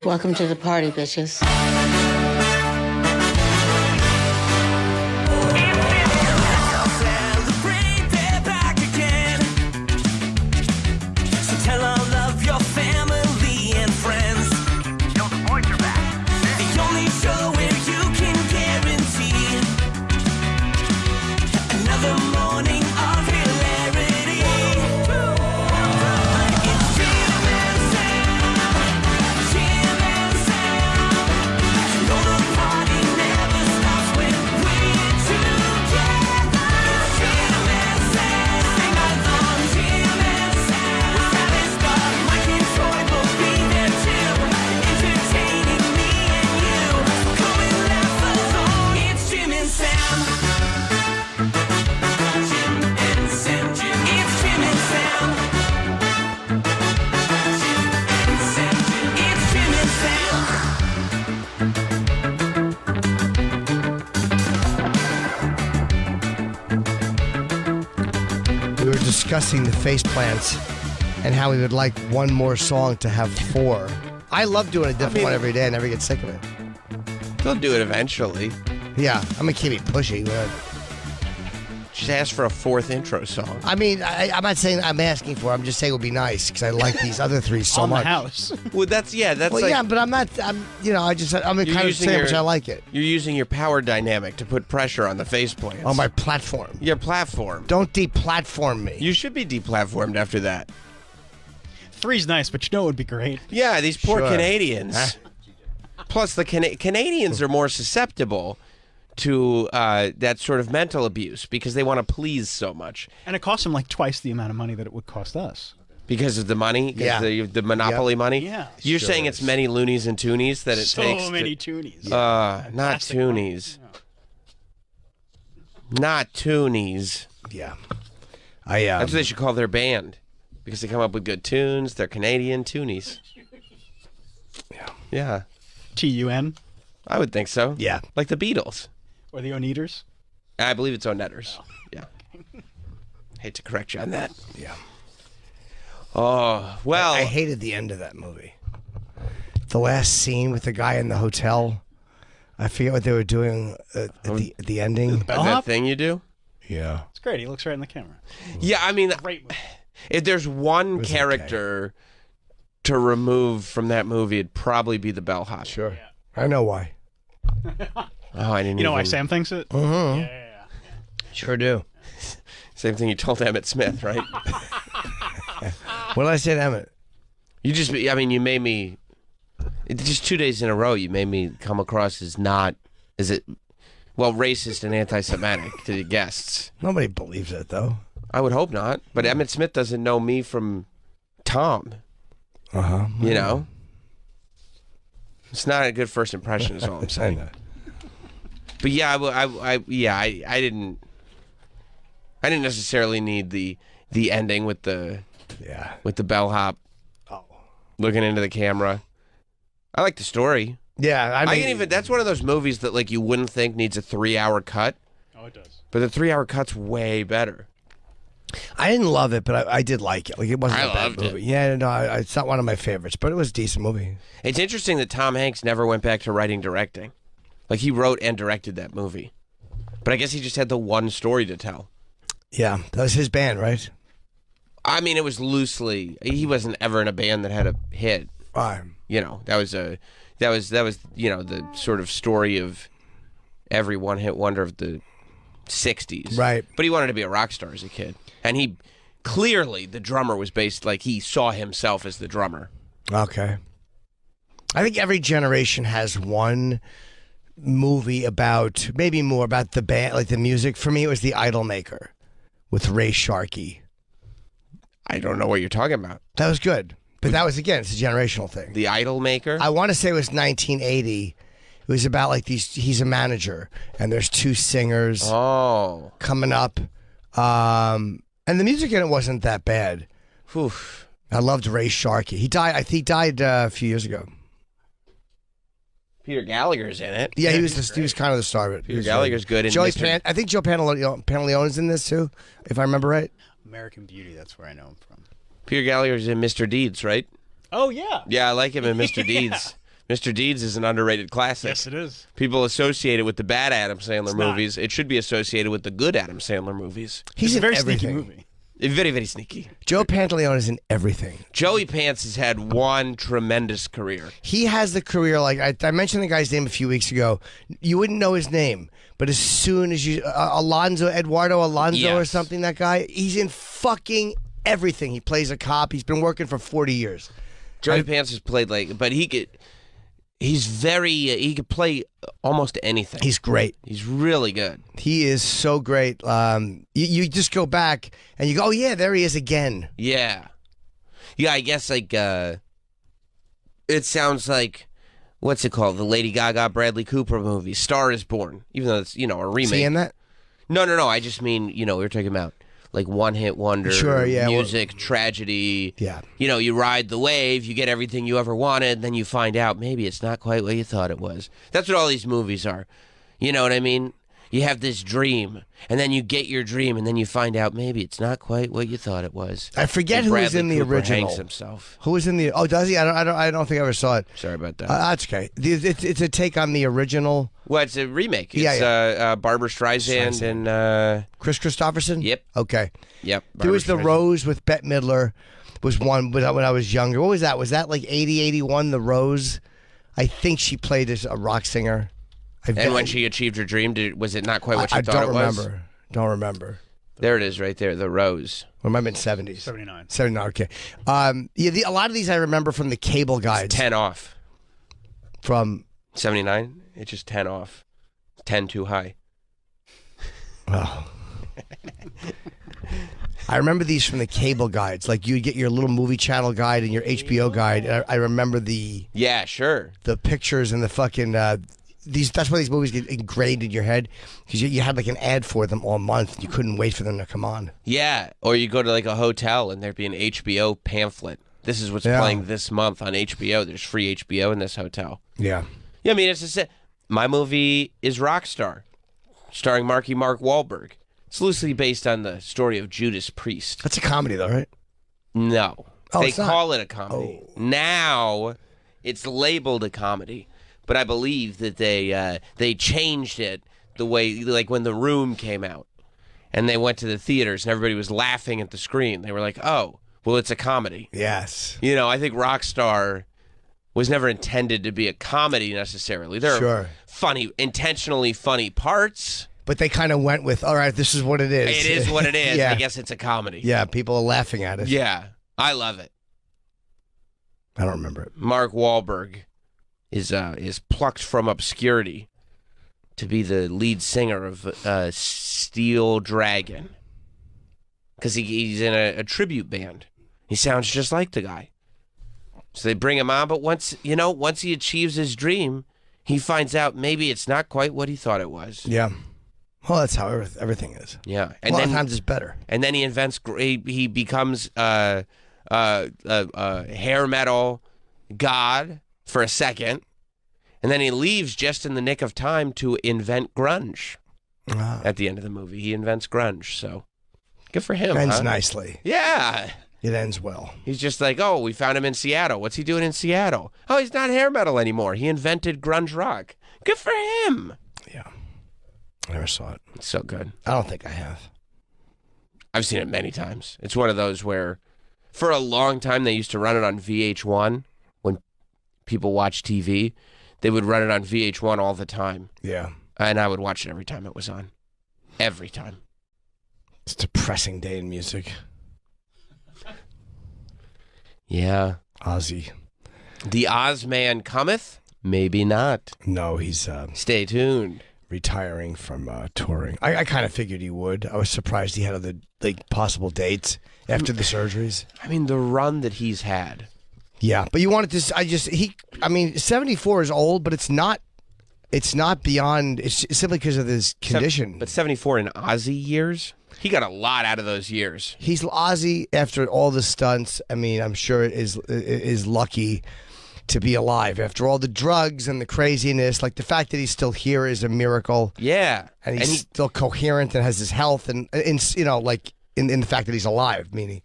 Welcome to the party, bitches. Discussing the face plants and how we would like one more song to have 4. I love doing a different one every day. I never get sick of it. They'll do it eventually. Yeah, I'm gonna keep it pushy. Just ask for a 4th intro song. I mean, I'm not saying I'm asking for it. I'm just saying it would be nice because I like these other 3 so on much. the house. Well, that's well, like, yeah, but I'm not. I'm kind of saying which I like it. You're using your power dynamic to put pressure on the face plants. On my platform. Your platform. Don't deplatform me. You should be deplatformed after that. 3's nice, but you know it would be great. Yeah, these poor Sure. Canadians. Plus, the Canadians are more susceptible to that sort of mental abuse because they want to please so much. And it costs them like twice the amount of money that it would cost us. Because of the money? Yeah. The monopoly money? Yeah. You're saying it's many loonies and toonies that it takes? So many toonies. Not Plastic toonies. Not toonies. Yeah. That's what they should call their band. Because they come up with good tunes. They're Canadian toonies. Yeah. Yeah. TUN I would think so. Yeah. Like the Beatles. or the Oneaters. I believe it's Onetters. Yeah. Hate to correct you on that. Yeah. Oh, well. I hated the end of that movie. The last scene with the guy in the hotel. I forget what they were doing at the ending. That thing you do? Yeah. It's great. He looks right in the camera. Yeah, I mean, Great movie. if there's one character to remove from that movie, it'd probably be the bellhop. Sure. Yeah. I know why. Oh, I didn't You know why even... Sam thinks it? Mm-hmm. Yeah. Sure do. Same thing you told Emmett Smith, right? What did I say to Emmett? You just, I mean, you made me, just 2 days in a row, you made me come across as not, racist and anti-Semitic to the guests. Nobody believes it, though. I would hope not, but Emmett Smith doesn't know me from Tom. Uh-huh. You know? It's not a good first impression is all I'm saying. But yeah, I didn't necessarily need the ending with the bellhop looking into the camera. I like the story. Yeah, I can even. That's one of those movies that like you wouldn't think needs a 3-hour cut. Oh, it does. But the 3-hour cut's way better. I didn't love it, but I did like it. Like it wasn't I a bad loved movie. it. Yeah, no, it's not one of my favorites, but it was a decent movie. It's interesting that Tom Hanks never went back to writing directing. Like he wrote and directed that movie, but I guess he just had the one story to tell. Yeah, that was his band, right? I mean, it was loosely. He wasn't ever in a band that had a hit. You know, that was you know the sort of story of every one-hit wonder of the '60s. Right. But he wanted to be a rock star as a kid, and he clearly the drummer was based like he saw himself as the drummer. Okay. I think every generation has one movie about, maybe more about the band, like the music. For me, it was The Idolmaker with Ray Sharkey. I don't know what you're talking about. That was good. But that was, again, it's a generational thing. The Idolmaker? I want to say it was 1980. It was about like he's a manager, and there's 2 singers coming up. And the music in it wasn't that bad. Whew. I loved Ray Sharkey. He died, I think he died a few years ago. Peter Gallagher's in it. Yeah, he was kind of the star of it. Peter Gallagher's good. And I think Joe Pantaleone's in this too, if I remember right. American Beauty, that's where I know him from. Peter Gallagher's in Mr. Deeds, right? Oh, yeah. Yeah, I like him in Mr. Deeds. Mr. Deeds is an underrated classic. Yes, it is. People associate it with the bad Adam Sandler It's not. movies. It should be associated with the good Adam Sandler movies. He's It's a in very everything. sneaky movie. Very, very sneaky. Joe Pantoliano is in everything. Joey Pants has had one tremendous career. He has the career, like I mentioned the guy's name a few weeks ago. You wouldn't know his name, but as soon as you, Eduardo Alonso or Yes. something, that guy, he's in fucking everything. He plays a cop. He's been working for 40 years. Joey Pants has played but he could play almost anything. He's great. He's really good. He is so great. You just go back and you go, oh yeah, there he is again. Yeah. Yeah, I guess it sounds like, what's it called? The Lady Gaga Bradley Cooper movie, Star is Born. Even though it's, a remake. Is he in that? No. I just mean, we were talking about like one-hit wonder, Sure, yeah, music, tragedy. Yeah. You ride the wave, you get everything you ever wanted, then you find out maybe it's not quite what you thought it was. That's what all these movies are. You know what I mean? You have this dream, and then you get your dream, and then you find out maybe it's not quite what you thought it was. I forget And who was Bradley in the Cooper original. hangs himself. Who was in the? Oh, does he? I don't think I ever saw it. Sorry about that. That's okay. It's a take on the original. Well, it's a remake. It's Yeah. Barbara Streisand and Chris Christopherson. Yep. Okay. Yep. There was Barbra The Streisand. Rose with Bette Midler. Was one when I was younger. What was that? Was that like 80, 81, The Rose? I think she played as a rock singer. And when she achieved her dream, was it not quite what she I thought don't it was? remember. Don't remember. There it is, right there, The Rose. Or am I in 70s? 79. 79. Okay. A lot of these I remember from the cable guides. 10 off. From 79. It's just 10 off. 10 too high. Oh. I remember these from the cable guides. Like you'd get your little movie channel guide and your HBO guide. And I remember the Sure. the pictures and the fucking these. That's why these movies get ingrained in your head because you had like an ad for them all month. You couldn't wait for them to come on. Yeah, or you go to like a hotel and there'd be an HBO pamphlet. This is what's Yeah. playing this month on HBO. There's free HBO in this hotel. Yeah. Yeah, I mean, it's just my movie is Rockstar, starring Mark Wahlberg. It's loosely based on the story of Judas Priest. That's a comedy though, right? No, Oh, they it's not. call it a comedy. Now it's labeled a comedy, but I believe that they changed it the way, like when The Room came out, and they went to the theaters and everybody was laughing at the screen. They were like, "Oh, well, it's a comedy." Yes. I think Rockstar was never intended to be a comedy necessarily. There are Sure. intentionally funny parts. But they kind of went with, all right, this is what it is. It is what it is. Yeah. I guess it's a comedy. Yeah, people are laughing at it. Yeah, I love it. I don't remember it. Mark Wahlberg is plucked from obscurity to be the lead singer of Steel Dragon because he's in a tribute band. He sounds just like the guy. So they bring him on, but once he achieves his dream, he finds out maybe it's not quite what he thought it was. Yeah. Well, that's how everything is. Yeah, And a lot of times it's better. And then he becomes a hair metal god for a second, and then he leaves just in the nick of time to invent grunge. At the end of the movie, he invents grunge. So good for him. Ends huh? nicely. Yeah. It ends well. He's just like, oh, we found him in Seattle. What's he doing in Seattle? Oh, he's not hair metal anymore. He invented grunge rock. Good for him. Yeah. I never saw it. It's so good. I don't think I have. I've seen it many times. It's one of those where, for a long time, they used to run it on VH1 when people watch TV. They would run it on VH1 all the time. Yeah. And I would watch it every time it was on. Every time. It's a depressing day in music. Yeah. Ozzy. The Ozman cometh? Maybe not. No, he's Stay tuned. retiring from touring. I kind of figured he would. I was surprised he had other possible dates after the surgeries. I mean, the run that he's had. Yeah, but you wanted to. 74 is old, but it's not. It's not beyond. It's simply because of his condition. But 74 in Ozzy years? He got a lot out of those years. He's Ozzy after all the stunts. I mean, I'm sure is lucky to be alive after all the drugs and the craziness. Like the fact that he's still here is a miracle. Yeah. And he's still coherent and has his health and in the fact that he's alive, meaning.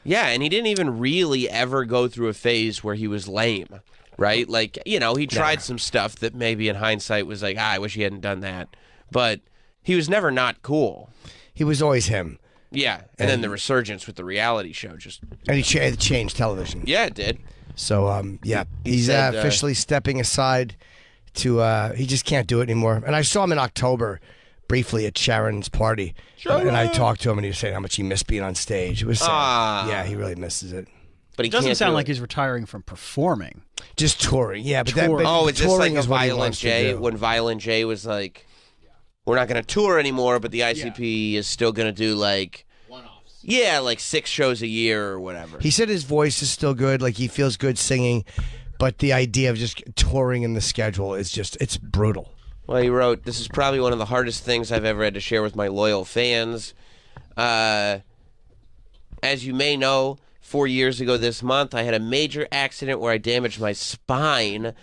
Yeah, and he didn't even really ever go through a phase where he was lame. right? Like, you know, he tried some stuff that maybe in hindsight was like, I wish he hadn't done that. But he was never not cool. He was always him. Yeah, and then the resurgence with the reality show just... And he changed television. Yeah, it did. So, he's said, officially stepping aside to... he just can't do it anymore. And I saw him in October briefly at Sharon's party. And I talked to him, and he was saying how much he missed being on stage. It was sad. Yeah, he really misses it. But It doesn't sound like he's retiring from performing. Just touring. Yeah, but Touring. It's just like is a Violent J, when Violent J was like, we're not going to tour anymore, but the ICP is still going to do like... one-offs. Yeah, like 6 shows a year or whatever. He said his voice is still good, like he feels good singing, but the idea of just touring in the schedule is just, it's brutal. Well, he wrote, this is probably one of the hardest things I've ever had to share with my loyal fans. As you may know, 4 years ago this month, I had a major accident where I damaged my spine.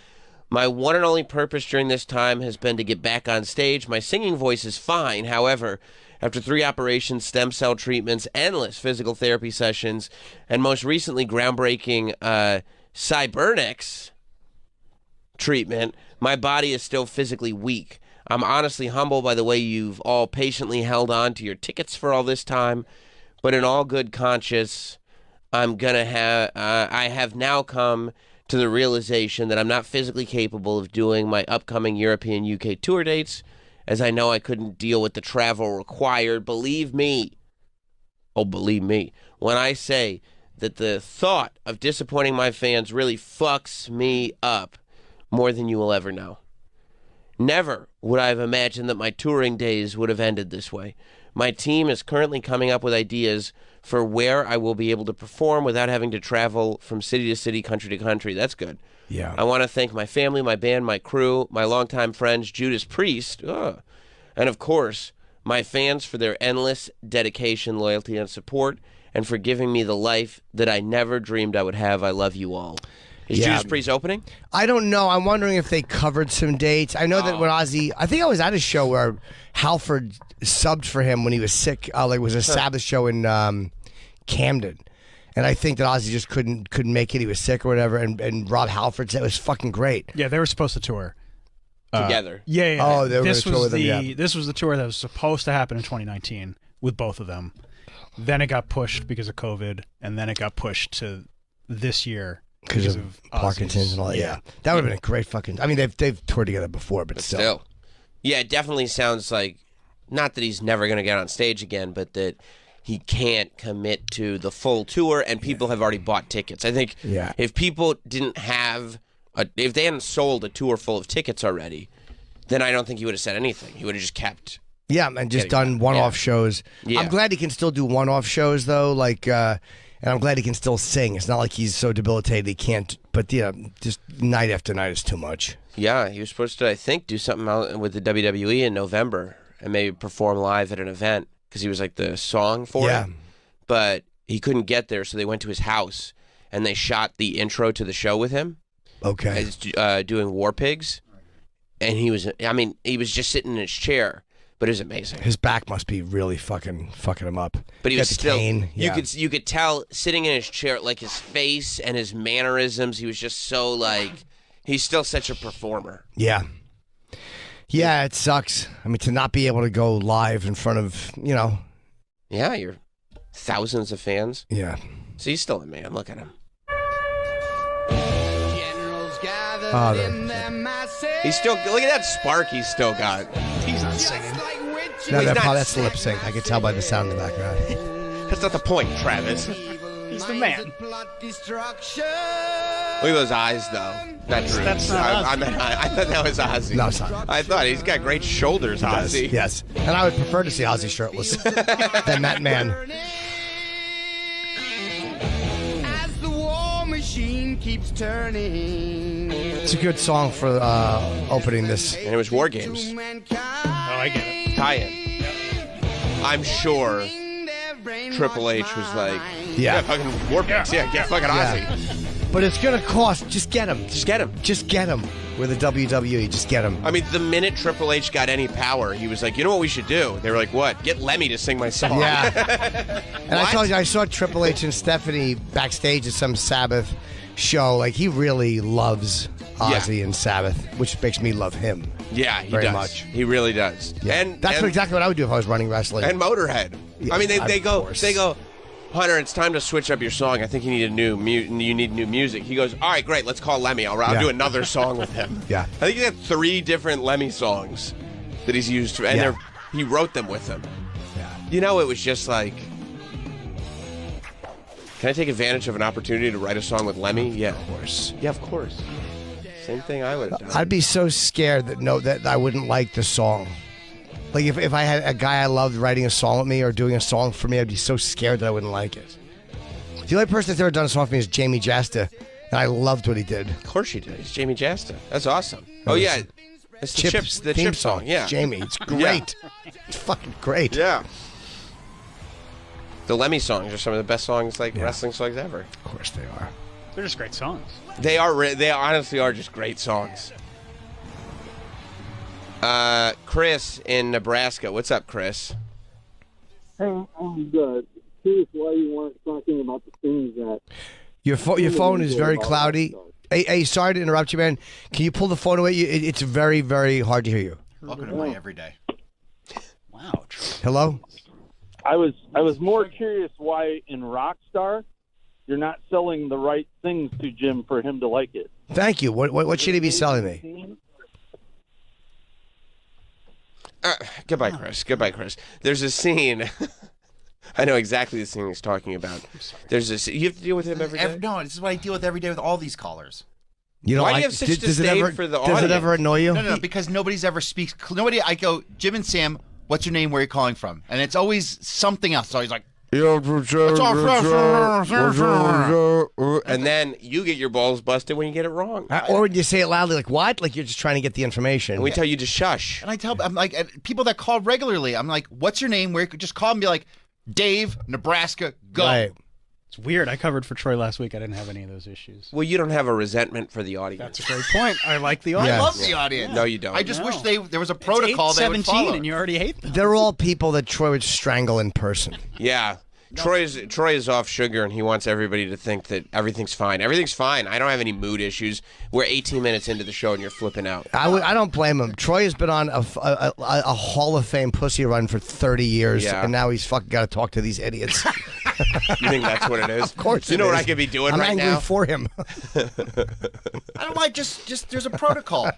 My one and only purpose during this time has been to get back on stage. My singing voice is fine. However, after 3 operations, stem cell treatments, endless physical therapy sessions, and most recently groundbreaking cybernetics treatment, my body is still physically weak. I'm honestly humbled by the way you've all patiently held on to your tickets for all this time, but in all good conscience, I have now come to the realization that I'm not physically capable of doing my upcoming European UK tour dates, as I know I couldn't deal with the travel required. Believe me, when I say that the thought of disappointing my fans really fucks me up more than you will ever know. Never would I have imagined that my touring days would have ended this way. My team is currently coming up with ideas for where I will be able to perform without having to travel from city to city, country to country. That's good. Yeah. I want to thank my family, my band, my crew, my longtime friends, Judas Priest, and of course, my fans for their endless dedication, loyalty, and support, and for giving me the life that I never dreamed I would have. I love you all. Is Judas Priest opening? I don't know. I'm wondering if they covered some dates. I know that when Ozzy, I think I was at a show where Halford subbed for him when he was sick. It was a Sabbath show in Camden, and I think that Ozzy just couldn't make it. He was sick or whatever. And Rob Halford said it was fucking great. Yeah, they were supposed to tour Together. Yeah. Oh, they were going to tour with them. This was the tour that was supposed to happen in 2019 with both of them. Then it got pushed because of COVID, and then it got pushed to this year. Because of Parkinson's and all that. Yeah. That would have been a great fucking... I mean, they've toured together before, but still. Yeah, it definitely sounds like, not that he's never going to get on stage again, but that he can't commit to the full tour, and people have already bought tickets. I think if people didn't have... if they hadn't sold a tour full of tickets already, then I don't think he would have said anything. He would have just kept... Yeah, and just done one-off shows. Yeah. I'm glad he can still do one-off shows, though, like... and I'm glad he can still sing. It's not like he's so debilitated he can't. But just night after night is too much. Yeah, he was supposed to, I think, do something out with the WWE in November and maybe perform live at an event because he was like the song for it. But he couldn't get there, so they went to his house and they shot the intro to the show with him. Okay. Doing War Pigs, and he was just sitting in his chair. But it was amazing. His back must be really fucking him up. But he was still. You could tell sitting in his chair, like his face and his mannerisms. He was just so like. He's still such a performer. Yeah. Yeah, it sucks. I mean, to not be able to go live in front of Yeah, you're thousands of fans. Yeah. So he's still a man. Look at him. He's still. Look at that spark he's still got. He's not singing. No, that's lip sync. I can tell by the sound in the background. That's not the point, Travis. He's the man. Look at those eyes, though. That's not Ozzy. I thought that was Ozzy. No, it's not. I thought he's got great shoulders, Ozzy. Yes. And I would prefer to see Ozzy shirtless than that man. As the war machine keeps turning. It's a good song for opening this. And it was War Games. Oh, I get it. Tie-in. I'm sure Triple H was like, yeah fucking War Pigs. Yeah, get fucking Ozzy. But it's going to cost. Just get him. Just get him. Just get him. With the WWE, just get him. I mean, the minute Triple H got any power, he was like, you know what we should do? They were like, what? Get Lemmy to sing my song. Yeah. And I told you, I saw Triple H and Stephanie backstage at some Sabbath show, like he really loves Ozzy and Sabbath, which makes me love him. Yeah, he very does. much. He really does. Yeah. And that's exactly what I would do if I was running wrestling. And Motorhead. Yeah, I mean, they go, course. Hunter, it's time to switch up your song. I think you need you need new music. He goes, all right, great, let's call Lemmy. I'll do another song with him. Yeah. I think he had 3 different Lemmy songs that he's used, and he wrote them with him. Yeah. You know, it was just like, can I take advantage of an opportunity to write a song with Lemmy? Yeah, of course. Yeah, of course. Same thing I would have done. I'd be so scared that I wouldn't like the song. Like if I had a guy I loved writing a song with me or doing a song for me, I'd be so scared that I wouldn't like it. The only person that's ever done a song for me is Jamie Jasta, and I loved what he did. Of course you did. It's Jamie Jasta. That's awesome. Oh yeah, it's the Chips theme song. Yeah, it's Jamie. It's great. It's fucking great. Yeah. The Lemmy songs are some of the best songs, wrestling songs ever. Of course they are. They're just great songs. They are. They honestly are just great songs. Chris in Nebraska. What's up, Chris? Hey, I'm curious why you weren't talking about the things that... Your phone is very cloudy. Hey, sorry to interrupt you, man. Can you pull the phone away? It's very, very hard to hear you. Welcome to my everyday. Wow. Hello? I was more curious why in Rockstar you're not selling the right things to Jim for him to like it. Thank you. What should he be selling me? Goodbye, Chris. Goodbye, Chris. There's a scene. I know exactly the scene he's talking about. There's a. You have to deal with him every day. No, this is what I deal with every day with all these callers. You know, why do you have such disdain for the audience? Does it ever annoy you? No, because nobody's ever speaks. Nobody. I go, Jim and Sam. What's your name? Where are you calling from? And it's always something else. So he's like, and then you get your balls busted when you get it wrong. Or when you say it loudly, like what? Like you're just trying to get the information. And we tell you to shush. and I'm like, and people that call regularly. I'm like, what's your name? Where? Just call and be like, Dave, Nebraska, go. Right. It's weird. I covered for Troy last week. I didn't have any of those issues. Well, you don't have a resentment for the audience. That's a great point. I like the audience. I love the audience. No, you don't. I just wish there was a protocol it's they would 8:17 follow. and you already hate them. They're all people that Troy would strangle in person. Yeah. Troy is off sugar, and he wants everybody to think that everything's fine. Everything's fine. I don't have any mood issues. We're 18 minutes into the show, and you're flipping out. I don't blame him. Troy has been on a Hall of Fame pussy run for 30 years, and now he's fucking got to talk to these idiots. You think that's what it is? Of course. You know what I could be doing I'm right angry now? for him. I don't like just there's a protocol.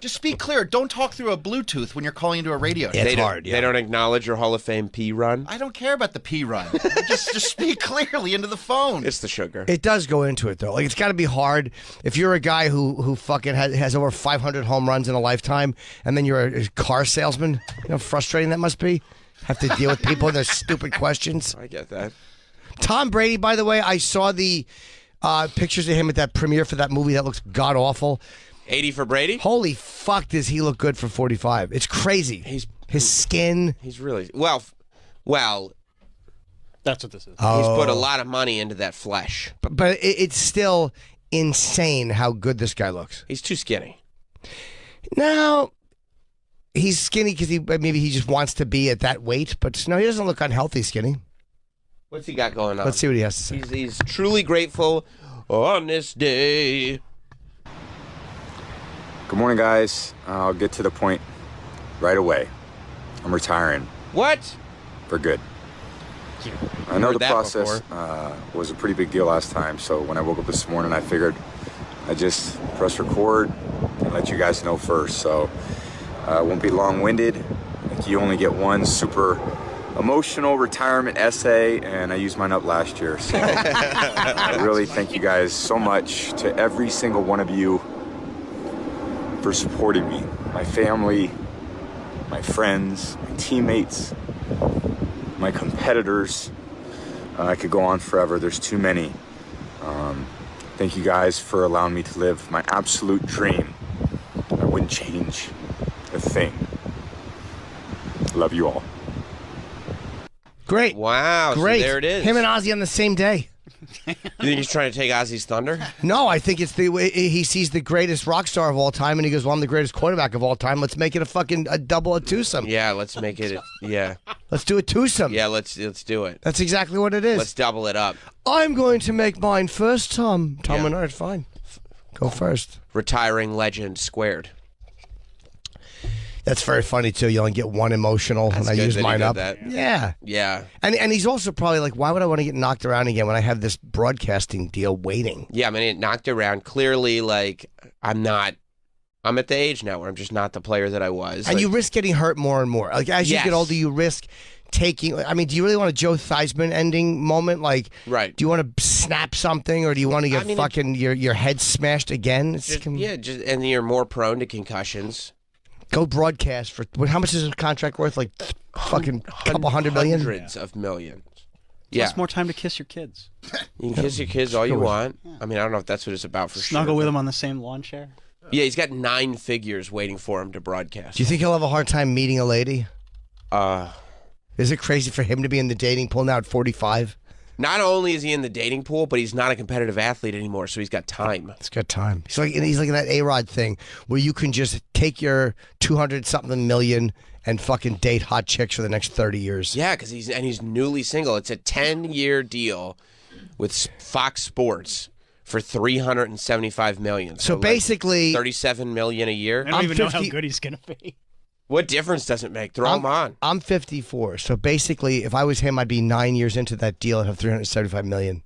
Just speak clear. Don't talk through a Bluetooth when you're calling into a radio. It's hard. They don't acknowledge your Hall of Fame P run. I don't care about the P run. just speak clearly into the phone. It's the sugar. It does go into it though. Like it's got to be hard if you're a guy who fucking has over 500 home runs in a lifetime, and then you're a car salesman. You know how frustrating that must be. Have to deal with people and their stupid questions. I get that. Tom Brady, by the way, I saw the pictures of him at that premiere for that movie that looks god awful. 80 for Brady? Holy fuck, does he look good for 45? It's crazy. His skin. He's really well. That's what this is. Oh. He's put a lot of money into that flesh. But it's still insane how good this guy looks. He's too skinny. No, he's skinny because maybe he just wants to be at that weight. But no, he doesn't look unhealthy skinny. What's he got going on? Let's see what he has to say. He's truly grateful on this day. Good morning, guys. I'll get to the point right away. I'm retiring. What? For good. I know Heard the that process was a pretty big deal last time, so when I woke up this morning, I figured I'd just press record and let you guys know first. So it won't be long-winded. Like you only get one super emotional retirement essay, and I used mine up last year. So I really thank you guys so much, to every single one of you, for supporting me, my family, my friends, my teammates, my competitors. I could go on forever. There's too many. Thank you guys for allowing me to live my absolute dream. I wouldn't change a thing. Love you all. Great. Wow. Great. So there it is. Him and Ozzy on the same day. You think he's trying to take Ozzy's thunder? No, I think it's the way he sees the greatest rock star of all time, and he goes, "Well, I'm the greatest quarterback of all time. Let's make it a double, a twosome." Yeah, let's make it. Yeah, let's do a twosome. Yeah, let's do it. That's exactly what it is. Let's double it up. I'm going to make mine first, Tom. Tom and I, fine. Go first. Retiring legend squared. That's very funny too. You only get one emotional, and I use mine up. Yeah, yeah. And he's also probably like, why would I want to get knocked around again when I have this broadcasting deal waiting? Yeah, I mean, it knocked around. Clearly, like I'm at the age now where I'm just not the player that I was. And you risk getting hurt more and more. Like as you get older, you risk taking. I mean, do you really want a Joe Theismann ending moment? Like, right? Do you want to snap something, or do you want to get your head smashed again? And you're more prone to concussions. Go broadcast for how much is his contract worth? Like fucking couple $100 million? Hundreds of millions. Yeah. It's more time to kiss your kids. You can kiss your kids all you want. Yeah. I mean, I don't know if that's what it's about for sure. Snuggle with them on the same lawn chair. Yeah, he's got 9 figures waiting for him to broadcast. Do you think he'll have a hard time meeting a lady? Is it crazy for him to be in the dating pool now at 45? Not only is he in the dating pool, but he's not a competitive athlete anymore, so he's got time. He's got time. He's like in that A-Rod thing where you can just take your 200-something million and fucking date hot chicks for the next 30 years. Yeah, because he's newly single. It's a 10-year deal with Fox Sports for $375 million. So basically, $37 million a year. I don't even know how good he's gonna be. What difference does it make? Throw him on. I'm 54, so basically, if I was him, I'd be 9 years into that deal and have $375 million.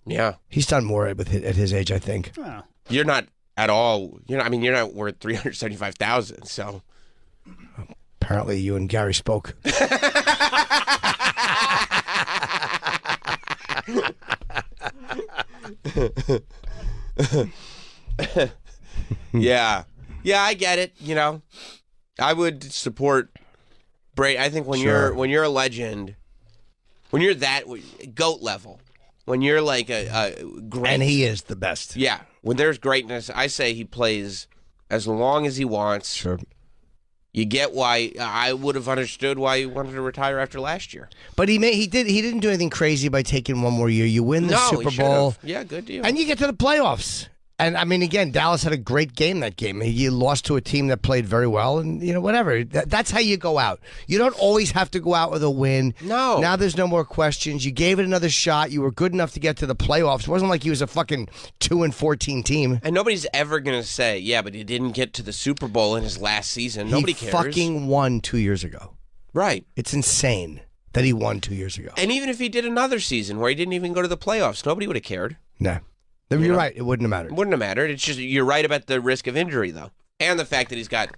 Yeah, he's done more at his age, I think. Oh. You're not at all. You're not worth $375,000. So apparently, you and Gary spoke. Yeah, I get it. You know. I would support Brady. I think when you're a legend, when you're that GOAT level, when you're like a great, and he is the best. Yeah, when there's greatness, I say he plays as long as he wants. Sure. You get why I would have understood why he wanted to retire after last year. But he didn't do anything crazy by taking one more year. You win the Super Bowl. Yeah, good deal. And you get to the playoffs. And, I mean, again, Dallas had a great game that game. He lost to a team that played very well, and, whatever. That's how you go out. You don't always have to go out with a win. No. Now there's no more questions. You gave it another shot. You were good enough to get to the playoffs. It wasn't like he was a fucking 2-14 team. And nobody's ever going to say, yeah, but he didn't get to the Super Bowl in his last season. Nobody cares. He fucking won 2 years ago. Right. It's insane that he won 2 years ago. And even if he did another season where he didn't even go to the playoffs, nobody would have cared. No. You're right. It wouldn't have mattered. It wouldn't have mattered. It's just you're right about the risk of injury, though, and the fact that he's got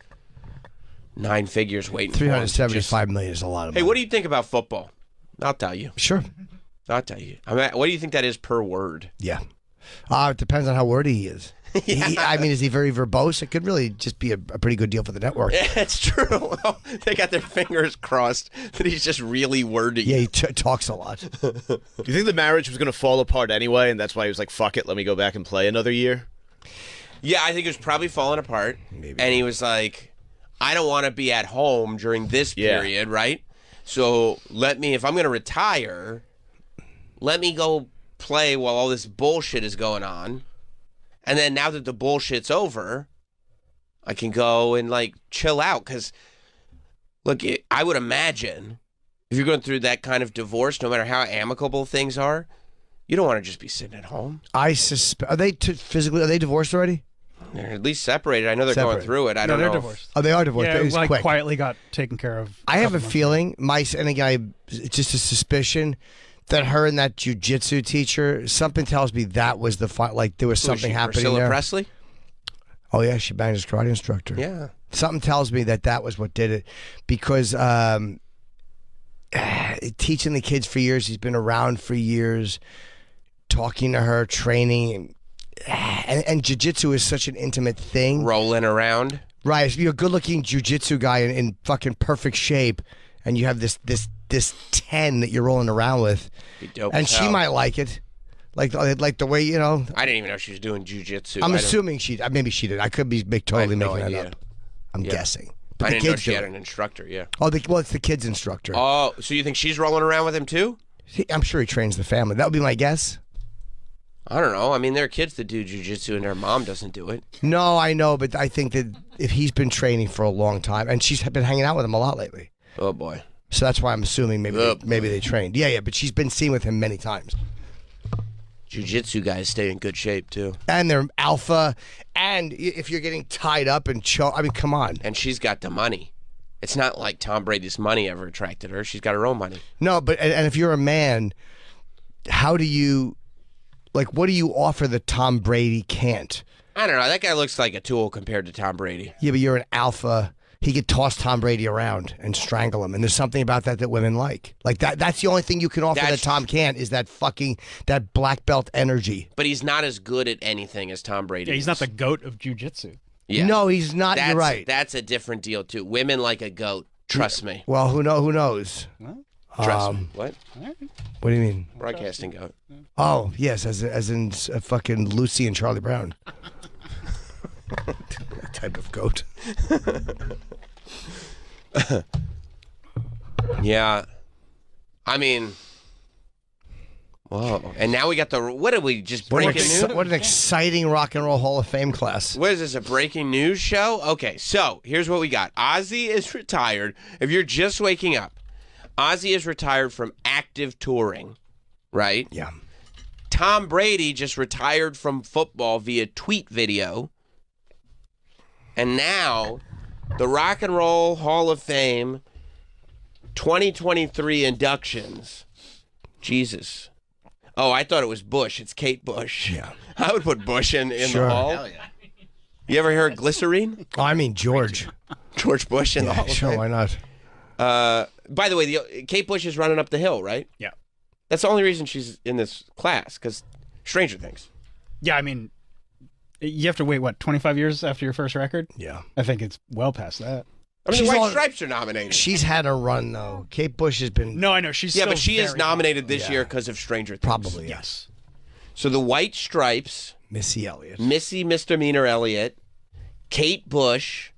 9 figures waiting. $375 million is a lot of money. Hey, what do you think about football? I'll tell you. Sure. I'll tell you. I mean, what do you think that is per word? Yeah. It depends on how wordy he is. Yeah. Is he very verbose? It could really just be a pretty good deal for the network. Yeah, it's true. Well, they got their fingers crossed that he's just really wordy. Yeah, he talks a lot. Do you think the marriage was going to fall apart anyway, and that's why he was like, fuck it, let me go back and play another year? Yeah, I think it was probably falling apart. Maybe. And he was like, I don't want to be at home during this period, right? So if I'm going to retire, let me go play while all this bullshit is going on. And then now that the bullshit's over, I can go and, chill out. Because, look, I would imagine if you're going through that kind of divorce, no matter how amicable things are, you don't want to just be sitting at home. I suspect. Are they are they divorced already? They're at least separated. I know they're going through it. I don't know. They're divorced. Oh, they are divorced. Yeah, it was quick. Quietly got taken care of. I have a feeling, and again, just a suspicion, that her and that jiu-jitsu teacher, something tells me that was the there was something happening Priscilla there. Presley? Oh, yeah, she banged his karate instructor. Yeah. Something tells me that was what did it, because teaching the kids for years, he's been around for years, talking to her, training, and jiu-jitsu is such an intimate thing. Rolling around. Right, if you're a good-looking jiu-jitsu guy in fucking perfect shape, and you have this 10 that you're rolling around with, and she might like it, like the way I didn't even know she was doing jujitsu. I'm assuming maybe she did. I could be totally making that up. I'm guessing. But I didn't know she had an instructor. Yeah. Oh, it's the kid's instructor. Oh, so you think she's rolling around with him too? I'm sure he trains the family. That would be my guess. I don't know. I mean, there are kids that do jujitsu and their mom doesn't do it. No, I know, but I think that if he's been training for a long time, and she's been hanging out with him a lot lately. Oh boy. So that's why I'm assuming maybe they trained. Yeah, but she's been seen with him many times. Jiu-jitsu guys stay in good shape too. And they're alpha. And if you're getting tied up and I mean, come on. And she's got the money. It's not like Tom Brady's money ever attracted her. She's got her own money. No, but and if you're a man, how do you, like, what do you offer that Tom Brady can't? I don't know. That guy looks like a tool compared to Tom Brady. Yeah, but you're an alpha. He could toss Tom Brady around and strangle him. And there's something about that women like. Like that's the only thing you can offer that Tom can't is that black belt energy. But he's not as good at anything as Tom Brady. Yeah, he's not the GOAT of jiu-jitsu. Yeah. No, he's not. You're right. That's a different deal too. Women like a goat. Trust me. Well, who knows? Trust me. What? What do you mean? Broadcasting goat. Oh, yes, as in fucking Lucy and Charlie Brown. That type of goat. Yeah. I mean, whoa. And now we got what did we just break news? What an exciting Rock and Roll Hall of Fame class. What is this, a breaking news show? Okay, so here's what we got. Ozzy is retired. If you're just waking up, Ozzy is retired from active touring, right? Yeah. Tom Brady just retired from football via tweet video. And now, the Rock and Roll Hall of Fame 2023 inductions. Jesus. Oh, I thought it was Bush. It's Kate Bush. Yeah. I would put Bush in Sure. the hall. Hell yeah. You ever heard Glycerine? Oh, I mean George. George Bush in the hall of Sure, Fame? why not? By the way, Kate Bush is running up the hill, right? Yeah. That's the only reason she's in this class, because Stranger Things. Yeah, I mean, you have to wait, 25 years after your first record? Yeah. I think it's well past that. I mean, She's the White all- Stripes are nominated. She's had a run, though. Kate Bush has been... No, I know. She's Yeah, still but she is very nominated this Yeah. year because of Stranger Things. Probably, Yes. So the White Stripes, Missy Elliott. Missy Misdemeanor Elliott, Kate Bush,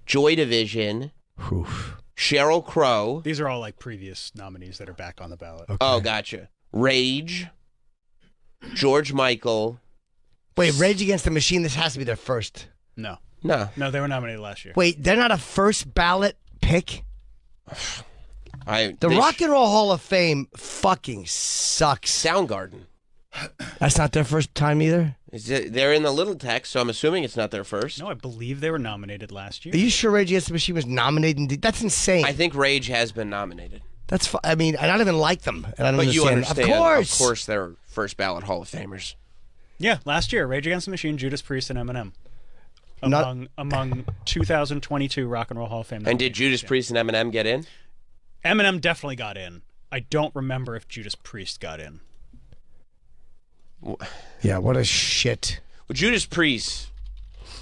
Joy Division, Oof. Sheryl Crow. These are all like previous nominees that are back on the ballot. Okay. Oh, gotcha. Rage, George Michael. Wait, Rage Against the Machine, this has to be their first. No. No. No, they were nominated last year. Wait, they're not a first ballot pick? The Rock and Roll Hall of Fame fucking sucks. Soundgarden. That's not their first time either? They're in the little text, so I'm assuming it's not their first. No, I believe they were nominated last year. Are you sure Rage Against the Machine was nominated? That's insane. I think Rage has been nominated. That's I mean, I don't even like them. And I don't But you understand. understand, Of course. they're first ballot Hall of Famers. Yeah, last year, Rage Against the Machine, Judas Priest, and Eminem. Not- Among 2022 Rock and Roll Hall of Fame. And did Judas Priest and Eminem get in? Eminem definitely got in. I don't remember if Judas Priest got in. Yeah, what a shit. Well, Judas Priest.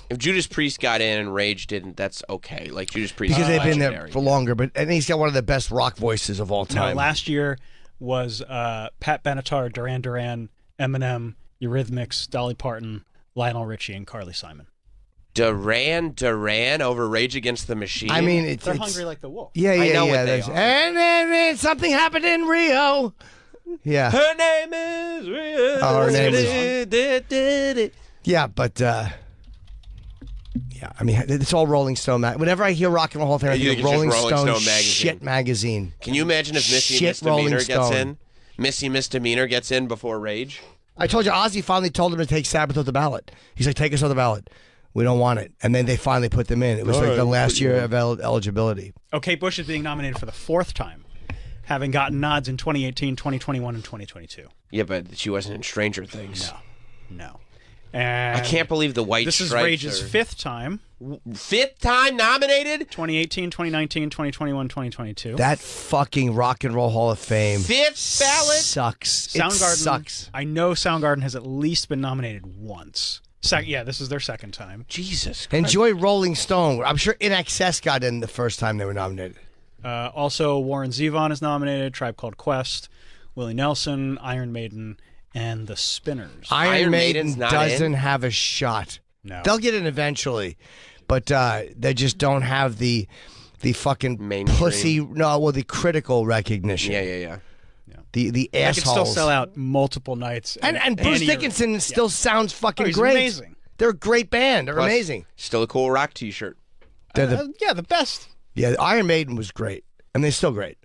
If Judas Priest got in and Rage didn't, that's okay. Like Judas Priest, Because is they've been there legendary. for longer, and he's got one of the best rock voices of all No, time. last year was Pat Benatar, Duran Duran, Eminem, Eurythmics, Dolly Parton, Lionel Richie, and Carly Simon. Duran over Rage Against the Machine. I mean, it's They're hungry like the wolf. Yeah, I know what they there's- are. And then something happened in Rio. Yeah. Her name is Rio. Oh, her name is. Yeah, but yeah, I mean, it's all Rolling Stone. Whenever I hear Rock and Roll Hall of Fame, I You think think of it's Rolling just Rolling Stone, Stone magazine. shit magazine. Can you imagine if Missy Shit Rolling Misdemeanor gets Stone. in? Missy Misdemeanor gets in before Rage? I told you, Ozzy finally told him to take Sabbath off the ballot. He's like, take us off the ballot. We don't want it. And then they finally put them in. It was like the last year of eligibility. Oh, Kate Bush is being nominated for the fourth time, having gotten nods in 2018, 2021, and 2022. Yeah, but she wasn't in Stranger Things. No. And I can't believe the White this is Stripes Rage's are- fifth time. Fifth time nominated? 2018, 2019, 2021, 2022. That fucking Rock and Roll Hall of Fame Fifth ballot? sucks. It Soundgarden sucks. I know Soundgarden has at least been nominated once. Yeah, this is their second time. Jesus Christ. Enjoy Rolling Stone. I'm sure In Excess got in the first time they were nominated. Also, Warren Zevon is nominated, Tribe Called Quest, Willie Nelson, Iron Maiden, and The Spinners. Iron Maiden Maiden's not doesn't in? have a shot. No. They'll get in eventually, but they just don't have the fucking Mainstream. pussy. No, well, the critical recognition. Yeah. The I could assholes. still sell out multiple nights. And Bruce any Dickinson still sounds fucking he's great. amazing. They're a great band. They're Plus, amazing. Still a cool rock T-shirt. They're the, Yeah, the best. yeah, Iron Maiden was great, and they're still great.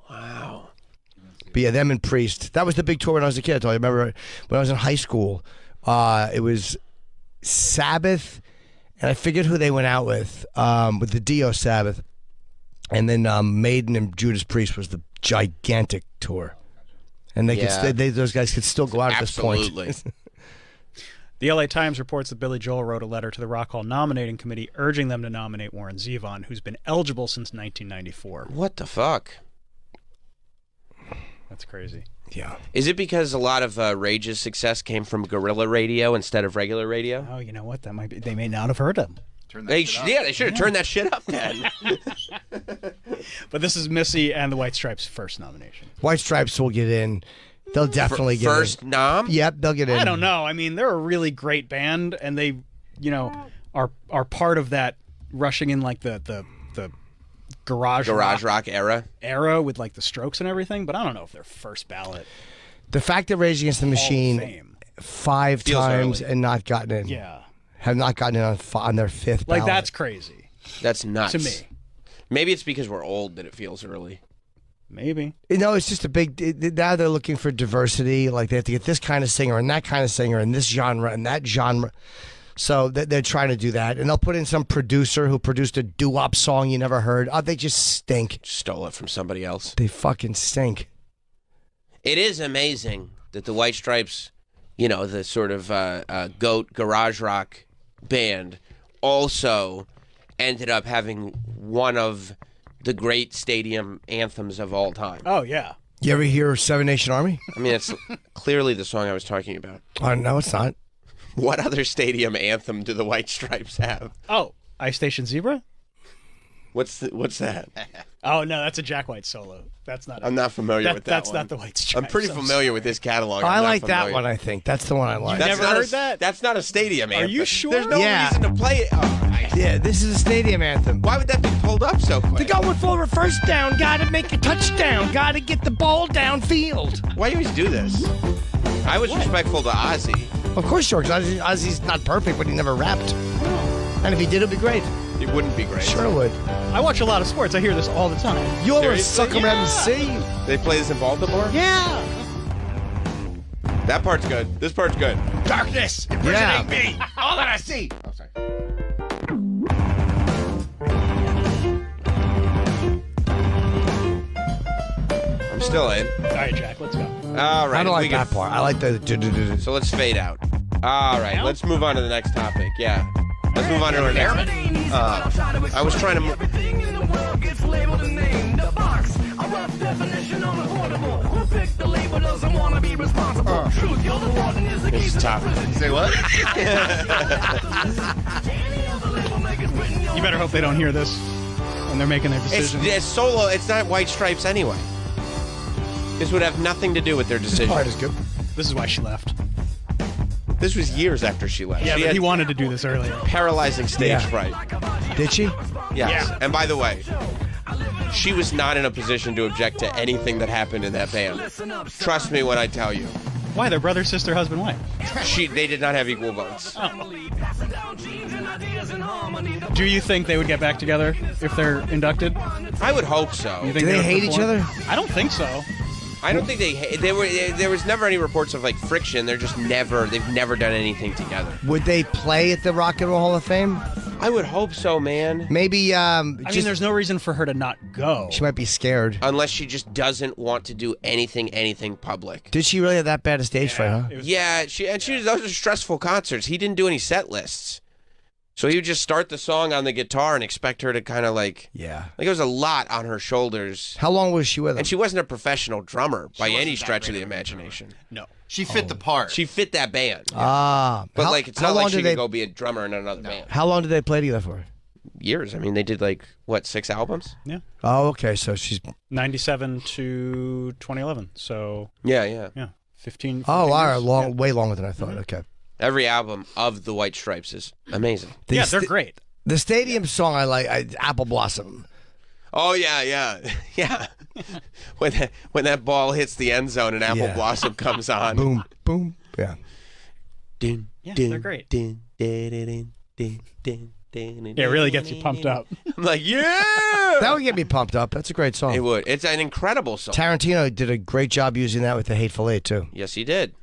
Wow. But yeah, them and Priest. That was the big tour when I was a kid. I told you. I remember when I was in high school, it was Sabbath, and I forget who they went out with the Dio Sabbath. And then Maiden and Judas Priest was the gigantic tour. And they could those guys could still go out at this point. Absolutely. The LA Times reports that Billy Joel wrote a letter to the Rock Hall nominating committee urging them to nominate Warren Zevon, who's been eligible since 1994. What the fuck? That's crazy. Yeah. Is it because a lot of Rage's success came from guerrilla radio instead of regular radio? Oh, you know what? That might be. They may not have heard him. They should have turned that shit up then. But this is Missy and the White Stripes' first nomination. White Stripes will get in. They'll definitely get first in. nom? Yep, they'll get in. I don't know. I mean, they're a really great band, and they, are part of that rushing in like the garage rock era with like the Strokes and everything. But I don't know if they're first ballot. The fact that Rage Against the Machine Fame. 5 Feels times early. and not gotten in. Yeah, Have not gotten in on their 5th like ballot. that's crazy That's nuts. to me. Maybe it's because we're old that it feels early. Maybe. No, it's just a big. Now they're looking for diversity. Like they have to get this kind of singer and that kind of singer and this genre and that genre. So they're trying to do that, and they'll put in some producer who produced a doo-wop song you never heard. Oh, they just stink. Stole it from somebody else. They fucking stink. It is amazing that the White Stripes, the sort of goat garage rock band, also ended up having one of the great stadium anthems of all time. Oh yeah. You ever hear Seven Nation Army? I mean, it's clearly the song I was talking about. Oh, no, it's not. What other stadium anthem do the White Stripes have? Oh, Ice Station Zebra. What's that? Oh no, that's a Jack White solo. That's not. I'm not familiar with that That's one. not the White Stripes. I'm pretty familiar with this catalog. I I'm not like that familiar. one, I think. That's the one I like. That's never not heard that? That's not a stadium anthem. you sure? There's no Yeah. reason to play it. Yeah, this is a stadium anthem. Why would that be pulled up so quick? They're going for a first down. Gotta make a touchdown. Gotta get the ball downfield. Why do you always do this? I was respectful to Ozzy. Of course, George. Ozzy's not perfect, but he never rapped. And if he did, it'd be great. It wouldn't be great. Sure would. I watch a lot of sports. I hear this all the time. You're Seriously? a sucker MC. They play this in Baltimore? Yeah. That part's good. This part's good. Darkness, Yeah. impersonate me. All that I see. Oh, sorry. I'm still in. All right, Jack, let's go. All right. I don't like we can- that part. I like the. So let's fade out. All right. Now? Let's move on to the next topic. Yeah. Let's move on to our next. I was trying to. Everything in the world gets labeled and named. A box, a rough definition unaffordable. Who picked the label doesn't want to be responsible. Truth, you're the warden is the key It's to the tough. prison. Say what? You better hope they don't hear this when they're making their decision. It's solo. It's not White Stripes anyway. This would have nothing to do with their decision. Part is good. This is why she left. This was years after she left. Yeah, she but had he wanted to do this earlier. paralyzing stage Yeah. fright. Did she? Yes. Yeah. And by the way, she was not in a position to object to anything that happened in that band. Trust me when I tell you. Why? They're brother, sister, husband, wife. They did not have equal votes. Do you think they would get back together if they're inducted? I would hope so. You Do think they would hate each perform? other? I don't think so. I don't think there was never any reports of like friction. They've never done anything together. Would they play at the Rock and Roll Hall of Fame? I would hope so, man. Maybe. I mean, there's no reason for her to not go. She might be scared. Unless she just doesn't want to do anything public. Did she really have that bad a stage fright, huh? Yeah, those are stressful concerts. He didn't do any set lists. So he would just start the song on the guitar and expect her to kind of Yeah. it was a lot on her shoulders. How long was she with him? And she wasn't a professional drummer by any stretch of the imagination. No. She fit the part. She fit that band. Ah. But how, it's how not long like she did could go be a drummer in another band. How long did they play together for? Years. I mean, they did 6 albums? Yeah. Oh, okay. So she's. 97 to 2011. So, Yeah. yeah. 15 Oh, all right. years. Long, way longer than I thought. Okay. Every album of the White Stripes is amazing. Yeah, they're great. The stadium song I like, Apple Blossom. Oh yeah. When that ball hits the end zone and Apple Blossom comes on. Boom, boom. Yeah. Din, Yeah, din, they're great. Din, din, din, din, din, din, Yeah, it really gets you pumped up. I'm like, yeah. That would get me pumped up. That's a great song. It would. It's an incredible song. Tarantino did a great job using that with The Hateful Eight, too. Yes, he did.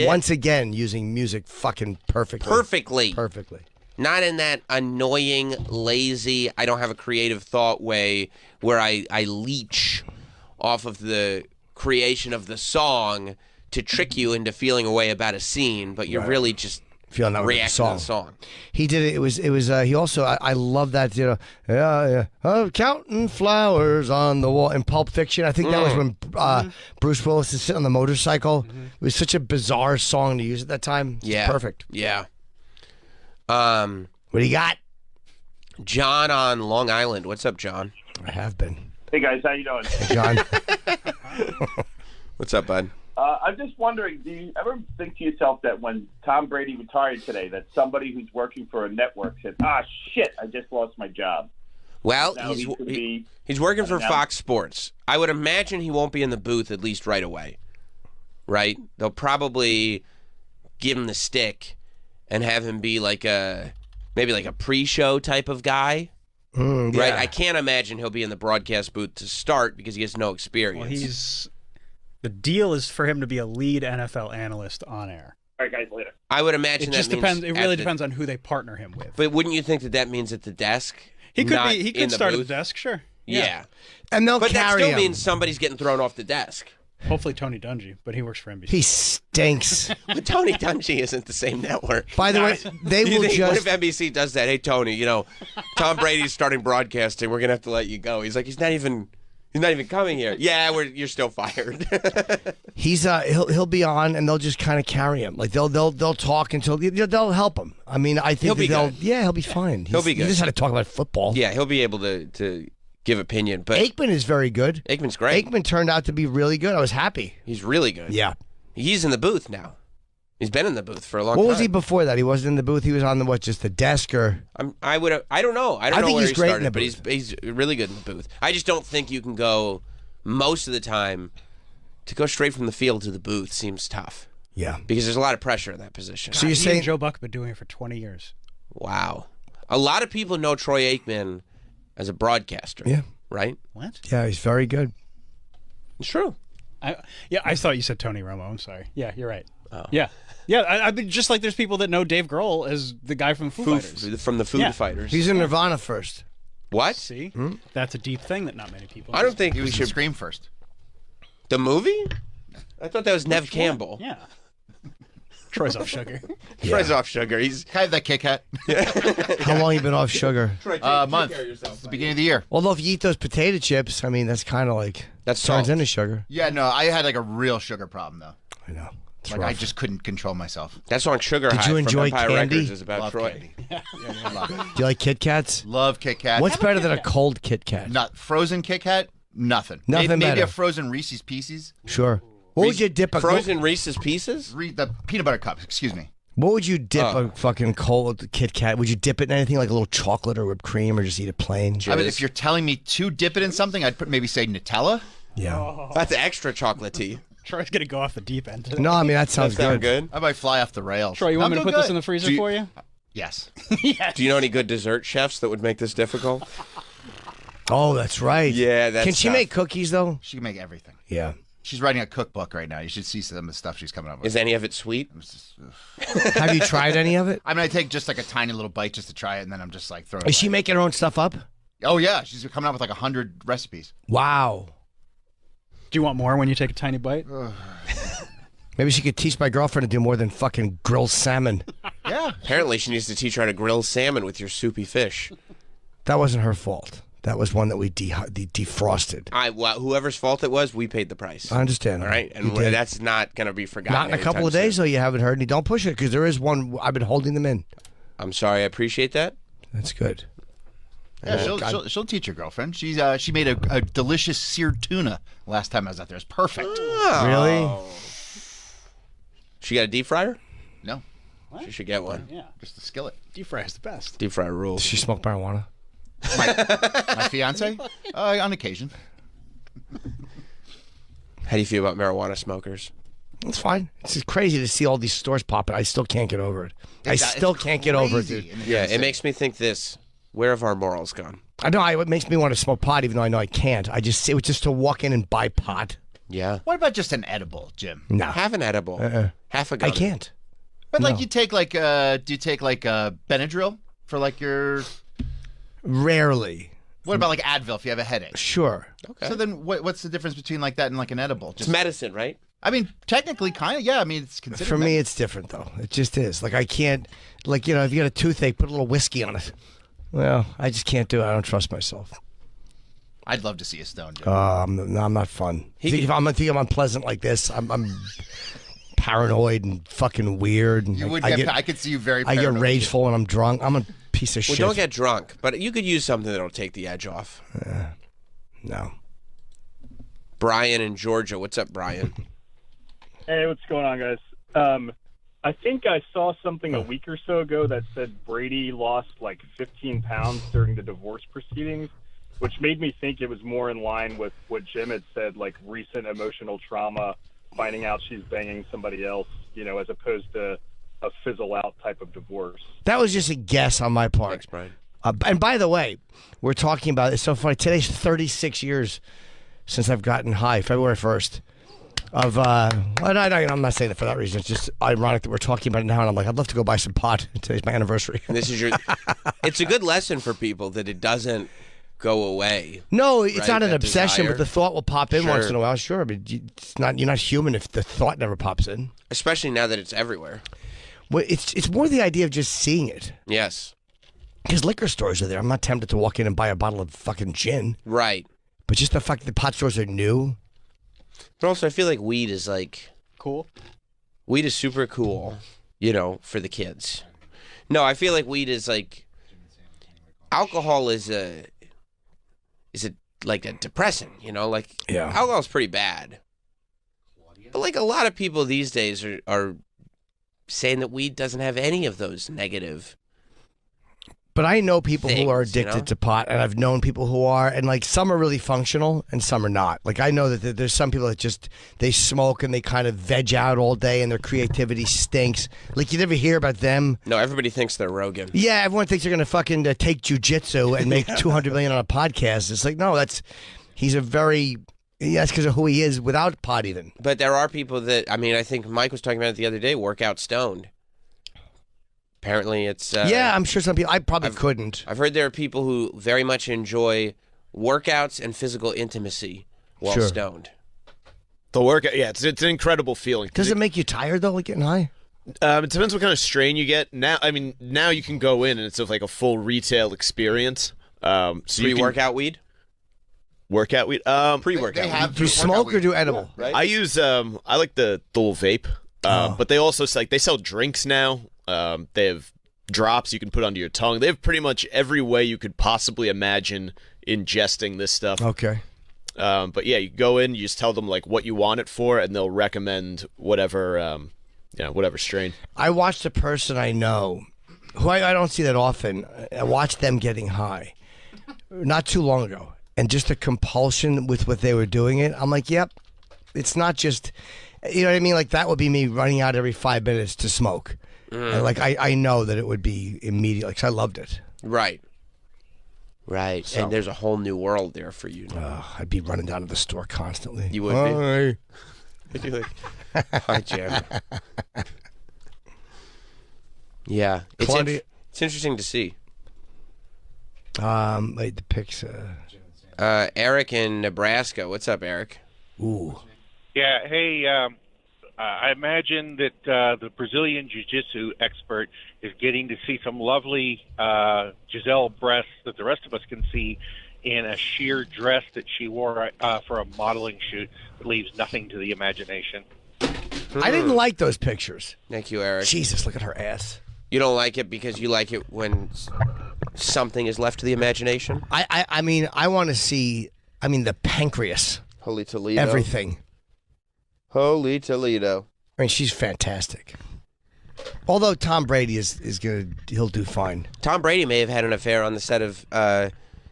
Once again, using music fucking perfectly. Perfectly. Not in that annoying, lazy, I don't have a creative thought way where I leech off of the creation of the song to trick you into feeling a way about a scene, but you're really just feeling that reacting to the song. He did it. It was. He also. I love that. Counting flowers on the wall in Pulp Fiction. I think that was when Bruce Willis is sitting on the motorcycle. It was such a bizarre song to use at that time. It's perfect. Yeah. What do you got? John on Long Island. What's up, John? I have been. Hey guys, how you doing? Hey, John. What's up, bud? I'm just wondering, do you ever think to yourself that when Tom Brady retired today, that somebody who's working for a network said, shit, I just lost my job? Well, Now he's working for Fox Sports. I would imagine he won't be in the booth at least right away. Right? They'll probably give him the stick and have him be like maybe like a pre-show type of guy. Right? I can't imagine he'll be in the broadcast booth to start because he has no experience. Well, the deal is for him to be a lead NFL analyst on air. All right, guys, later. I would imagine it just depends. It really depends on who they partner him with. But wouldn't you think that means at the desk? He could start at the desk, sure. Yeah. And they'll but carry that still him. means somebody's getting thrown off the desk. Hopefully Tony Dungy, but he works for NBC. He stinks. But Tony Dungy isn't the same network. By the way, they will What just. if NBC does that? Hey, Tony, Tom Brady's starting broadcasting. We're gonna have to let you go. He's like, he's not even coming here. Yeah, you're still fired. He'll be on, and they'll just kind of carry him. Like they'll talk until they'll help him. I mean, I think he'll be fine. He'll be good. He just had to talk about football. Yeah, he'll be able to give opinion. But Aikman is very good. Aikman's great. Aikman turned out to be really good. I was happy. He's really good. Yeah. He's in the booth now. He's been in the booth for a long time. What was he before that? He wasn't in the booth. He was on just the desk or. I don't know. I don't know think where he's he great started, in the but booth. he's really good in the booth. I just don't think you can go most of the time to go straight from the field to the booth seems tough. Yeah. Because there's a lot of pressure in that position. So you're saying Joe Buck been doing it for 20 years. Wow. A lot of people know Troy Aikman as a broadcaster. Yeah. Right? What? Yeah, he's very good. It's true. I thought you said Tony Romo. I'm sorry. Yeah, you're right. Oh. Yeah. I mean, just like there's people that know Dave Grohl as the guy from Foo Fighters. From the Foo Fighters. He's in Nirvana first. What? See? That's a deep thing that not many people I don't think He we was should. in Scream first. The movie? I thought that was Nev Campbell. Yeah. Troy's off sugar. Troy's off sugar. He's Can I have that Kit Kat? How long you been off sugar? A month. It's the beginning of the year. Although if you eat those potato chips, I mean that's kind of like That's turns salt. into sugar. Yeah, no, I had like a real suger problem though. I know. It's Like rough. I just couldn't control myself. that song Sugar Did High you enjoy from Empire candy? Records is about Love Troy. candy. Yeah, love it. Do you like Kit Kats? Love Kit Kat. What's better than a cold Kit Kat? Not frozen Kit Kat? Nothing. Nothing maybe better. a frozen Reese's Pieces. Sure. What would you dip a Frozen Reese's Pieces? The peanut butter cups. Excuse me. What would you dip a fucking cold Kit Kat? Would you dip it in anything like a little chocolate or whipped cream, or just eat it plain? I mean, if you're telling me to dip it in something, I'd maybe say Nutella. Yeah. That's extra chocolatey. Troy's going to go off the deep end today. No, I mean that sounds good. I might fly off the rails. Troy, you want I'm me to doing put this good. in the freezer for you? Yes. Do you know any good dessert chefs that would make this difficult? Oh, that's right. Yeah, that's Can she tough. make cookies though? She can make everything. Yeah. She's writing a cookbook right now. You should see some of the stuff she's coming up with. Is any of it sweet? Have you tried any of it? I mean, I take just like a tiny little bite just to try it, and then I'm just like throwing. Is she making her own stuff up? Oh yeah, she's coming up with like 100 recipes. Wow. Do you want more when you take a tiny bite? Maybe she could teach my girlfriend to do more than fucking grill salmon. Yeah. Apparently, she needs to teach her how to grill salmon with your soupy fish. That wasn't her fault. That was one that we defrosted. Whoever's fault it was, we paid the price. I understand. All right, and You did. that's not going to be forgotten. Not in a couple of days, though. You haven't heard, and don't push it because there is one. I've been holding them in. I'm sorry. I appreciate that. That's good. Yeah, she'll teach her girlfriend. She made a delicious seared tuna last time I was out there. It's perfect. Really? She got a deep fryer? No, She should get one. Yeah. just a skillet. Deep fry is the best. Deep fryer Does rules. she smoke marijuana? My fiance? On occasion. How do you feel about marijuana smokers? It's fine. It's just crazy to see all these stores popping. I still can't get over it. I still can't get over it, dude. Yeah, it makes me think this. Where have our morals gone? I know. It makes me want to smoke pot, even though I know I can't. It was just to walk in and buy pot. Yeah. What about just an edible, Jim? No. Have an edible. Half a gun. I can't. But like, you take like, do you take like Benadryl for like your? Rarely. What about like Advil if you have a headache? Sure. Okay. So then, what's the difference between like that and like an edible? It's medicine, right? I mean, technically, kind of. Yeah. I mean, it's considered. For me, it's different though. It just is. Like I can't. Like if you got a toothache, put a little whiskey on it. Well, I just can't do it. I don't trust myself. I'd love to see a stone. I'm not fun. If I'm unpleasant like this, I'm paranoid and fucking weird. And You would I could see you very. I Paranoid. get rageful when I'm drunk. I'm a piece of Well, shit. don't get drunk, but you could use something that'll take the edge off. No. Brian in Georgia. What's up, Brian? Hey, what's going on, guys? I think I saw something a week or so ago that said Brady lost like 15 pounds during the divorce proceedings, which made me think it was more in line with what Jim had said, like recent emotional trauma, finding out she's banging somebody else, as opposed to a fizzle out type of divorce. That was just a guess on my part. Thanks, Brian. And by the way, we're talking about, it's so funny, today's 36 years since I've gotten high, February 1st. I'm not saying it for that reason. It's just ironic that we're talking about it now, and I'm like, I'd love to go buy some pot. Today's my anniversary. And this is it's a good lesson for people that it doesn't go away. No, it's right? not an That obsession, desire. but the thought will pop in Sure. once in a while. Sure, but you're not human if the thought never pops in. Especially now that it's everywhere. Well, it's more the idea of just seeing it. Yes. Because liquor stores are there. I'm not tempted to walk in and buy a bottle of fucking gin. Right. But just the fact that pot stores are new. But also, I feel like weed is like cool. Weed is super cool, for the kids. No, I feel like weed is like alcohol is like a depressant, like alcohol's pretty bad. But like a lot of people these days are saying that weed doesn't have any of those negative. But I know people who are things, you addicted know? to pot, and I've known people who are, and like some are really functional and some are not. Like I know that there's some people that just, they smoke and they kind of veg out all day and their creativity stinks. Like you never hear about them. No, everybody thinks they're Rogan. Yeah, everyone thinks they're going to fucking take jujitsu and make $200 million on a podcast. It's like, no, he's a very, that's because of who he is without pot even. But there are people that, I think Mike was talking about it the other day, work out stoned. Apparently it's... yeah, I'm sure some people... I probably couldn't. I've heard there are people who very much enjoy workouts and physical intimacy while Sure. stoned. The workout, yeah, it's an incredible feeling. Does it make you tired, though, like getting high? It depends what kind of strain you get. Now you can go in and it's like a full retail experience. So Pre-workout weed? Workout weed? Pre-workout. Do you smoke or do edible? Right? I use, I like the little vape. But they also, they sell drinks now. They have drops you can put under your tongue. They have pretty much every way you could possibly imagine ingesting this stuff. Okay. But yeah, you go in, you just tell them like what you want it for, and they'll recommend whatever, whatever strain. I watched a person I know, who I don't see that often. I watched them getting high not too long ago, and just the compulsion with what they were doing it. I'm like, yep, it's not just, you know what I mean? Like that would be me running out every 5 minutes to smoke. And like I know that it would be immediate, because I loved it. Right. Right. So- And there's a whole new world there for you. I'd be running down to the store constantly. You would Hi. be. You'd be like, hi, Jim. Yeah. Claudia- It's interesting to see. Wait, the pics. Eric in Nebraska. What's up, Eric? Ooh. Yeah, hey, I imagine that the Brazilian Jiu-Jitsu expert is getting to see some lovely Giselle breasts that the rest of us can see in a sheer dress that she wore for a modeling shoot that leaves nothing to the imagination. I didn't like those pictures. Thank you, Eric. Jesus, look at her ass. You don't like it because you like it when something is left to the imagination? I mean, I want to see, the pancreas. Holy Toledo. Everything. Holy Toledo. I mean, she's fantastic. Although Tom Brady he'll do fine. Tom Brady may have had an affair on the set of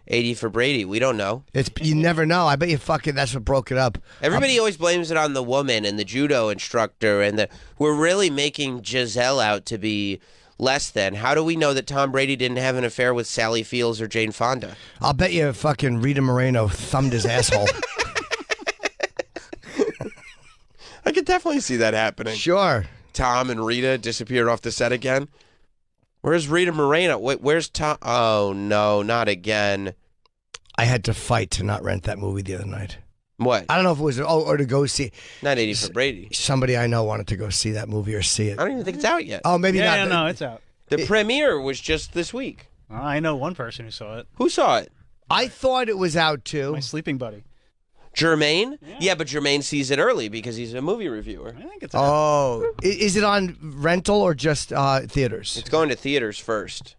80 for Brady. We don't know. You never know. I bet you fucking that's what broke it up. Everybody always blames it on the woman and the judo instructor, and we're really making Giselle out to be less than. How do we know that Tom Brady didn't have an affair with Sally Fields or Jane Fonda? I'll bet you fucking Rita Moreno thumbed his asshole. I could definitely see that happening. Sure. Tom and Rita disappeared off the set again. Where's Rita Moreno? Wait, where's Tom? Oh, no, not again. I had to fight to not rent that movie the other night. What? I don't know if it was, or to go see. Not 80 for Brady. Somebody I know wanted to go see that movie or see it. I don't even think it's out yet. Oh, maybe not. Yeah, no, it's out. The premiere was just this week. I know one person who saw it. Who saw it? I thought it was out too. My sleeping buddy. Jermaine? Yeah, but Jermaine sees it early because he's a movie reviewer. I think it's out. Oh. Is it on rental or just theaters? It's going to theaters first.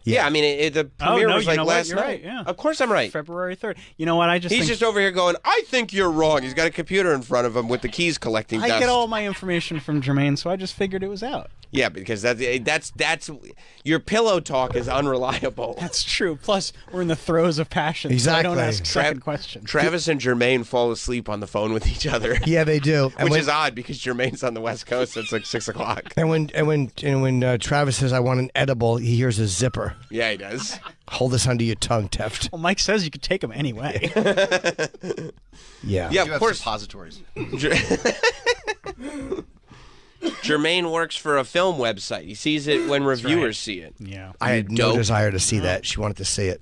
Yeah, I mean, the premiere was like last night. Right, yeah. Of course I'm right. February 3rd. You know what? He's just over here going, I think you're wrong. He's got a computer in front of him with the keys collecting dust. I get all my information from Jermaine, so I just figured it was out. Yeah, because that's your pillow talk is unreliable. That's true. Plus, we're in the throes of passion. Exactly. So I don't ask second questions. Travis and Jermaine fall asleep on the phone with each other. Yeah, they do. Which is odd because Jermaine's on the West Coast. So it's like 6 o'clock. And when Travis says I want an edible, he hears a zipper. Yeah, he does. Hold this under your tongue, Teft. Well, Mike says you could take them anyway. Yeah. Yeah, of course. Suppositories. Jermaine works for a film website. He sees it when reviewers see it. Yeah. I had no desire to see that. She wanted to see it.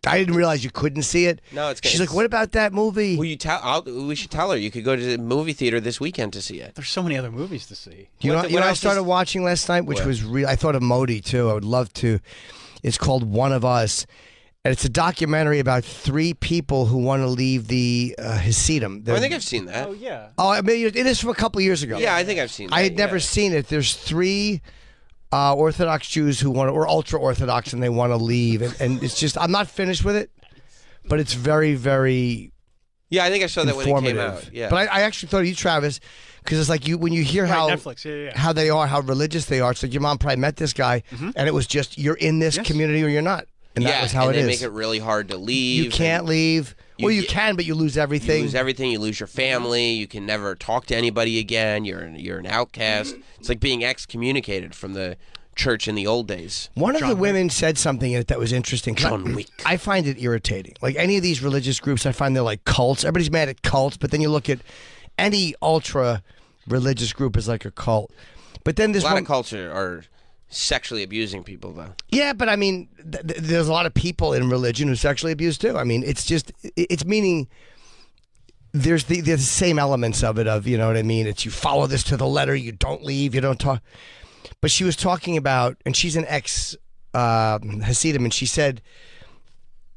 I didn't realize you couldn't see it. No, She's like, what about that movie? Well, we should tell her. You could go to the movie theater this weekend to see it. There's so many other movies to see. You know what I started watching last night, which was real. I thought of Modi, too. I would love to. It's called One of Us. And it's a documentary about 3 people who want to leave the Hasidim. I think I've seen that. Oh, yeah. Oh, I mean, it is from a couple years ago. Yeah, I think I've seen that. I had never seen it. There's 3 Orthodox Jews who want to, or ultra-Orthodox, and they want to leave. And it's just, I'm not finished with it, but it's very, very Yeah, I think I saw that when it came informative. out. Yeah. But I actually thought of you, Travis, because it's like when you hear how Netflix, how they are, how religious they are. It's like your mom probably met this guy, and it was just, you're in this community or you're not. And that was how and it they is. make it really hard to leave. You can't leave. Well, you can, but you lose everything. You lose everything. You lose your family. You can never talk to anybody again. You're an outcast. It's like being excommunicated from the church in the old days. One of the women said something in it that was interesting. John Wick. I find it irritating. Like any of these religious groups, I find they're like cults. Everybody's mad at cults, but then you look at any ultra religious group is like a cult. But then this a lot of cults are sexually abusing people, though. Yeah, but I mean, there's a lot of people in religion who sexually abuse too. I mean, it's just, it's meaning there's the same elements of it, of, you know what I mean? It's you follow this to the letter, you don't leave, you don't talk. But she was talking about, and she's an ex-Hasidim, and she said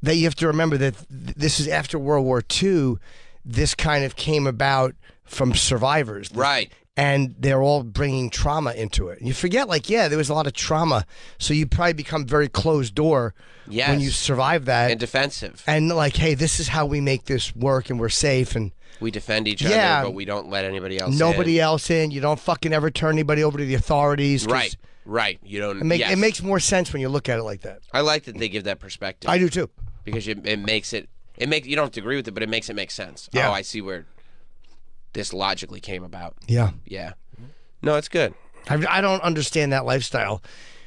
that you have to remember that this is after World War II, this kind of came about from survivors. Right. And they're all bringing trauma into it. And you forget, like, yeah, there was a lot of trauma. So you probably become very closed door when you survive that. And defensive. And like, hey, this is how we make this work and we're safe. And we defend each other, but we don't let anybody else Nobody else in. You don't fucking ever turn anybody over to the authorities. Right. You don't. It makes more sense when you look at it like that. I like that they give that perspective. I do too. Because it makes it you don't have to agree with it, but it makes it make sense. Yeah. Oh, I see where this logically came about. Yeah. Yeah. No, it's good. I don't understand that lifestyle,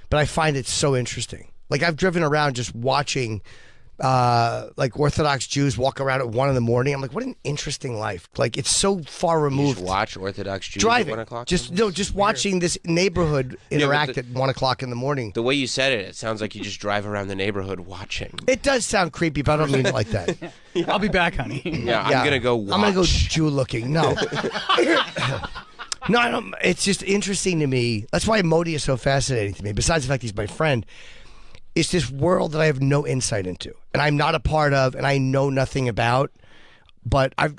but I find it so interesting. Like, I've driven around just watching like Orthodox Jews walk around at 1 a.m. I'm like, what an interesting life. Like, it's so far removed. You just watch Orthodox Jews driving at 1 o'clock? Just watching this neighborhood interact at 1 o'clock in the morning. The way you said it sounds like you just drive around the neighborhood watching. It does sound creepy, but I don't mean it like that. Yeah. I'll be back, honey. Yeah, I'm going to go watch. I'm going to go Jew looking. No. No, I don't. It's just interesting to me. That's why Modi is so fascinating to me. Besides the fact he's my friend, it's this world that I have no insight into, and I'm not a part of, and I know nothing about. But I've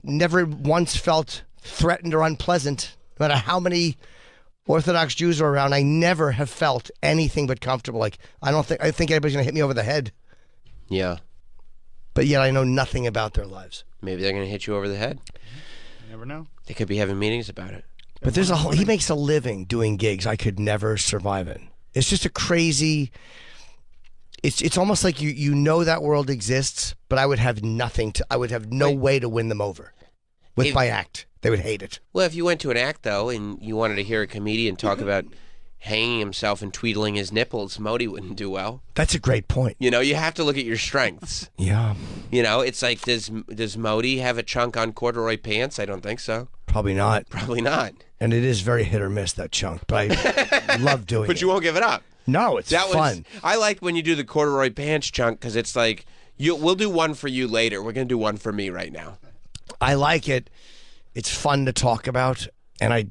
never once felt threatened or unpleasant. No matter how many Orthodox Jews are around, I never have felt anything but comfortable. Like, I think anybody's gonna hit me over the head. Yeah. But yet I know nothing about their lives. Maybe they're going to hit you over the head. You never know. They could be having meetings about it. But he makes a living doing gigs I could never survive in. It's just a crazy. it's almost like you know that world exists, but I would have nothing to. I would have no way to win them over with my act. They would hate it. Well, if you went to an act though, and you wanted to hear a comedian talk about hanging himself and tweedling his nipples, Modi wouldn't do well. That's a great point. You know, you have to look at your strengths. Yeah. You know, it's like, does Modi have a chunk on corduroy pants? I don't think so. Probably not. Probably not. And it is very hit or miss, that chunk. But I love doing it. But you won't give it up. No, it's fun. I like when you do the corduroy pants chunk because it's like, we'll do one for you later. We're going to do one for me right now. I like it. It's fun to talk about. And I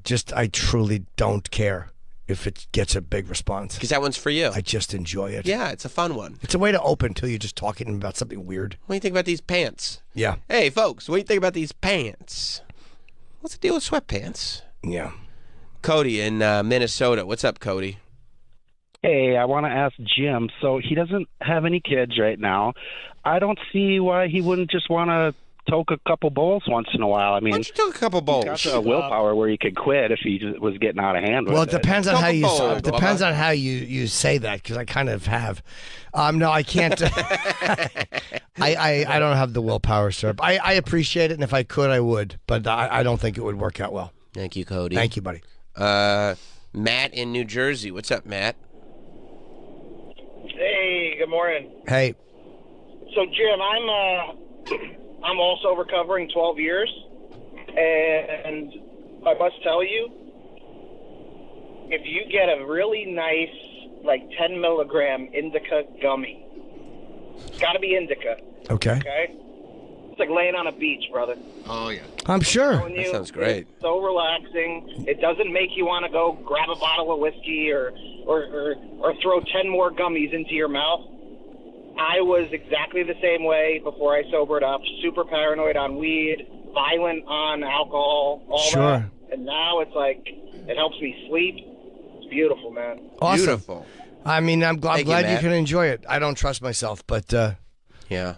truly don't care if it gets a big response. Because that one's for you. I just enjoy it. Yeah, it's a fun one. It's a way to open till you're just talking about something weird. What do you think about these pants? Yeah. Hey, folks, what do you think about these pants? What's the deal with sweatpants? Yeah. Cody in Minnesota. What's up, Cody? Hey, I want to ask Jim. So he doesn't have any kids right now. I don't see why he wouldn't just want to toke a couple bowls once in a while. I mean, why don't you toke a couple bowls? He's got the willpower where he could quit if he was getting out of hand with it. Well, it depends on how you say that, because I kind of have. No, I can't. I don't have the willpower, sir. I appreciate it, and if I could, I would. But I don't think it would work out well. Thank you, Cody. Thank you, buddy. Matt in New Jersey. What's up, Matt? Hey, good morning. Hey. So, Jim, I'm also recovering 12 years, and I must tell you, if you get a really nice, like 10 milligram indica gummy, it's got to be indica. Okay. It's like laying on a beach, brother. Oh, yeah. I'm sure. That sounds great. It's so relaxing. It doesn't make you want to go grab a bottle of whiskey or throw 10 more gummies into your mouth. I was exactly the same way before I sobered up. Super paranoid on weed, violent on alcohol, all that. And now it's like, it helps me sleep. It's beautiful, man. Awesome. Beautiful. I mean, I'm glad you Matt. can enjoy it. I don't trust myself, but yeah,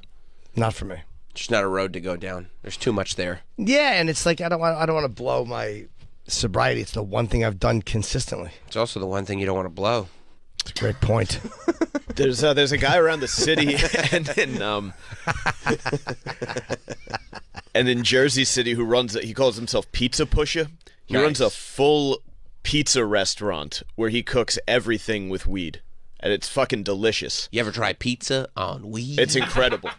not for me. It's not a road to go down. There's too much there. Yeah, and it's like I don't want to blow my sobriety. It's the one thing I've done consistently. It's also the one thing you don't want to blow. It's a great point. There's a guy around the city and in Jersey City he calls himself Pizza Pusher. He runs a full pizza restaurant where he cooks everything with weed, and it's fucking delicious. You ever try pizza on weed? It's incredible.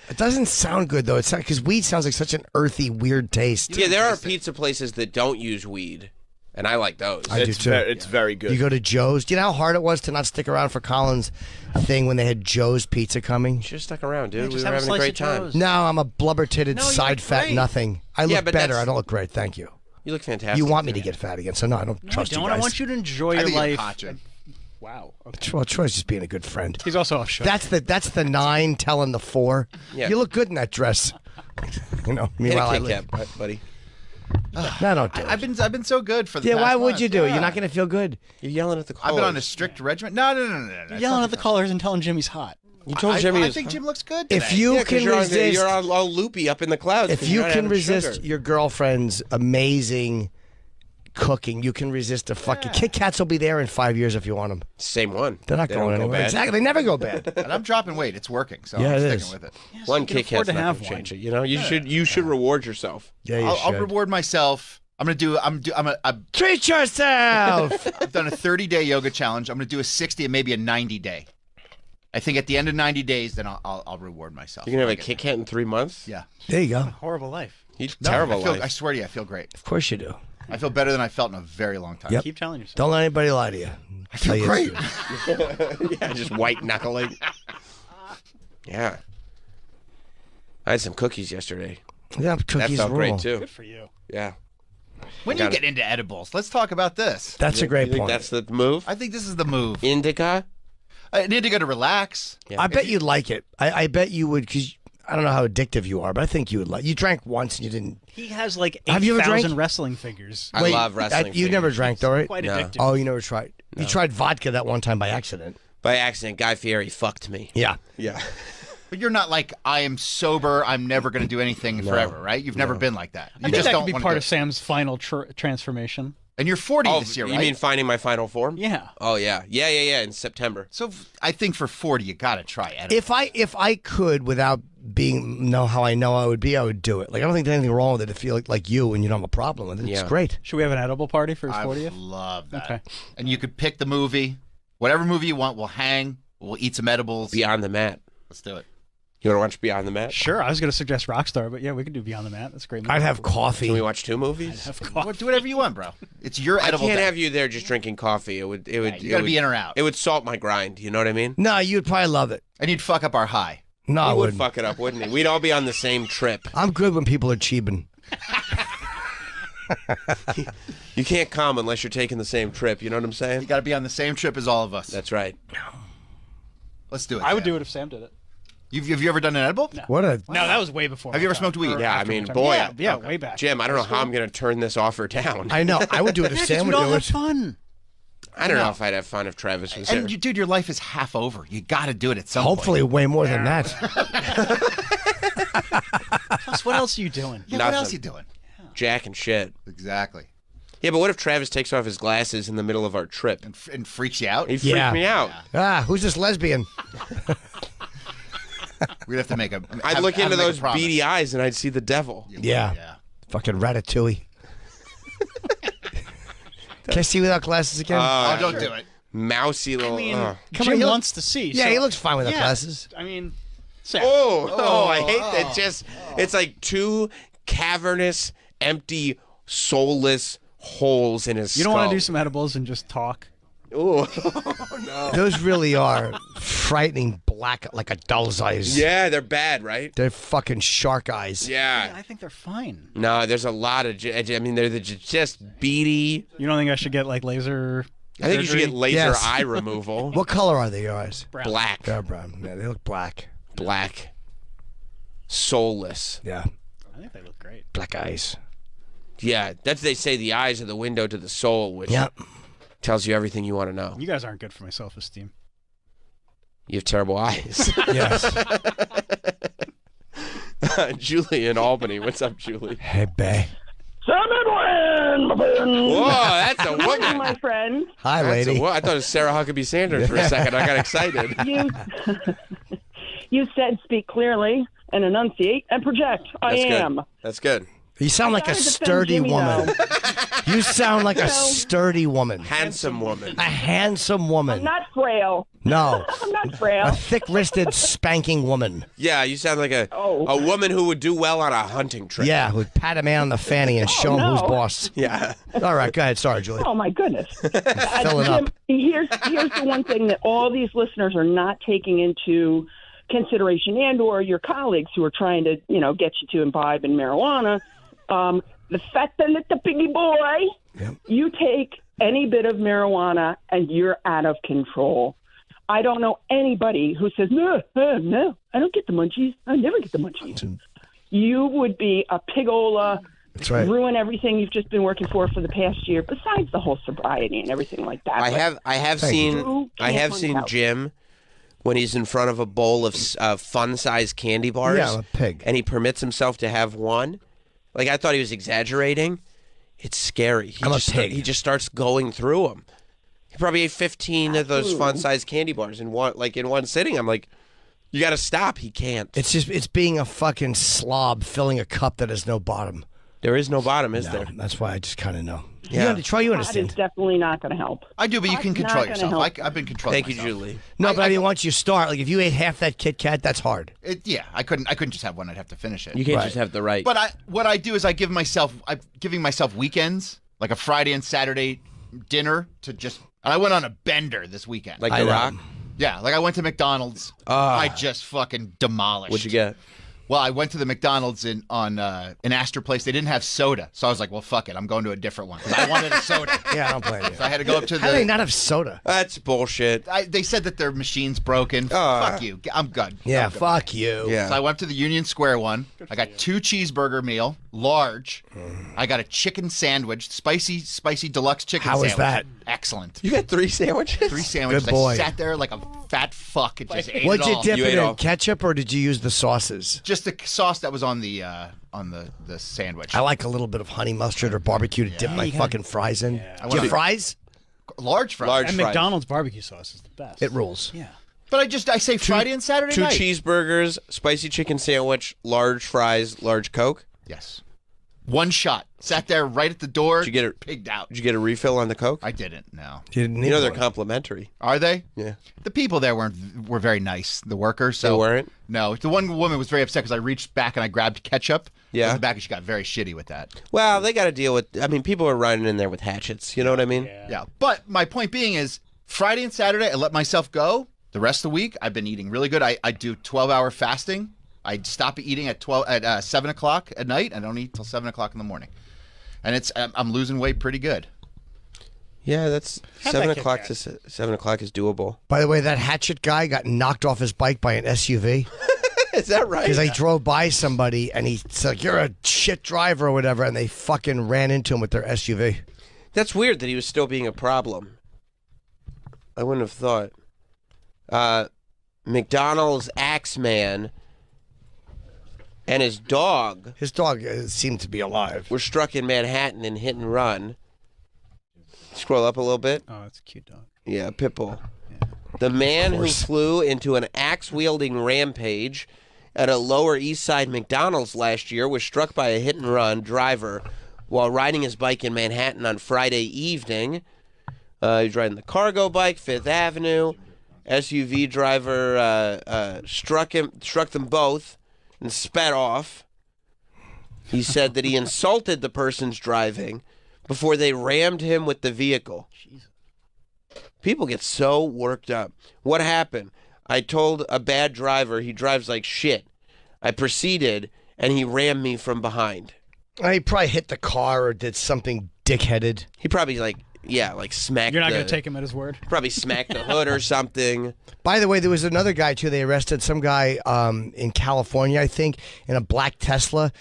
It doesn't sound good though. It's not, because weed sounds like such an earthy, weird taste. Yeah, there are pizza places that don't use weed, and I like those. I do too. It's very good. You go to Joe's. Do you know how hard it was to not stick around for Colin's thing when they had Joe's Pizza coming? You should have stuck around, dude. Yeah, we were having a great time. No, I'm a blubber-titted, side fat great. nothing. I Yeah, look but better. that's- I don't look great. Thank you. You look fantastic. You want me to get fat again, so no, I don't trust you don't. guys. I want you to enjoy your life. Wow. Okay. Well, Troy's just being a good friend. He's also off show. That's the 9 telling the 4. Yeah. You look good in that dress. You know, Hit meanwhile, a I Kit live. Kat, buddy. No, don't do it. I've been so good for the Yeah, past why would month. you do it? Yeah. You're not going to feel good. You're yelling at the callers. I've been on a strict regimen. No. You're yelling at the callers and telling Jimmy's hot. You told Jimmy. I think Jim looks good today. If you can resist, you're all loopy up in the clouds. if 'cause you you're not can having resist sugar. your girlfriend's amazing cooking, you can resist a fucking Kit Kats will be there in 5 years if you want them. Same one. They're not They going don't go anywhere. bad. Exactly, they never go bad. And I'm dropping weight. It's working, so Yeah, I'm it sticking is. with it. One you can Kit afford Kat's to not have gonna one. change it. You know, you should reward yourself. Yeah, you I'll should. reward myself. I've Treat yourself. done a 30-day yoga challenge. I'm gonna do a 60 and maybe a 90-day. I think at the end of 90 days, then I'll reward myself. You're gonna have a Kit Kat in 3 months? Yeah. There you go. Horrible life. Terrible I life. swear to you, I feel great. Of course you do. I feel better than I felt in a very long time. Yep. Keep telling yourself. Don't let anybody lie to you. I feel great. Yeah, just white knuckling. Yeah. I had some cookies yesterday. Yeah, That cookies felt rule. great too. Good for you. Yeah. When you get into edibles, let's talk about this. That's a great You think point. that's the move? I think this is the move. Indica? An indica to relax. Yeah. I bet you'd like it. I bet you would, because I don't know how addictive you are, but I think you would like. You drank once and you didn't. He has like Have you ever 8,000 drank? wrestling figures. I love wrestling. You never drank though, right? Quite No. addictive. Oh, you never tried. You tried vodka that one time by accident. By accident, Guy Fieri fucked me. Yeah. Yeah. But you're not like, I am sober, I'm never going to do anything forever, right? You've never been like that. You I think just that don't could be wanna part do of it. Sam's final transformation. And you're 40 this year, right? You mean finding my final form? Yeah. Oh, yeah. Yeah, in September. So I think for 40, you got to try edible. If I could, without know how I know I would be, I would do it. Like, I don't think there's anything wrong with it if you like you and you don't have a problem with it. It's great. Should we have an edible party for his 40th? I love that. Okay. And you could pick the movie. Whatever movie you want, we'll hang. We'll eat some edibles. Beyond the Mat. Let's do it. You want to watch Beyond the Mat? Sure. I was going to suggest Rockstar, but yeah, we could do Beyond the Mat. That's a great movie. I'd have coffee. Can we watch 2 movies? I'd have coffee. Do whatever you want, bro. It's your edible I can't day. have you there just drinking coffee. It would. You got to be in or out. It would salt my grind. You know what I mean? No, you'd probably love it. And you'd fuck up our high. No, I He would wouldn't. fuck it up, wouldn't he? We'd all be on the same trip. I'm good when people are cheaping. You can't come unless you're taking the same trip. You know what I'm saying? You got to be on the same trip as all of us. That's right. Let's do it. I would Sam. do it if Sam did it. Have you ever done an edible? No. What a... No, that was way before. Have you ever smoked weed? Yeah, I mean, boy. Yeah, way back. Jim, I don't know how I'm going to turn this offer down. I know. I would do it if Sam would do it. Fun. I don't know if I'd have fun if Travis was there. And dude, your life is half over. You got to do it at some Hopefully point. way more than that. Plus, what else are you doing? Yeah, what else are you doing? Jack and shit. Exactly. Yeah, but what if Travis takes off his glasses in the middle of our trip? And freaks you out? He freaked me out. Who's this lesbian? We'd have to make a... I'd look into those beady eyes and I'd see the devil. Yeah. Fucking Ratatouille. Can I see without glasses again? Don't do it. Mousy little... I mean, Come Jim on, he wants to see. Yeah, so- he looks fine without glasses. I mean, Sam. I hate that. It's like 2 cavernous, empty, soulless holes in his You don't skull. want to do some edibles and just talk? Ooh. No. Those really are frightening black, like a doll's eyes. Yeah, they're bad, right? They're fucking shark eyes. Yeah. I think they're fine. No, there's a lot of... I mean, they're just beady. You don't think I should get like laser? I think you should surgery? get laser eye removal. What color are they, your eyes? Brown. Black. They're brown. Yeah, they look black. Black. Soulless. Yeah. I think they look great. Black eyes. Yeah, that's they say the eyes are the window to the soul, which tells you everything you want to know. You guys aren't good for my self-esteem. You have terrible eyes. Yes. Julie in Albany. What's up, Julie? Hey, bae. Whoa, that's a Good morning, woman. my friend. Hi, That's lady. I thought it was Sarah Huckabee Sanders for a second. I got excited. You said speak clearly and enunciate and project. I am. That's good. You sound like a gotta defend sturdy Jimmy, woman. You sound like a No. sturdy woman. Handsome woman. A handsome woman. I'm not frail. No. I'm not frail. A thick-wristed, spanking woman. Yeah, you sound like a woman who would do well on a hunting trip. Yeah, who'd pat a man on the fanny and show him no. who's boss. Yeah. All right, go ahead. Sorry, Julie. Oh my goodness. Filling Jim, up. here's the one thing that all these listeners are not taking into consideration, and or your colleagues who are trying to, get you to imbibe in marijuana. The fact that the piggy boy, you take any bit of marijuana and you're out of control. I don't know anybody who says, no, I don't get the munchies. I never get the munchies. You would be a pigola, That's right. ruin everything you've just been working for the past year, besides the whole sobriety and everything like that. I have seen Jim when he's in front of a bowl of fun-sized candy bars. Yeah, I'm a pig. And he permits himself to have one. Like, I thought he was exaggerating. It's scary. I'm a pig. He just starts going through them. He probably ate 15 of those fun-sized candy bars in one sitting. I'm like, you got to stop. He can't. It's being a fucking slob filling a cup that has no bottom. There is no bottom, is there? That's why I just kind of know. Yeah. Troy, you That understand. is definitely not going to help. I do, but you can That's control not gonna yourself. help. I've been controlling Thank you, myself. Julie. No, but I mean, once you start, like if you ate half that Kit Kat, that's hard. I couldn't just have one. I'd have to finish it. You can't just have the right. But what I do is I'm giving myself weekends, like a Friday and Saturday dinner to just. And I went on a bender this weekend. Like The Rock? Yeah, like I went to McDonald's. I just fucking demolished. What'd you get? Well, I went to the McDonald's in Astor Place. They didn't have soda, so I was like, "Well, fuck it, I'm going to a different one." 'Cause I wanted a soda. Yeah, I don't blame you. So I had to go up to How do they not have soda? That's bullshit. They said that their machine's broken. Fuck you. I'm good. Yeah, I'm good. fuck you. Yeah. So I went to the Union Square one. I got 2 cheeseburger meal, large. I got a chicken sandwich, spicy deluxe chicken How was sandwich. that? Excellent. You got 3 sandwiches? 3 sandwiches. Good boy. I sat there like a fat fuck and just ate What'd it you all. dip it in? Ketchup, or did you use the sauces? Just the sauce that was on the sandwich. I like a little bit of honey mustard or barbecue to dip my fucking fries in. Do you have fries? Large fries. And McDonald's barbecue sauce is the best. It rules. Yeah. But I say Friday and Saturday Two night. cheeseburgers, spicy chicken sandwich, large fries, large Coke. Yes. One shot. Sat there right at the door. Did you get pigged out. Did you get a refill on the Coke? I didn't. No. You didn't You know they're complimentary. Are they? Yeah. The people there were very nice. The workers. So They weren't? No. The one woman was very upset because I reached back and I grabbed ketchup. Yeah. In the back, and she got very shitty with that. Well, they got to deal with. I mean, people are running in there with hatchets. You know what I mean? Yeah. But my point being is, Friday and Saturday, I let myself go. The rest of the week, I've been eating really good. I do 12-hour fasting. I stop eating at 7 o'clock at night. I don't eat till 7 o'clock in the morning, and I'm losing weight pretty good. Yeah, that's How'd 7 that o'clock kick to 7 o'clock is doable. By the way, that hatchet guy got knocked off his bike by an SUV. Is that right? Because I drove by somebody and he's like, "You're a shit driver" or whatever, and they fucking ran into him with their SUV. That's weird that he was still being a problem. I wouldn't have thought. McDonald's Axeman and his dog. His dog seemed to be alive. Were struck in Manhattan in hit and run. Scroll up a little bit. Oh, that's a cute dog. Yeah, Pitbull. The man who flew into an axe-wielding rampage at a Lower East Side McDonald's last year was struck by a hit-and-run driver while riding his bike in Manhattan on Friday evening. He was riding the cargo bike, Fifth Avenue. SUV driver struck them both and sped off. He said that he insulted the person's driving before they rammed him with the vehicle. People get so worked up. What happened? I told a bad driver he drives like shit. I proceeded, and he rammed me from behind. He probably hit the car or did something dickheaded. He probably smacked. You're not going to take him at his word? Probably smacked the hood or something. By the way, there was another guy, too. They arrested some guy in California, I think, in a black Tesla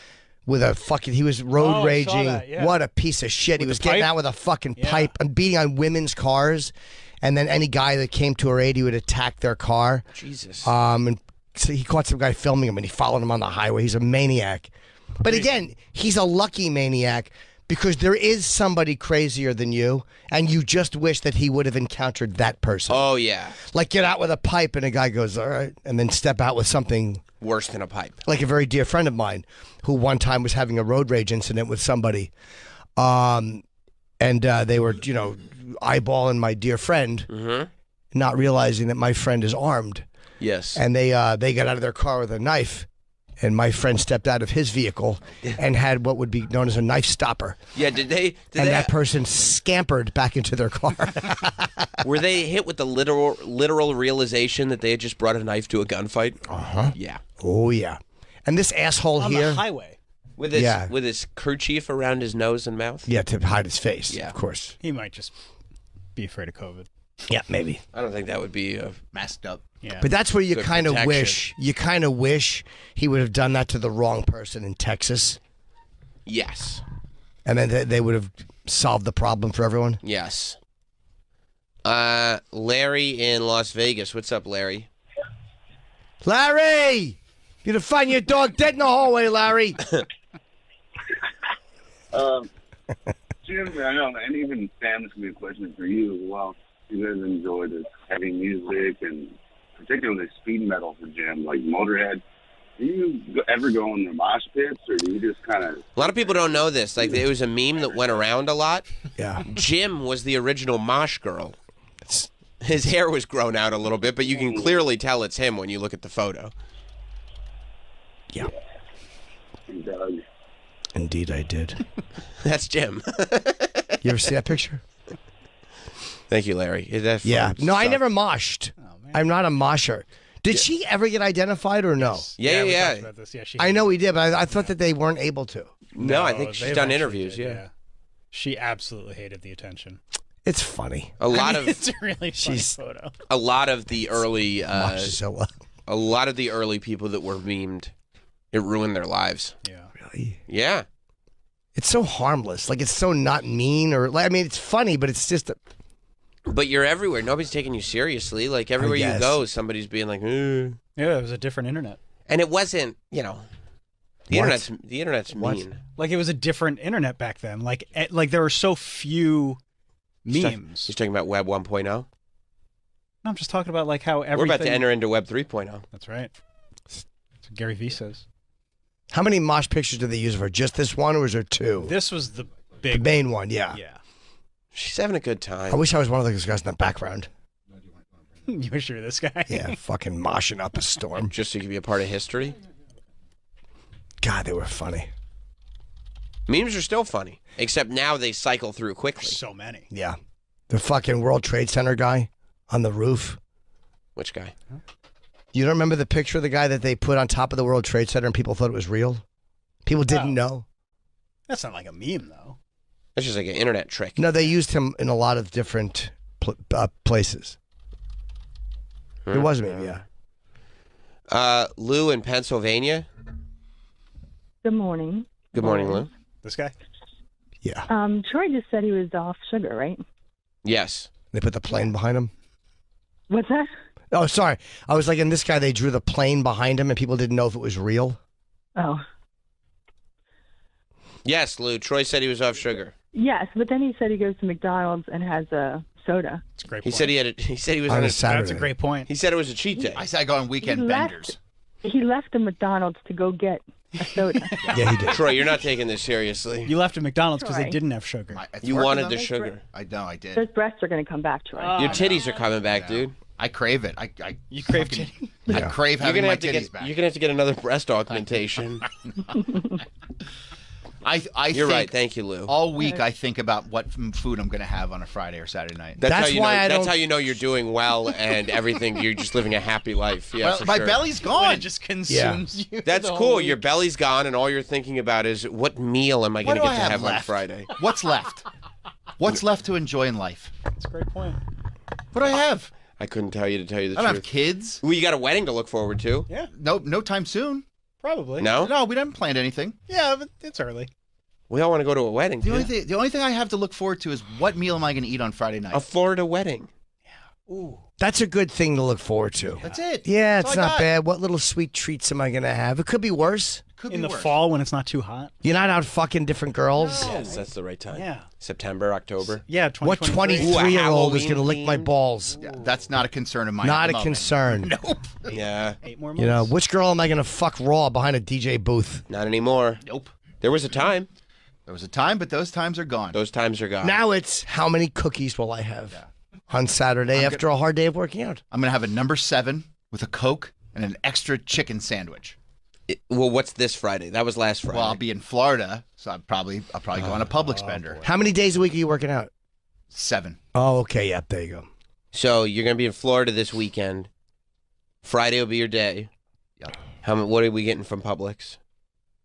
with a fucking... He was road raging. I saw that, yeah. What a piece of shit. He was the getting pipe? out with a fucking pipe and beating on women's cars. And then any guy that came to her aid, he would attack their car. Jesus. And so he caught some guy filming him, and he followed him on the highway. He's a maniac. But again, he's a lucky maniac because there is somebody crazier than you, and you just wish that he would have encountered that person. Oh, yeah. Like get out with a pipe, and a guy goes, all right, and then step out with something worse than a pipe. Like a very dear friend of mine who one time was having a road rage incident with somebody. And they were, eyeballing my dear friend, not realizing that my friend is armed. Yes. And they got out of their car with a knife, and my friend stepped out of his vehicle and had what would be known as a knife stopper. Yeah, that person scampered back into their car. Were they hit with the literal realization that they had just brought a knife to a gunfight? Uh-huh. Yeah. Oh, yeah. And this asshole on here... the highway. With his kerchief around his nose and mouth? Yeah, to hide his face, Yeah. of course. He might just be afraid of COVID. Yeah, maybe. I don't think that would be masked up. Yeah. But that's where you Good kind of protection. wish he would have done that to the wrong person in Texas. Yes. And then they would have solved the problem for everyone. Yes. Larry in Las Vegas. What's up, Larry? Larry! You're going to find your dog dead in the hallway, Larry. Jim, I know, and even Sam, this could be a question for you as well. You guys enjoy this heavy music and particularly speed metal for Jim, like Motorhead. Do you ever go in the mosh pits, or do you just kind of... A lot of people don't know this. Like, it was a meme that went around a lot. Yeah. Jim was the original mosh girl. His hair was grown out a little bit, but you can clearly tell it's him when you look at the photo. Yeah. And Doug. Indeed, I did. That's Jim. You ever see that picture? Thank you, Larry. Yeah. No, I never moshed. I'm not a mosher. Did she ever get identified or no? Yeah. we talked about this. Yeah, she I know we did, but I thought that they weren't able to. No, I think they she's done eventually interviews, did, yeah. She absolutely hated the attention. It's funny. A lot of it's a really funny photo. a lot of the early Moshzilla. a lot of the early people that were memed, it ruined their lives. Yeah. Really? Yeah. It's so harmless. Like, it's so not mean or... I mean, it's funny, but it's just... But you're everywhere. Nobody's taking you seriously. Like everywhere you guess. go, somebody's being like, "Eh." Yeah, it was a different internet. And it wasn't, the What? internet's What? mean. Like it was a different internet back then. Like there were so few memes. He's talking about Web 1.0. No, I'm just talking about like how everything. We're about to enter into Web 3.0. That's right. That's what Gary Vee says. How many mosh pictures do they use for? Just this one, or was there two? This was the The big main one, yeah. Yeah. She's having a good time. I wish I was one of those guys in the background. You wish you were this guy? Yeah, fucking moshing up a storm. Just so you could be a part of history. God, they were funny. Memes are still funny, except now they cycle through quickly. So many. Yeah. The fucking World Trade Center guy on the roof. Which guy? You don't remember the picture of the guy that they put on top of the World Trade Center and people thought it was real? People didn't know. That's not like a meme though. That's just like an internet trick. No, they used him in a lot of different places. It was a meme, yeah. Lou in Pennsylvania. Good morning. Good morning, Lou. This guy? Yeah. Troy just said he was off sugar, right? Yes. They put the plane behind him. What's that? Oh, sorry. I was like, in this guy, they drew the plane behind him and people didn't know if it was real. Oh. Yes, Lou. Troy said he was off sugar. Yes, but then he said he goes to McDonald's and has a soda. That's a great He point. said he said he was On on a a Saturday. That's a great point. He said it was a cheat day. I said I go on weekend He left- benders. He left the McDonald's to go get a soda. Yeah, he did. Troy, you're not taking this seriously. You left at McDonald's because they Troy. didn't have sugar. It's You working wanted on the me. sugar. I know, I did. Those breasts are going to come back, Troy. Your titties are coming back, dude. I crave it. You crave fucking- titty? I crave You're having gonna my have to titties get. back. You're gonna have to get another breast augmentation. I You're think right. Thank you, Lou. all week I think about what food I'm going to have on a Friday or Saturday night. That's how you why know, I That's don't- how you know you're doing well and everything. You're just living a happy life. Yeah, well, for my sure. belly's When gone. it just consumes you. That's the cool. whole Your week. belly's gone, and all you're thinking about is what meal am I What going to do get I to have have on left? Friday? What's left? What's left to enjoy in life? That's a great point. What do I have? I couldn't tell you to tell you the I don't have truth. kids. Well, you got a wedding to look forward to. Yeah, No time soon. probably. No, No, we haven't planned anything. Yeah, but it's early. we all want to go to a wedding. The too. only thing I have to look forward to is what meal am I going to eat on Friday night? A Florida wedding. Ooh. That's a good thing to look forward to. That's it. Yeah, That's it's all I not got. bad. What little sweet treats am I going to have? It could be worse. Could In be the worse. fall when it's not too hot. You're not out fucking different girls. Yes, that's the right time. Yeah. September, October. Yeah, What 2023. 23-year-old is Halloween going to lick my theme? balls? Yeah, that's not a concern of mine. Not at a the moment. concern. Nope. Yeah, 8 more months. You know, which girl am I going to fuck raw behind a DJ booth? not anymore. Nope. There was a time. There was a time, but those times are gone. Those times are gone. Now it's how many cookies will I have on Saturday after a hard day of working out? I'm going to have a number 7 with a Coke and an extra chicken sandwich. Well, what's this Friday? That was last Friday. Well, I'll be in Florida, so I'll probably go on a Publix bender. How many days a week are you working out? 7. Oh, okay. Yep, there you go. So you're going to be in Florida this weekend. Friday will be your day. Yep. What are we getting from Publix?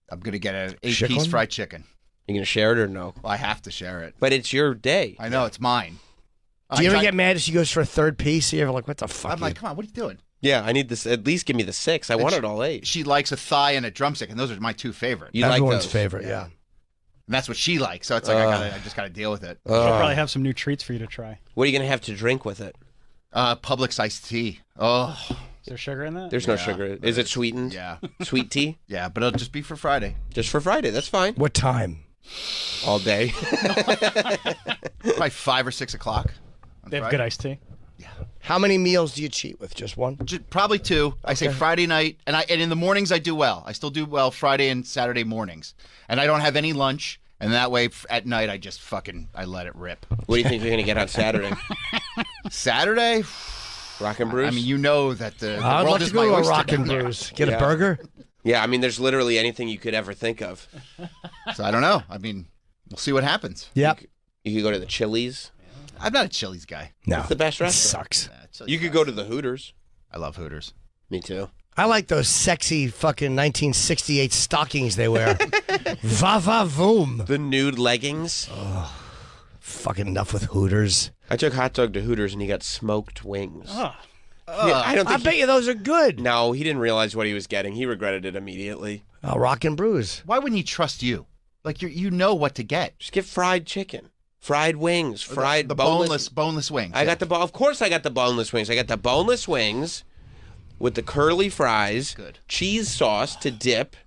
I'm going to get an 8-piece Chicken? fried chicken. You going to share it or no? Well, I have to share it. But it's your day. I know, it's mine. Do you ever get mad if she goes for a third piece? You're ever like, what the fuck? I'm like, come on, what are you doing? Yeah, I need this. At least give me the 6. I And wanted all 8. She likes a thigh and a drumstick, and those are my 2 favorites. You like Everyone's those? favorite, yeah. And that's what she likes, so it's like I just got to deal with it. She'll probably have some new treats for you to try. What are you going to have to drink with it? Publix iced tea. Oh, Is there sugar in that? There's no sugar. Is it sweetened? yeah. Sweet tea? Yeah, but it'll just be for Friday. Just for Friday. That's fine. What time? All day. Probably 5 or 6 o'clock. on They have Friday. good iced tea. How many meals do you cheat with? Just one? Probably 2. I say Friday night, and in the mornings I do well. I still do well Friday and Saturday mornings, and I don't have any lunch. And that way, at night, I just I let it rip. What do you think you're going to get on Saturday? Saturday, Rock and Brews? I mean, you know that the I'd world love is to go my to a oyster Rock and down there. Brews. Get Yeah. a burger? Yeah, I mean, there's literally anything you could ever think of. So I don't know. I mean, we'll see what happens. Yep. You could go to the Chili's. I'm not a Chili's guy. No. It's the best It restaurant. sucks. You could go to the Hooters. I love Hooters. Me too. I like those sexy fucking 1968 stockings they wear. Va va voom. The nude leggings. Fucking enough with Hooters. I took Hot Dog to Hooters and he got smoked wings. Oh. Yeah, I don't I think bet you those are good. No, he didn't realize what he was getting. He regretted it immediately. Rock and Brews. Why wouldn't he trust you? Like you know what to get. Just get fried chicken. Fried wings, the boneless wings. I got of course I got the boneless wings. I got the boneless wings with the curly fries, cheese sauce to dip,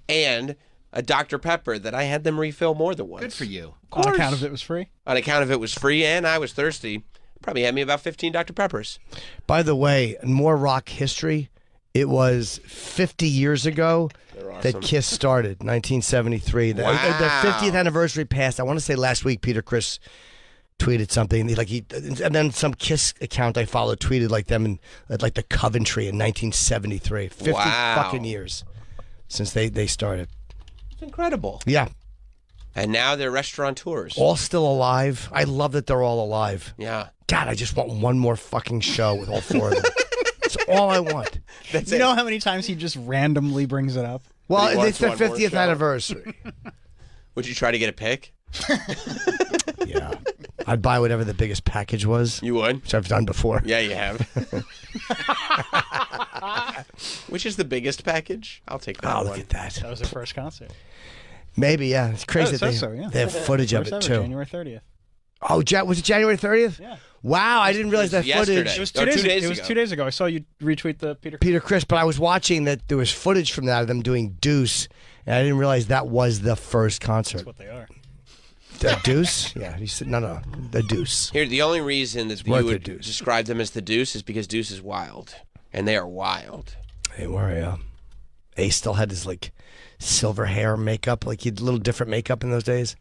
and a Dr. Pepper that I had them refill more than once. Good for you. On account of it was free? On account of it was free, and I was thirsty. Probably had me about 15 Dr. Peppers. By the way, in more rock history, it was 50 years ago that Kiss started, 1973. The 50th anniversary passed. I want to say last week, Peter Criss tweeted something and then some Kiss account I followed tweeted like them in like the Coventry in 1973. 50 fucking years since they started. It's incredible. Yeah. And now they're restaurateurs. All still alive. I love that they're all alive. Yeah. God, I just want one more fucking show with all four of them. That's all I want. You know how many times he just randomly brings it up? Well, it's their 50th anniversary. Would you try to get a pick? Yeah. I'd buy whatever the biggest package was. You would? Which I've done before. Yeah, you have. Which is the biggest package? I'll take that one. Look at that. That was their first concert. Maybe, yeah. It's crazy it that says so, yeah. they have footage of it, First too. ever, January 30th. Oh, was it January 30th? Yeah. Wow, I didn't realize that footage. It was 2 days ago. It was 2 days ago. I saw you retweet the Peter Criss, but I was watching that there was footage from that of them doing Deuce, and I didn't realize that was the first concert. That's what they are. The Deuce? Yeah, he said, no, the Deuce. Here, the only reason that you would describe them as the Deuce is because Deuce is wild, and they are wild. They were, yeah. Ace still had his, like, silver hair makeup, like he had a little different makeup in those days.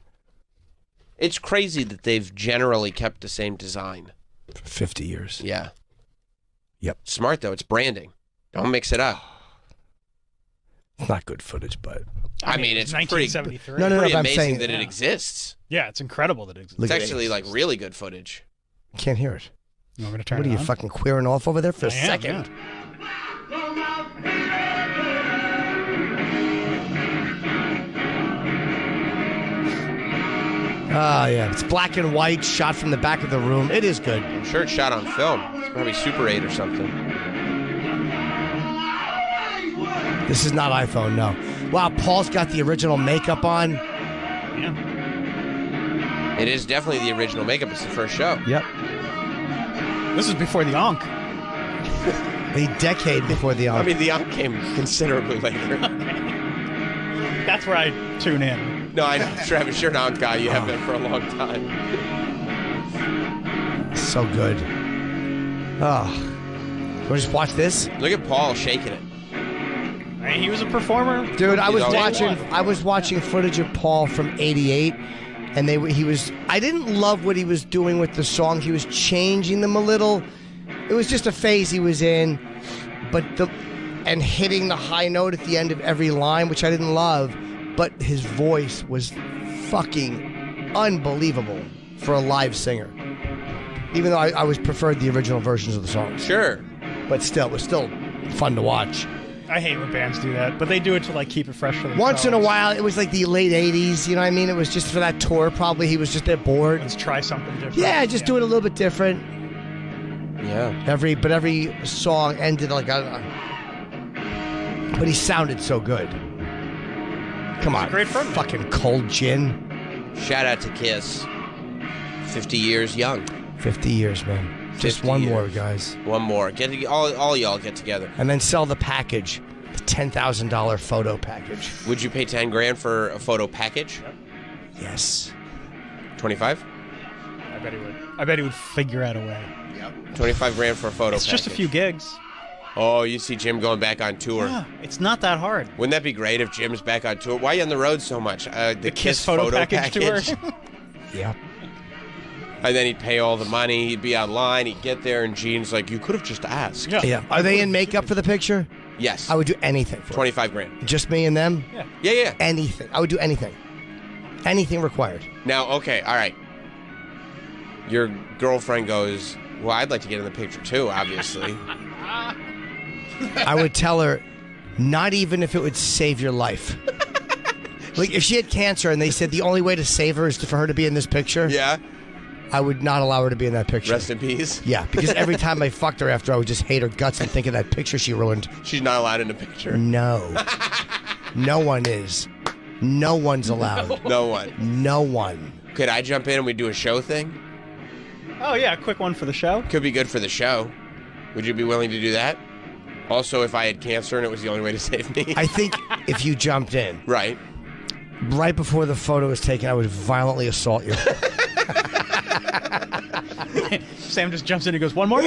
It's crazy that they've generally kept the same design. For 50 years. Yeah. Yep. Smart, though. It's branding. Don't mix it up. It's not good footage, but... I mean, it's 1973. pretty, No, pretty but I'm amazing saying- that it exists. Yeah, it's incredible that it exists. It's actually, like, really good footage. Can't hear it. You want me to turn What it are you, on? fucking queering off over there for a I am, second? Yeah. It's black and white, shot from the back of the room. It is good. I'm sure it's shot on film. It's probably Super 8 or something. This is not iPhone, no. Wow, Paul's got the original makeup on. Yeah. It is definitely the original makeup. It's the first show. Yep. This is before the Ankh. A decade before the Ankh. I mean, the Ankh came considerably later. That's where I tune in. No, I know, Travis. You're an Ankh guy. You have been for a long time. So good. Oh. Want to just watch this? Look at Paul shaking it. I mean, he was a performer. Dude, I was always watching footage of Paul from '88, and he was. I didn't love what he was doing with the songs. He was changing them a little. It was just a phase he was in, and hitting the high note at the end of every line, which I didn't love. But his voice was fucking unbelievable for a live singer. Even though I was preferred the original versions of the songs. Sure. But still, it was still fun to watch. I hate when bands do that, but they do it to like keep it fresh for themselves. Once in a while, it was like the late 80s, you know what I mean? It was just for that tour, probably. He was just there bored. Let's try something different. Yeah, just do it a little bit different. Yeah. Every song ended like but he sounded so good. Come on. Great fun. Fucking cold gin. Shout out to Kiss. 50 years young. 50 years, man. Just one more, guys. One more. All y'all get together. And then sell the package. The $10,000 photo package. Would you pay $10,000 for a photo package? Yes. 25? I bet he would. I bet he would figure out a way. Yep. $25,000 for a photo It's package. just a few gigs. Oh, you see Jim going back on tour. Yeah, it's not that hard. Wouldn't that be great if Jim's back on tour? Why are you on the road so much? The Kiss photo package tour. Yeah. And then he'd pay all the money. He'd be online. He'd get there, and Gene's like, "You could have just asked." Yeah. Are they in makeup for the picture? Yes. I would do anything for it. $25,000. Just me and them? Yeah. Anything. I would do anything. Anything required. Now, okay, all right. Your girlfriend goes, "Well, I'd like to get in the picture too, obviously." I would tell her, not even if it would save your life. Like, if she had cancer and they said the only way to save her is for her to be in this picture, yeah, I would not allow her to be in that picture. Rest in peace. Yeah, because every time I fucked her after, I would just hate her guts and think of that picture she ruined. She's not allowed in the picture. No. No one is. No one's allowed. No one. No one. Could I jump in and we do a show thing? Oh, yeah, a quick one for the show. Could be good for the show. Would you be willing to do that? Also, if I had cancer and it was the only way to save me. I think if you jumped in. Right before the photo was taken, I would violently assault you. Sam just jumps in and goes, one more?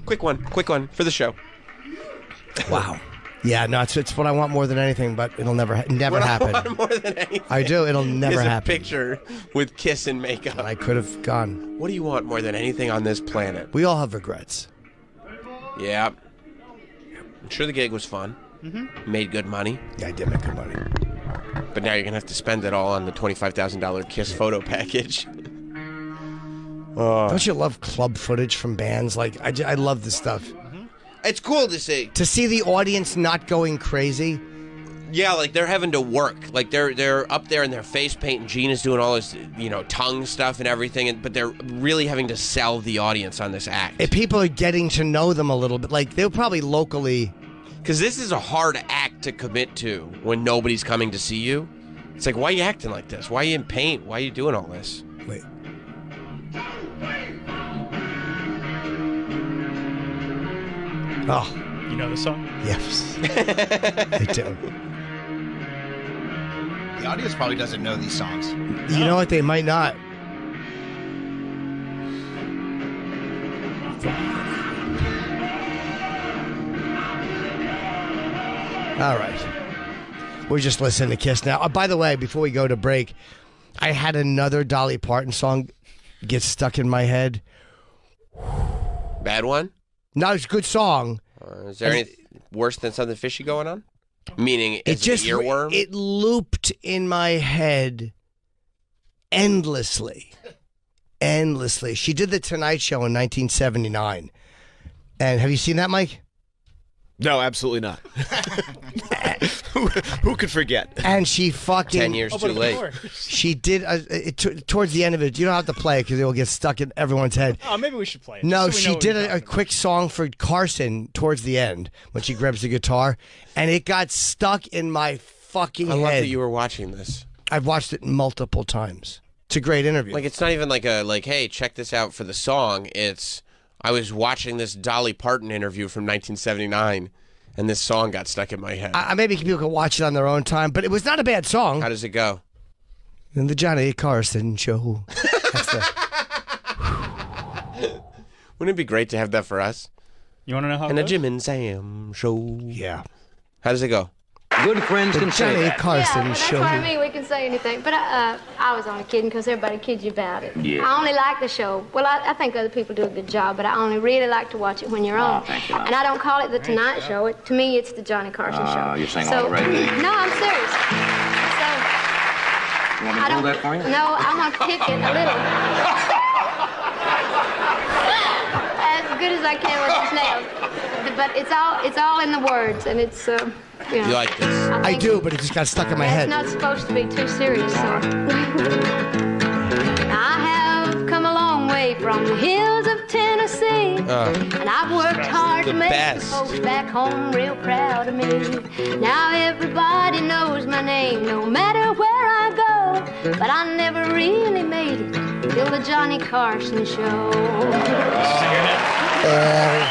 Quick one for the show. Wow. Yeah, no, it's what I want more than anything, but it'll never happen. I want more than anything. I do. It'll never Is happen. a picture with Kiss and makeup. I could have gone. What do you want more than anything on this planet? We all have regrets. Yeah. I'm sure the gig was fun. Mm-hmm. Made good money. Yeah, I did make good money. But now you're going to have to spend it all on the $25,000 Kiss photo package. Don't you love club footage from bands? Like, I love this stuff. It's cool to see. To see the audience not going crazy. Yeah, like they're having to work. Like they're up there in their face paint, and Gina's doing all this, tongue stuff and everything. But they're really having to sell the audience on this act. If people are getting to know them a little bit, like they're probably locally. Because this is a hard act to commit to when nobody's coming to see you. It's like, why are you acting like this? Why are you in paint? Why are you doing all this? Wait. Oh. You know the song? Yes. I do. The audience probably doesn't know these songs. You know what? They might not. All right. We're just listening to Kiss now. By the way, before we go to break, I had another Dolly Parton song get stuck in my head. Bad one? No, it's a good song. Is there anything worse than something fishy going on? Meaning, it's an earworm? It looped in my head endlessly. Endlessly. She did The Tonight Show in 1979. And have you seen that, Mike? No, absolutely not. Who could forget? And she fucking 10 years too late. She did towards the end of it. You don't have to play it because it will get stuck in everyone's head. Oh, maybe we should play it. No, so she did a quick song for Carson towards the end when she grabs the guitar, and it got stuck in my fucking head. I love that you were watching this. I've watched it multiple times. It's a great interview. Like, it's not even like hey, check this out for the song. It's, I was watching this Dolly Parton interview from 1979, and this song got stuck in my head. Maybe people can watch it on their own time, but it was not a bad song. How does it go? In the Johnny Carson Show. Wouldn't it be great to have that for us? You want to know how it And a goes? Jim and Sam show. Yeah. How does it go? Good friends can say Johnny that. Carson That's Show. what I mean. We can say anything. But I was only kidding because everybody kids you about it. Yeah. I only like the show. Well, I think other people do a good job, but I only really like to watch it when you're on. thank you. And I don't call it the Tonight Show. To me, it's the Johnny Carson Show. You're saying so, all the right things. No, I'm serious. So, You want me I to don't. pull that for you? No, I'm gonna pick it a little. As good as I can with these nails. But it's all in the words, and it's You like this? I do, but it just got stuck in my It's head. not supposed to be too serious, so. I have come a long way from the hills of Tennessee, and I've worked hard to The make best. the folks back home real proud of me. Now everybody knows my name, no matter where I go, but I never really made it till the Johnny Carson Show. All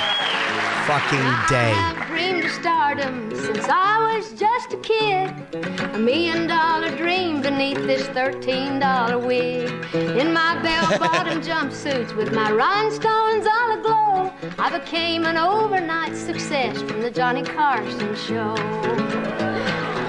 fucking day. I've dreamed of stardom since I was just a kid. $1 million dream beneath this $13 wig. In my bell-bottom jumpsuits with my rhinestones all aglow, I became an overnight success from the Johnny Carson Show.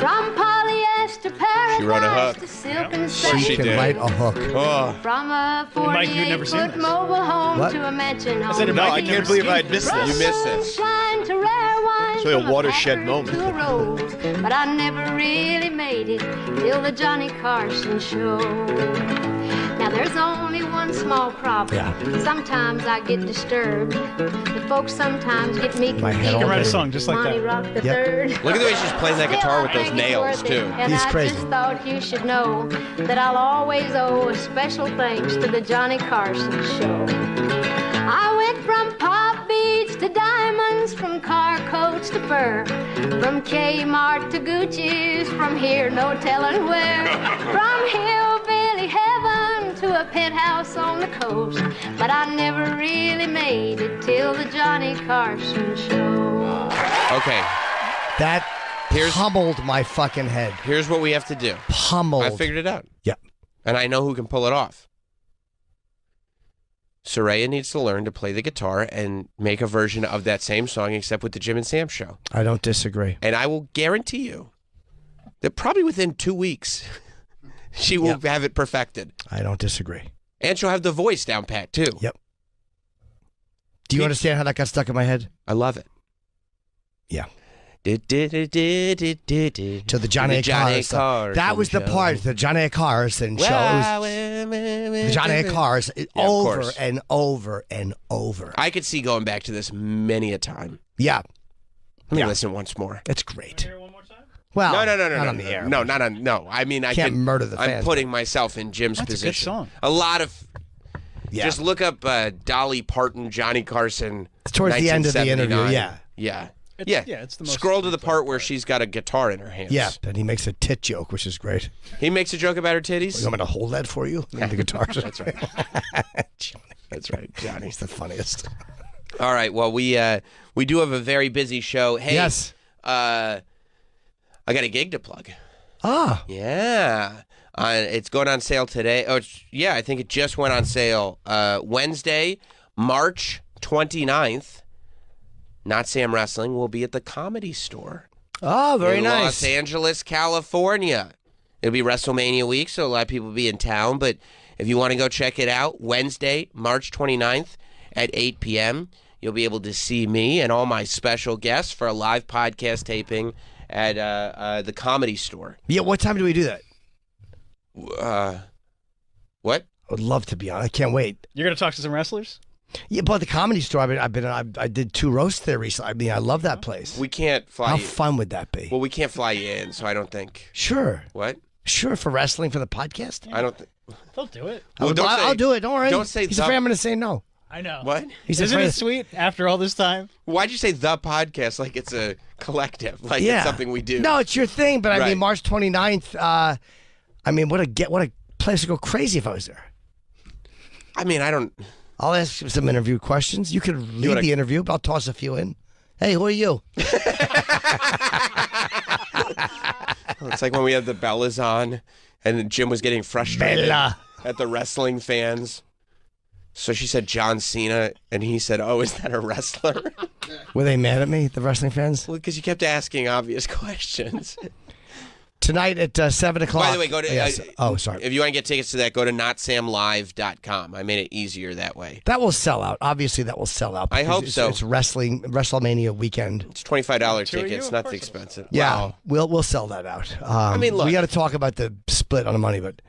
From polyester She wrote a paradise hook. to silk and She satin. Can did. write a hook. Oh. From a Mike, you'd never seen 48-foot this. mobile home What? to a mansion I said, on no, I can't believe I'd missed this. You missed this. Shine to rare wine. It's really a from watershed pattern moment. to a rose, but I never really made it till the Johnny Carson Show. Now there's only one small problem. Yeah. Sometimes I get disturbed. The folks sometimes get me My head confused. all You can write a day. song just like Monty that. Rock the Yep. Third. Look at the way she's playing that guitar with Still, I those think it's nails, worth it. too. And He's I crazy. just thought you should know that I'll always owe a special thanks to the Johnny Carson Show. I went from pop beads to diamonds, from car coats to fur, from Kmart to Gucci's, from here no telling where, from hillbilly heaven to a penthouse on the coast, but I never really made it till the Johnny Carson show. Okay. That pummeled my fucking head. Here's what we have to do. Pummeled. I figured it out. Yeah. And I know who can pull it off. Soraya needs to learn to play the guitar and make a version of that same song except with the Jim and Sam show. I don't disagree. And I will guarantee you that probably within 2 weeks, she will have it perfected. I don't disagree. And she'll have the voice down pat, too. Yep. Do you understand how that got stuck in my head? I love it. Yeah. To the Johnny Carson. That was the part, the Johnny Carson show. The Johnny Carson over and over and over. I could see going back to this many a time. Yeah. Let me listen once more. It's great. Well, no, not on the air. No, not on. No, I mean, I can't murder the fans. I'm putting myself in Jim's That's position. a good song. A lot of. Yeah. Just look up Dolly Parton, Johnny Carson. Towards the end of the interview, yeah. Yeah. It's the most Scroll to the part where she's got a guitar in her hands. Yeah, and he makes a tit joke, which is great. He makes a joke about her titties? You want me to hold that for you? The guitar. That's right. That's right, Johnny. He's the funniest. All right, well, we do have a very busy show. Hey, yes. I got a gig to plug. Ah. Yeah. It's going on sale today. Oh, I think it just went on sale Wednesday, March 29th. Not Sam Wrestling will be at the Comedy Store. Oh, very in nice. Los Angeles, California. It'll be WrestleMania week, so a lot of people will be in town. But if you want to go check it out, Wednesday, March 29th at 8 p.m., you'll be able to see me and all my special guests for a live podcast taping at the Comedy Store. Yeah, what time do we do that? What? I would love to be on. I can't wait. You're going to talk to some wrestlers? Yeah, but the Comedy Store. I did 2 roasts there recently. I mean, I love that place. We can't fly. How you. fun would that be? Well, we can't fly you in, so I don't think. Sure. What? Sure, for wrestling for the podcast. I don't think. They'll do it. Well, I'll do it. Don't worry. Don't say He's afraid I'm going to say no. I know. What? Isn't it sweet after all this time? Why'd you say the podcast like it's a collective, like it's something we do? No, it's your thing, but I Right. mean, March 29th, I mean, what a place to go crazy if I was there. I mean, I don't. I'll ask you some interview questions. You could lead the interview, but I'll toss a few in. Hey, who are you? It's like when we had the Bellas on, and Jim was getting frustrated Bella. at the wrestling fans. So she said John Cena, and he said, "Oh, is that a wrestler?" Were they mad at me, the wrestling fans? Well, because you kept asking obvious questions. Tonight at 7 o'clock. By the way, go to. Yes. Sorry. If you want to get tickets to that, go to notsamlive.com. I made it easier that way. That will sell out. Obviously, that will sell out. I hope so. It's WrestleMania weekend. It's $25 tickets, not expensive. Yeah, we'll sell that out. I mean, look. We got to talk about the split on the money, but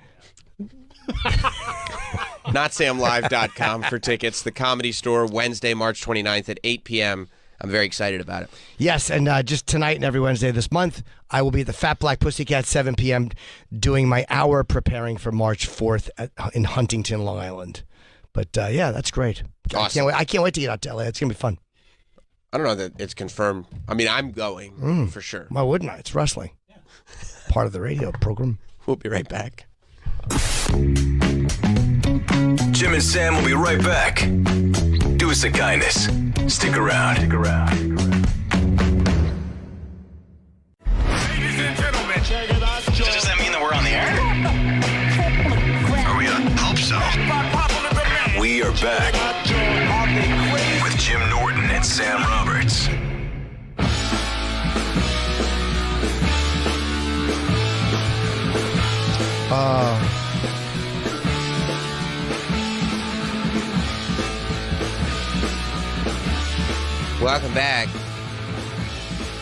notsamlive.com for tickets. The Comedy Store, Wednesday, March 29th at 8 p.m. I'm very excited about it. Yes, and just tonight and every Wednesday this month, I will be at the Fat Black Pussycat 7 p.m. doing my hour preparing for March 4th in Huntington, Long Island. But yeah, that's great. Awesome. I can't wait to get out to LA. It's going to be fun. I don't know that it's confirmed. I mean, I'm going for sure. Why wouldn't I? It's wrestling. Part of the radio program. We'll be right back. Jim and Sam will be right back. Do us a kindness. Stick around. Ladies and gentlemen, check it out. Does that mean that we're on the air? Are we on? Hope so. We are back with Jim Norton and Sam Roberts. Welcome back.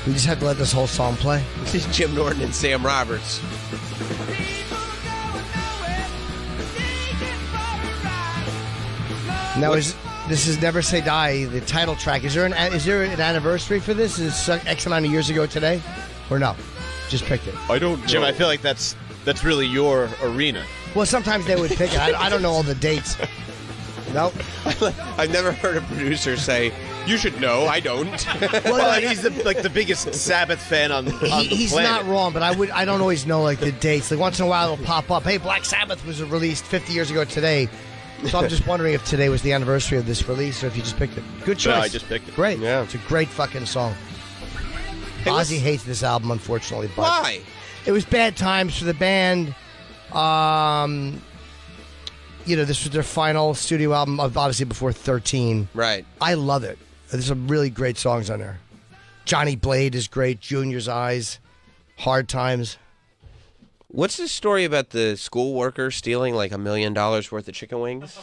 We just had to let this whole song play. This is Jim Norton and Sam Roberts. Now, this is Never Say Die, the title track. Is there an anniversary for this? Is it X amount of years ago today? Or no? Just picked it. I don't know. Jim, I feel like that's really your arena. Well, sometimes they would pick it. I don't know all the dates. Nope. I've never heard a producer say, You should know. I don't. Well, he's the biggest Sabbath fan on the He's planet. not wrong, but I don't always know like the dates. Like once in a while it'll pop up. Hey, Black Sabbath was released 50 years ago today. So I'm just wondering if today was the anniversary of this release or if you just picked it. Good choice. No, I just picked it. Great. Yeah. It's a great fucking song. Hey, Ozzy hates this album, unfortunately. But Why? It was bad times for the band. This was their final studio album, obviously before 13. Right. I love it. There's some really great songs on there. Johnny Blade is great. Junior's Eyes. Hard Times. What's the story about the school worker stealing like $1 million worth of chicken wings?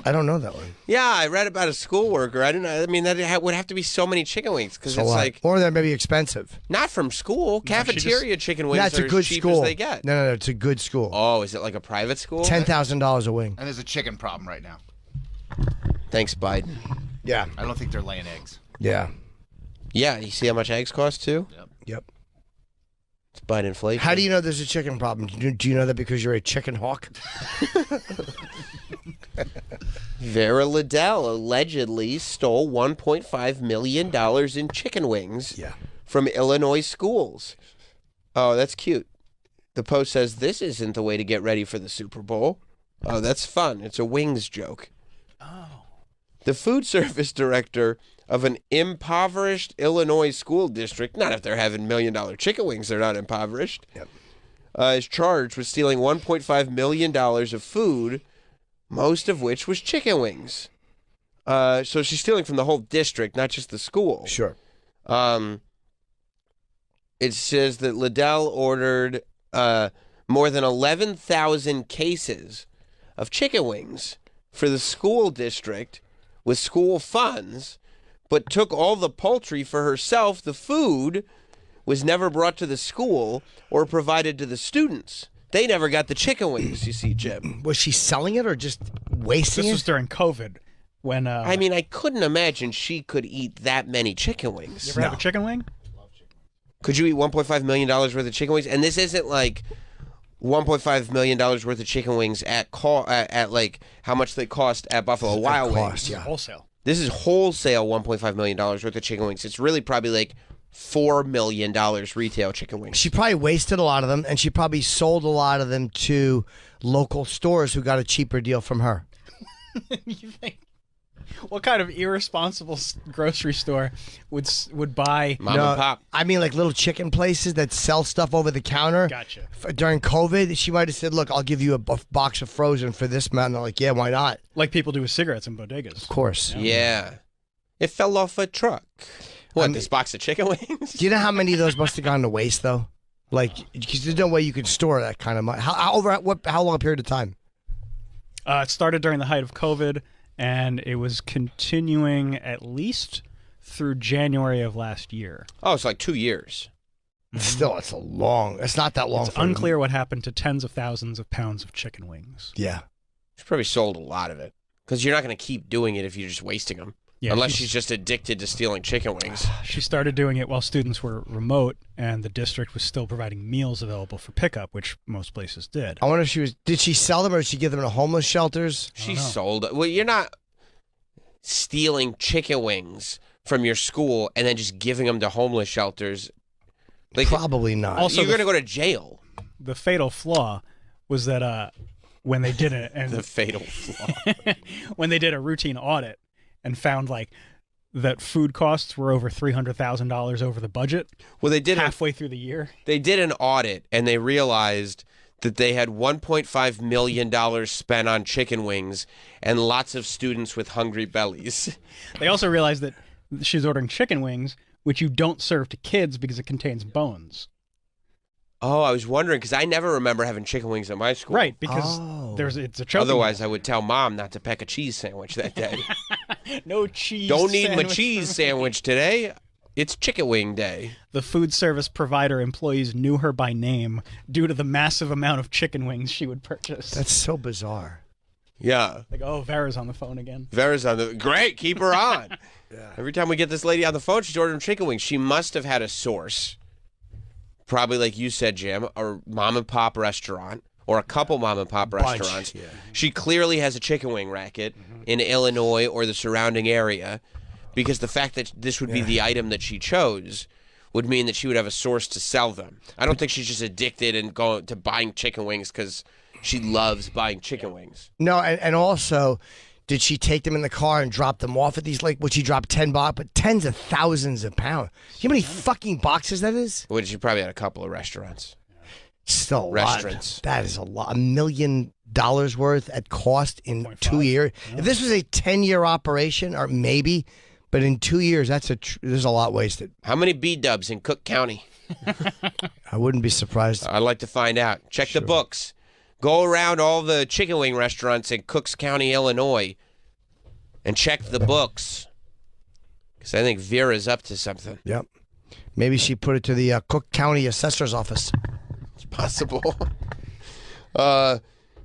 I don't know that one. Yeah, I read about a school worker. I don't know. I mean, that would have to be so many chicken wings because it's a lot. like Or they're maybe expensive. not from school. Cafeteria chicken wings That's are a good as cheap school. as they get. No, it's a good school. Oh, is it like a private school? $10,000 a wing. And there's a chicken problem right now. Thanks, Biden. Yeah. I don't think they're laying eggs. Yeah. Yeah, you see how much eggs cost too? Yep. It's Biden inflation. How do you know there's a chicken problem? Do you know that because you're a chicken hawk? Vera Liddell allegedly stole $1.5 million in chicken wings from Illinois schools. Oh, that's cute. The Post says this isn't the way to get ready for the Super Bowl. Oh, that's fun. It's a wings joke. Oh. The food service director of an impoverished Illinois school district, not if they're having $1 million chicken wings, they're not impoverished, is charged with stealing $1.5 million of food, most of which was chicken wings. So she's stealing from the whole district, not just the school. Sure. It says that Liddell ordered more than 11,000 cases of chicken wings for the school district with school funds, but took all the poultry for herself. The food was never brought to the school or provided to the students. They never got the chicken wings, you see, Jim. Was she selling it or just wasting This it? was during COVID when... I mean, I couldn't imagine she could eat that many chicken wings. You ever have a chicken wing? Could you eat $1.5 million worth of chicken wings? And this isn't like $1.5 million worth of chicken wings at like how much they cost at Buffalo Wild Wings. Yeah. Wholesale. This is wholesale $1.5 million worth of chicken wings. It's really probably like $4 million retail chicken wings. She probably wasted a lot of them, and she probably sold a lot of them to local stores who got a cheaper deal from her. You think? What kind of irresponsible grocery store would buy Mom and Pop? I mean, like little chicken places that sell stuff over the counter. Gotcha. During COVID, she might have said, "Look, I'll give you a box of frozen for this amount." And they're like, "Yeah, why not?" Like people do with cigarettes in bodegas. Of course. Yeah. It fell off a truck. What, this box of chicken wings? Do you know how many of those must have gone to waste, though? Like, because there's no way you could store that kind of money. How long a period of time? It started during the height of COVID, and it was continuing at least through January of last year. Oh, it's like 2 years. Still, it's not that long. It's unclear what happened to tens of thousands of pounds of chicken wings. Yeah. She probably sold a lot of it. Because you're not going to keep doing it if you're just wasting them. Yeah, unless she's just addicted to stealing chicken wings. She started doing it while students were remote, and the district was still providing meals available for pickup, which most places did. I wonder if did she sell them or did she give them to homeless shelters? She sold it. Well, you're not stealing chicken wings from your school and then just giving them to homeless shelters. Like, probably not. Also, you're going to go to jail. The fatal flaw was that when they did it, and the fatal flaw, when they did a routine audit and found like that food costs were over $300,000 over the budget. Well, they did halfway through the year. They did an audit and they realized that they had $1.5 million spent on chicken wings and lots of students with hungry bellies. They also realized that she's ordering chicken wings, which you don't serve to kids because it contains bones. Oh, I was wondering because I never remember having chicken wings at my school. Right, because it's a choking. Otherwise, I would tell Mom not to pack a cheese sandwich that day. No cheese. Don't need my cheese sandwich today. It's chicken wing day. The food service provider employees knew her by name due to the massive amount of chicken wings she would purchase. That's so bizarre. Yeah. Like, oh, Vera's on the phone again. Vera's on the... Great, keep her on. Yeah. Every time we get this lady on the phone, she's ordering chicken wings. She must have had a source. Probably, like you said, Jim, a mom and pop restaurant or a couple mom and pop restaurants. Yeah. She clearly has a chicken wing racket in Illinois or the surrounding area because the fact that this would be the item that she chose would mean that she would have a source to sell them. I don't think she's just addicted and going to buying chicken wings because she loves buying chicken wings. No, and also, did she take them in the car and drop them off at these, like, would she drop 10 boxes, but tens of thousands of pounds? You know how many fucking boxes that is? Well, she probably had a couple of restaurants. Still a Restaurants. lot. That is a lot. $1 million worth at cost in 2 years. Yeah. If this was a 10-year operation, or maybe, but in 2 years, there's a lot wasted. How many B-dubs in Cook County? I wouldn't be surprised. I'd like to find out. Check the books. Go around all the chicken wing restaurants in Cooks County, Illinois, and check the books. Because I think Vera's up to something. Yep. Maybe she put it to the Cook County Assessor's Office. It's possible.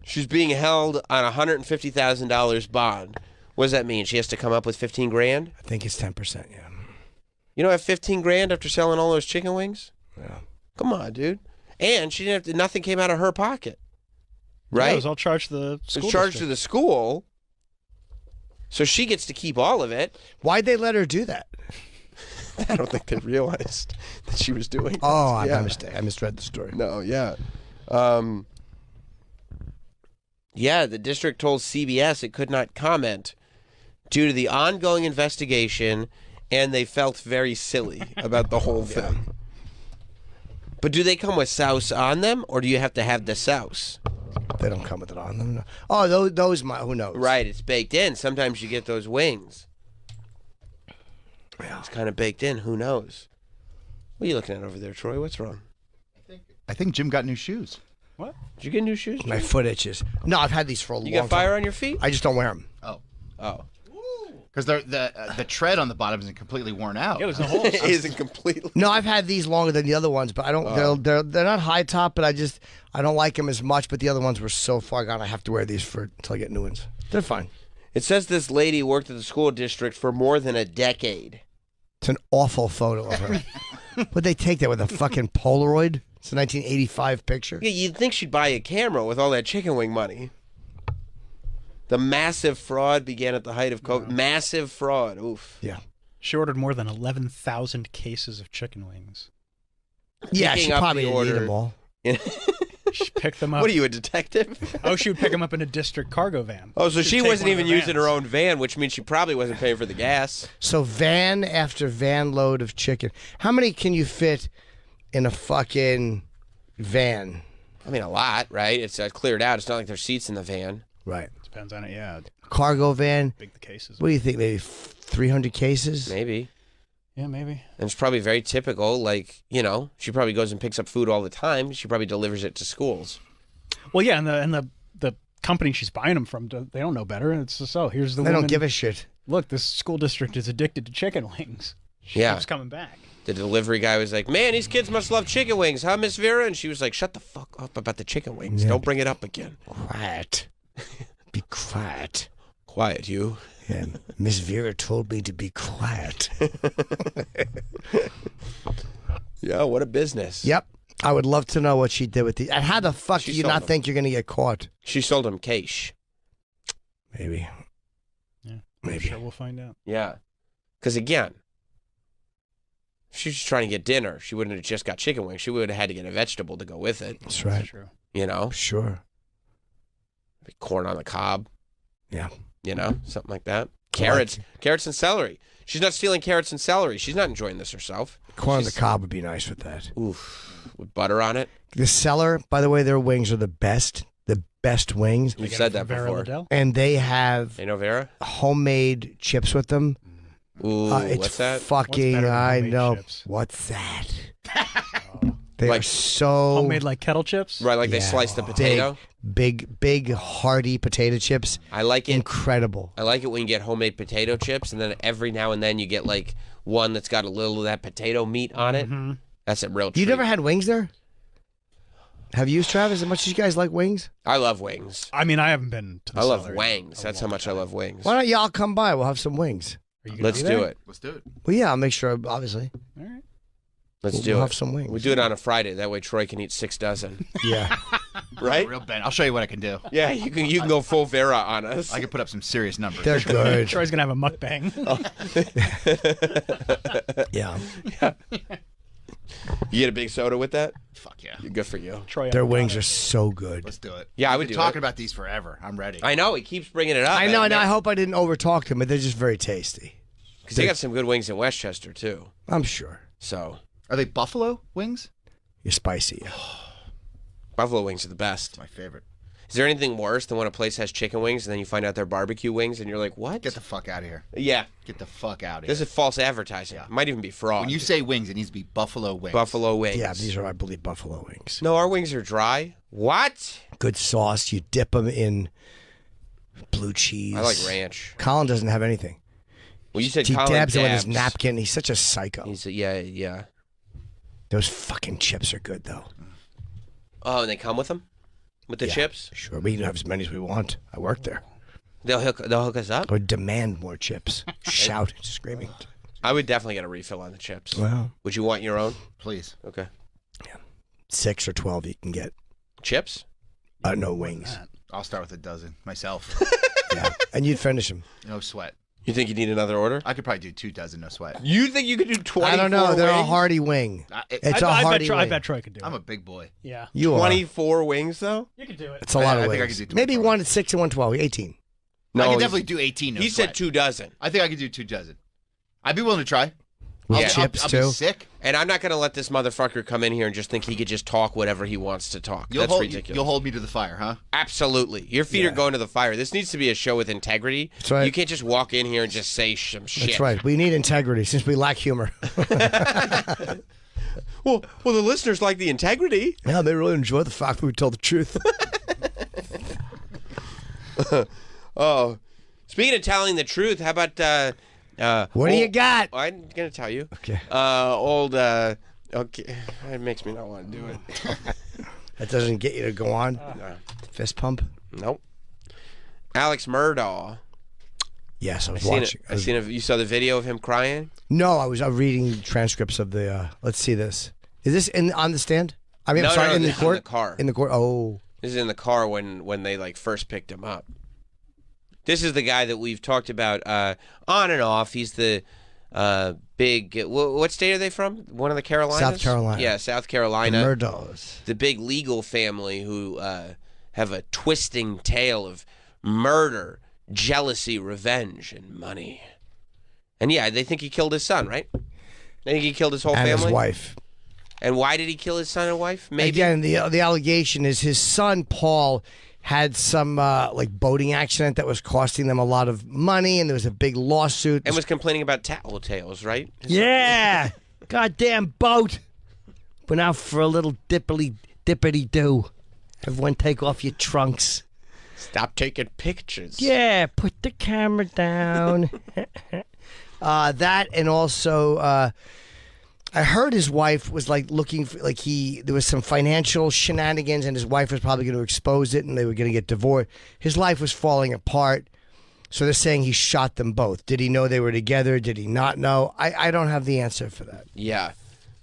She's being held on a $150,000 bond. What does that mean? She has to come up with $15,000? I think it's 10%, yeah. You don't have $15,000 after selling all those chicken wings? Yeah. Come on, dude. And she didn't have to, nothing came out of her pocket. Right? Yeah, it was all charged to the school. It was charged to the school. So she gets to keep all of it. Why'd they let her do that? I don't think they realized that she was doing that. Oh, my mistake. I misread the story. No, yeah. Yeah, the district told CBS it could not comment due to the ongoing investigation, and they felt very silly about the whole thing. But do they come with sauce on them, or do you have to have the sauce? They don't come with it on them. No. Oh, those who knows? Right, it's baked in. Sometimes you get those wings. Yeah. It's kind of baked in. Who knows? What are you looking at over there, Troy? What's wrong? I think Jim got new shoes. What? Did you get new shoes? My foot itches. No, I've had these for a long time. You got fire on your feet? I just don't wear them. Oh. Because the tread on the bottom isn't completely worn out. Yeah, there's no holes. It isn't completely. No, I've had these longer than the other ones, but I don't. They're not high top, but I don't like them as much. But the other ones were so far gone. I have to wear these until I get new ones. They're fine. It says this lady worked at the school district for more than a decade. It's an awful photo of her. Would they take that with a fucking Polaroid? It's a 1985 picture. Yeah, you'd think she'd buy a camera with all that chicken wing money. The massive fraud began at the height of COVID. Massive fraud. Oof. Yeah. She ordered more than 11,000 cases of chicken wings. Yeah, Picking she up probably the didn't eat order. them all. She picked them up. What are you, a detective? Oh, she would pick them up in a district cargo van. Oh, so she She'd take wasn't one of even the using vans. her own van, which means she probably wasn't paying for the gas. So van after van load of chicken. How many can you fit in a fucking van? I mean, a lot, right? It's cleared out. It's not like there's seats in the van. Right. Depends on it, yeah. Cargo van. Big the cases. What do you think? Maybe 300 cases? Maybe. Yeah, maybe. And it's probably very typical. Like, she probably goes and picks up food all the time. She probably delivers it to schools. Well, yeah, and the company she's buying them from, they don't know better. It's just, here's the They woman. don't give a shit. Look, this school district is addicted to chicken wings. She keeps coming back. The delivery guy was like, man, these kids must love chicken wings, huh, Miss Vera? And she was like, shut the fuck up about the chicken wings. Yeah. Don't bring it up again. Quiet. Be quiet. Quiet, you. Yeah, Miss Vera told me to be quiet. Yeah, what a business. Yep. I would love to know what she did with the. And how the fuck do you sold not them. think you're going to get caught? She sold them cash. Maybe. Yeah. Maybe. Sure, we'll find out. Yeah. Because again, if she was trying to get dinner, she wouldn't have just got chicken wings. She would have had to get a vegetable to go with it. That's right. True. Sure. Corn on the cob. Yeah. Something like that. Carrots and celery. She's not stealing carrots and celery. She's not enjoying this herself. Corn on the cob would be nice with that. Oof. With butter on it. The Cellar, by the way, their wings are the best. The best wings. We've said that before. And they have They know Vera? homemade chips with them. Ooh, It's what's that? fucking, What's better than I homemade know. chips? What's that? They Like are so Homemade like kettle chips? Right, like they slice the potato. Big, hearty potato chips. I like it. Incredible. I like it when you get homemade potato chips, and then every now and then you get like one that's got a little of that potato meat on it. Mm-hmm. That's a real treat. You never had wings there? Have you, Travis? As much as you guys like wings? I love wings. I mean, I haven't been to the I love Cellar wangs. That's how much I love wings. Why don't y'all come by? We'll have some wings. Are you gonna Let's be do there? it. Let's do it. Well, yeah, I'll make sure, obviously. All right. Let's We'll do it. have some wings. We do it on a Friday. That way Troy can eat 6 dozen. Yeah. Right? Real Ben. I'll show you what I can do. Yeah, you can go full Vera on us. I can put up some serious numbers. They're good. Troy's gonna have a mukbang. Yeah. You get a big soda with that? Fuck yeah. Good for you. Troy, Their wings are so good. Let's do it. Yeah, I would We've do been talking it. about these forever. I'm ready. I know, he keeps bringing it up. I know, and I hope I didn't overtalk them, but they're just very tasty. Because they got some good wings in Westchester, too. I'm sure. So. Are they buffalo wings? You're spicy. Yeah. Buffalo wings are the best. My favorite. Is there anything worse than when a place has chicken wings and then you find out they're barbecue wings and you're like, what? Get the fuck out of here. Yeah. Get the fuck out of here. This is false advertising. It might even be fraud. When you say wings, it needs to be buffalo wings. Buffalo wings. Yeah, these are, I believe, buffalo wings. No, our wings are dry. What? Good sauce. You dip them in blue cheese. I like ranch. Colin doesn't have anything. Well, you said he Colin dabs it with his dabs. napkin. He's such a psycho. Yeah. Those fucking chips are good, though. Oh, and they come with them? With the Yeah, chips? Sure, we can have as many as we want. I work there. They'll hook us up? I would demand more chips. Shout, screaming. I would definitely get a refill on the chips. Wow. Would you want your own? Please. Okay. 6 or 12 you can get. Chips? No wings. I'll start with a dozen myself. Yeah, and you'd finish them. No sweat. You think you need another order? I could probably do 2 dozen, no sweat. You think you could do 24 I don't know. They're a wings? hearty wing. It's a I hearty wing. I bet Troy could do it. I'm a big boy. Yeah. You are. 24 wings, though? You could do it. It's a lot of I wings. think I could do Maybe 1 at 6 and 1 12. 18. No, I could he's- definitely do 18, no He sweat. said 2 dozen. I think I could do 2 dozen. I'd be willing to try. With Yeah. chips, I'll too. be sick. And I'm not going to let this motherfucker come in here and just think he could just talk whatever he wants to talk. That's ridiculous. You'll hold me to the fire, huh? Absolutely. Your feet are going to the fire. This needs to be a show with integrity. That's right. You can't just walk in here and just say some shit. That's right. We need integrity since we lack humor. Well, the listeners like the integrity. Yeah, they really enjoy the fact that we tell the truth. Oh, speaking of telling the truth, how about What do you got? I'm gonna tell you. Okay. Okay, it makes me not want to do it. That doesn't get you to go on? Fist pump? Nope. Alex Murdaugh. Yes, I was watching. You saw the video of him crying? No, I was reading transcripts of the. Let's see this. Is this on the stand? I mean, No, I'm sorry, no, in the this is in court. the car. In the court. Oh. This is in the car when they like first picked him up. This is the guy that we've talked about on and off. He's the big. What state are they from? One of the Carolinas. South Carolina. Yeah, South Carolina. The Murdaughs. The big legal family who have a twisting tale of murder, jealousy, revenge, and money. And yeah, they think he killed his son, right? They think he killed his whole And family. his wife. And why did he kill his son and wife? Maybe. Again, the allegation is his son Paul had some like boating accident that was costing them a lot of money, and there was a big lawsuit. And was complaining about tattletales, right? Yeah, goddamn boat. Went out for a little dippity do. Everyone take off your trunks. Stop taking pictures. Yeah, put the camera down. That and also, I heard his wife was like looking for, like there was some financial shenanigans, and his wife was probably going to expose it, and they were going to get divorced. His life was falling apart, so they're saying he shot them both. Did he know they were together? Did he not know? I don't have the answer for that. Yeah.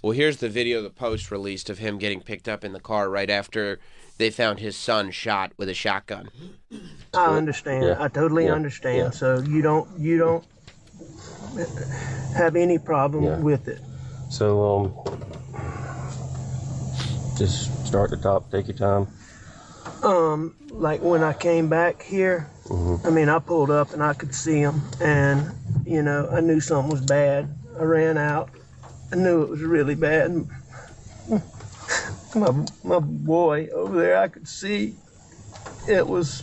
Well, here's the video the Post released of him getting picked up in the car right after they found his son shot with a shotgun. I understand. Yeah. I totally Yeah. understand. Yeah. So you don't have any problem with it. So, just start at the top, take your time. Like when I came back here, I mean, I pulled up and I could see him, and I knew something was bad. I ran out. I knew it was really bad. My boy over there, I could see it was.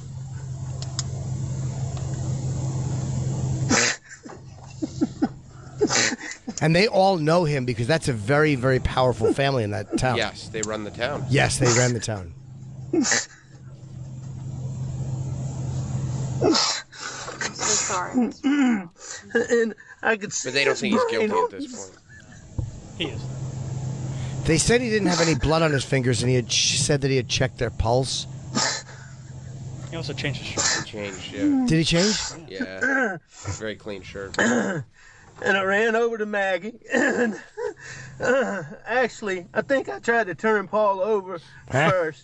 And they all know him because that's a very, very powerful family in that town. Yes, they run the town. Yes, they ran the town. Sorry. And I could see. But they don't think he's his guilty brain at this point. He is. They said he didn't have any blood on his fingers, and he had said that he had checked their pulse. He also changed his shirt. He changed, yeah. Did he change? Yeah. Very clean shirt. And I ran over to Maggie, and actually, I think I tried to turn Paul over first.